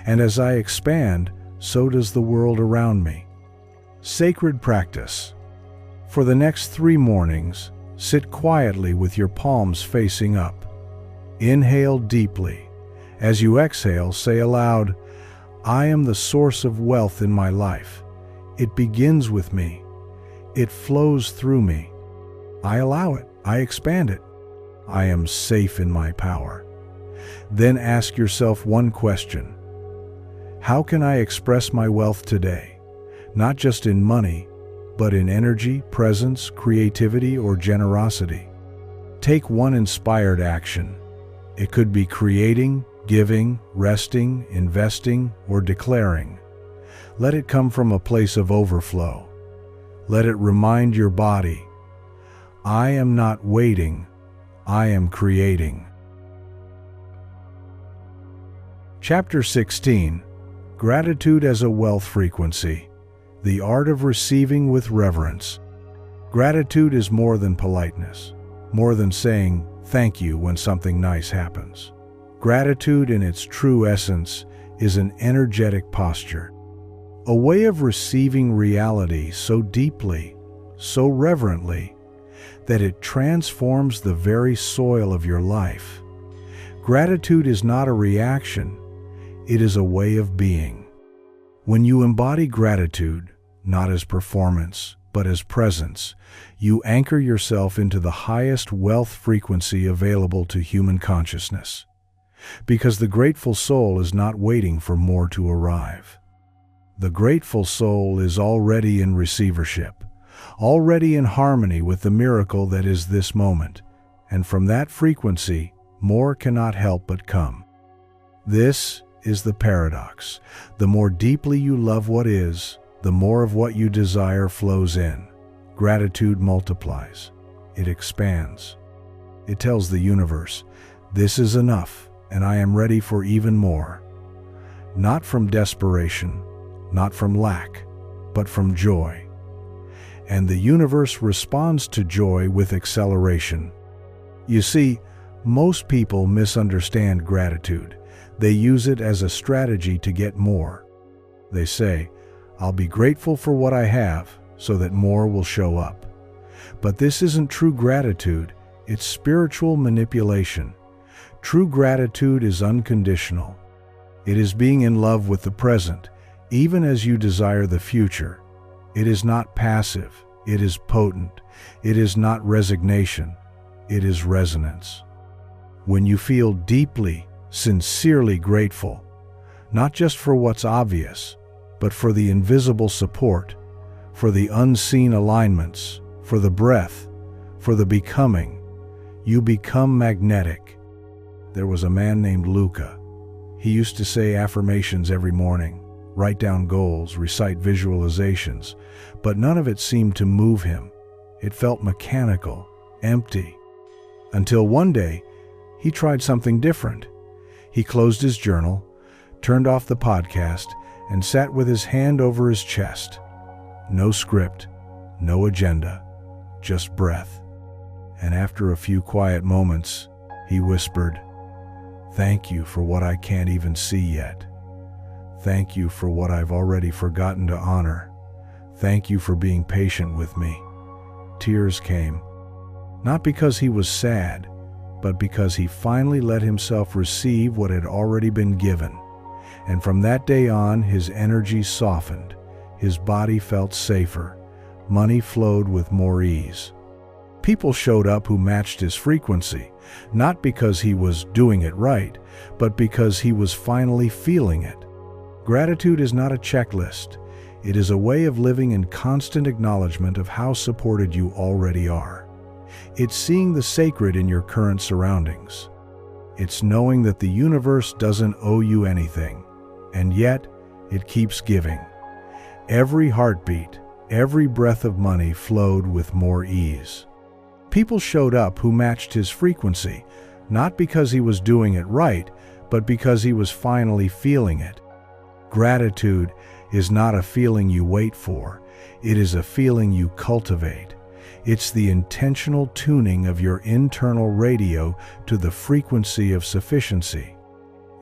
And as I expand, so does the world around me. Sacred practice. For the next 3 mornings, sit quietly with your palms facing up. Inhale deeply. As you exhale, say aloud, "I am the source of wealth in my life. It begins with me. It flows through me. I allow it. I expand it. I am safe in my power." Then ask yourself one question. How can I express my wealth today? Not just in money, but in energy, presence, creativity, or generosity. Take one inspired action. It could be creating, giving, resting, investing, or declaring. Let it come from a place of overflow. Let it remind your body, I am not waiting, I am creating. Chapter 16. Gratitude as a Wealth Frequency. The Art of Receiving with Reverence. Gratitude is more than politeness, more than saying thank you when something nice happens. Gratitude in its true essence is an energetic posture, a way of receiving reality so deeply, so reverently, that it transforms the very soil of your life. Gratitude is not a reaction, it is a way of being. When you embody gratitude, not as performance, but as presence, you anchor yourself into the highest wealth frequency available to human consciousness. Because the grateful soul is not waiting for more to arrive. The grateful soul is already in receivership, already in harmony with the miracle that is this moment, and from that frequency, more cannot help but come. This is the paradox. The more deeply you love what is, the more of what you desire flows in. Gratitude multiplies. It expands. It tells the universe, this is enough, and I am ready for even more. Not from desperation, not from lack, but from joy. And the universe responds to joy with acceleration. You see, most people misunderstand gratitude. They use it as a strategy to get more. They say, I'll be grateful for what I have so that more will show up. But this isn't true gratitude, it's spiritual manipulation. True gratitude is unconditional. It is being in love with the present, even as you desire the future. It is not passive, it is potent. It is not resignation, it is resonance. When you feel deeply, sincerely grateful, not just for what's obvious, but for the invisible support, for the unseen alignments, for the breath, for the becoming, you become magnetic. There was a man named Luca. He used to say affirmations every morning, write down goals, recite visualizations, but none of it seemed to move him. It felt mechanical, empty. Until one day, he tried something different. He closed his journal, turned off the podcast, and sat with his hand over his chest. No script, no agenda, just breath. And after a few quiet moments, he whispered, "Thank you for what I can't even see yet. Thank you for what I've already forgotten to honor. Thank you for being patient with me." Tears came. not because he was sad, but because he finally let himself receive what had already been given. And from that day on, his energy softened, his body felt safer, money flowed with more ease. People showed up who matched his frequency, not because he was doing it right, but because he was finally feeling it. Gratitude is not a checklist. It is a way of living in constant acknowledgement of how supported you already are. It's seeing the sacred in your current surroundings. It's knowing that the universe doesn't owe you anything, and yet it keeps giving. Every heartbeat, every breath of money flowed with more ease. People showed up who matched his frequency, not because he was doing it right, but because he was finally feeling it. Gratitude is not a feeling you wait for, it is a feeling you cultivate. It's the intentional tuning of your internal radio to the frequency of sufficiency.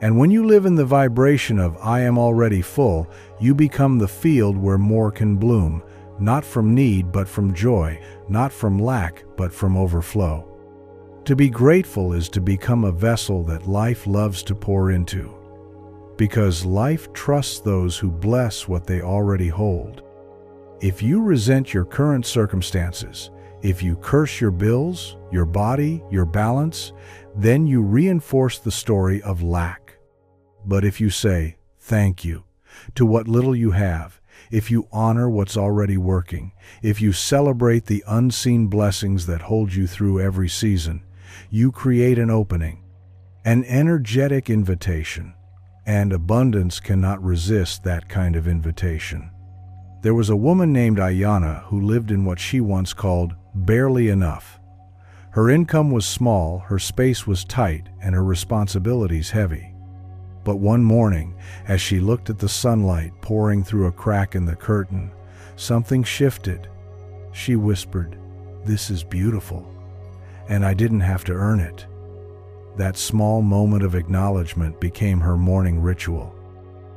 And when you live in the vibration of "I am already full," you become the field where more can bloom, not from need but from joy, not from lack but from overflow. To be grateful is to become a vessel that life loves to pour into, because life trusts those who bless what they already hold. If you resent your current circumstances, if you curse your bills, your body, your balance, then you reinforce the story of lack. But if you say, "Thank you," to what little you have, if you honor what's already working, if you celebrate the unseen blessings that hold you through every season, you create an opening, an energetic invitation, and abundance cannot resist that kind of invitation. There was a woman named Ayana who lived in what she once called barely enough. Her income was small, her space was tight, and her responsibilities heavy. But one morning, as she looked at the sunlight pouring through a crack in the curtain, something shifted. She whispered, "This is beautiful, and I didn't have to earn it." That small moment of acknowledgement became her morning ritual.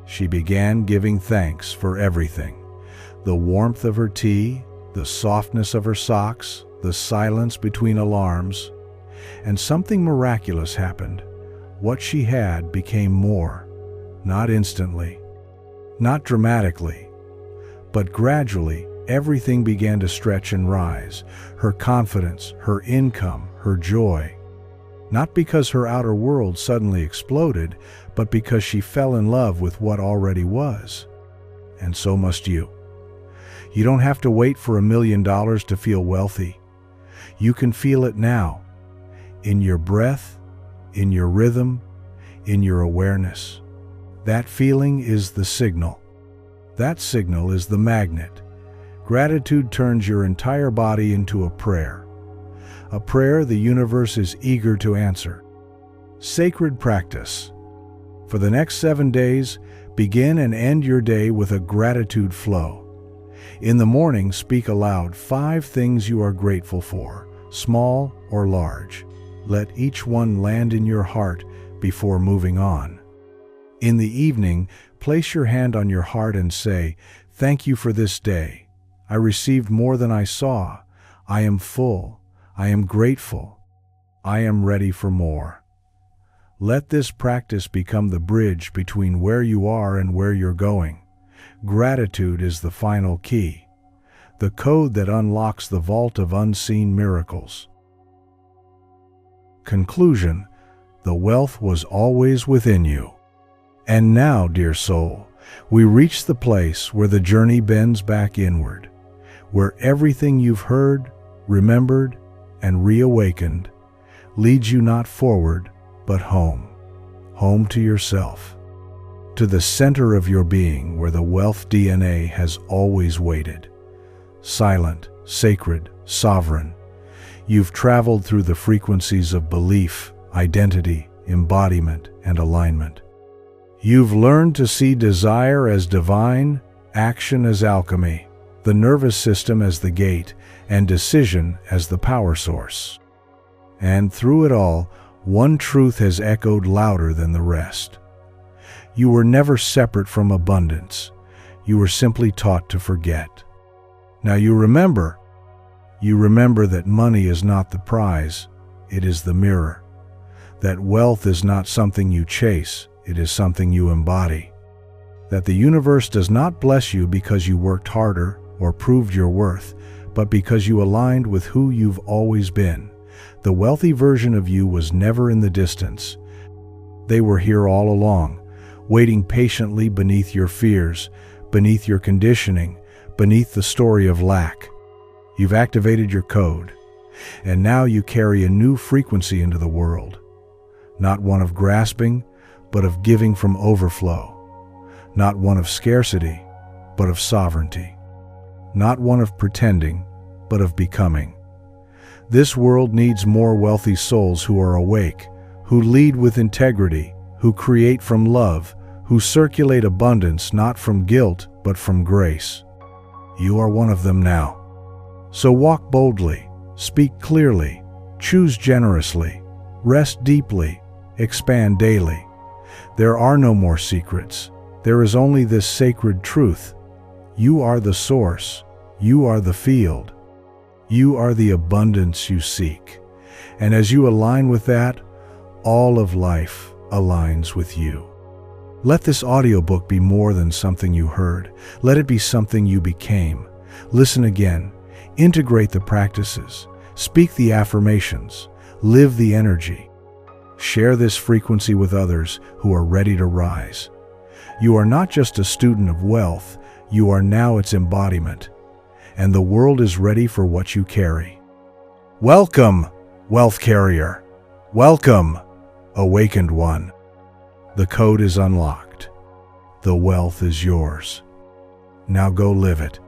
She began giving thanks for everything: the warmth of her tea, the softness of her socks, the silence between alarms. And something miraculous happened. What she had became more, not instantly, not dramatically, but gradually. Everything began to stretch and rise: her confidence, her income, her joy. Not because her outer world suddenly exploded, but because she fell in love with what already was. And so must you. You don't have to wait for $1 million to feel wealthy. You can feel it now, in your breath, in your rhythm, in your awareness. That feeling is the signal. That signal is the magnet. Gratitude turns your entire body into a prayer the universe is eager to answer. Sacred practice. For the next 7 days, begin and end your day with a gratitude flow. In the morning, speak aloud 5 things you are grateful for, small or large. Let each one land in your heart before moving on. In the evening, place your hand on your heart and say, "Thank you for this day. I received more than I saw. I am full. I am grateful. I am ready for more." Let this practice become the bridge between where you are and where you're going. Gratitude is the final key, the code that unlocks the vault of unseen miracles. Conclusion: the wealth was always within you. And now, dear soul, we reach the place where the journey bends back inward, where everything you've heard, remembered, and reawakened leads you not forward, but home. Home to yourself, to the center of your being where the wealth DNA has always waited. Silent, sacred, sovereign, you've traveled through the frequencies of belief, identity, embodiment, and alignment. You've learned to see desire as divine, action as alchemy, the nervous system as the gate, and decision as the power source. And through it all, one truth has echoed louder than the rest. You were never separate from abundance. You were simply taught to forget. Now you remember, You remember that money is not the prize, it is the mirror. That wealth is not something you chase, it is something you embody. That the universe does not bless you because you worked harder or proved your worth, but because you aligned with who you've always been. The wealthy version of you was never in the distance. They were here all along, waiting patiently beneath your fears, beneath your conditioning, beneath the story of lack. You've activated your code, and now you carry a new frequency into the world. Not one of grasping, but of giving from overflow. Not one of scarcity, but of sovereignty. Not one of pretending, but of becoming. This world needs more wealthy souls who are awake, who lead with integrity, who create from love, who circulate abundance not from guilt, but from grace. You are one of them now. So walk boldly, speak clearly, choose generously, rest deeply, expand daily. There are no more secrets. There is only this sacred truth. You are the source. You are the field. You are the abundance you seek. And as you align with that, all of life aligns with you. Let this audiobook be more than something you heard. Let it be something you became. Listen again. Integrate the practices. Speak the affirmations. Live the energy. Share this frequency with others who are ready to rise. You are not just a student of wealth, you are now its embodiment, and the world is ready for what you carry. Welcome, wealth carrier. Welcome, awakened one. The code is unlocked. The wealth is yours. Now go live it.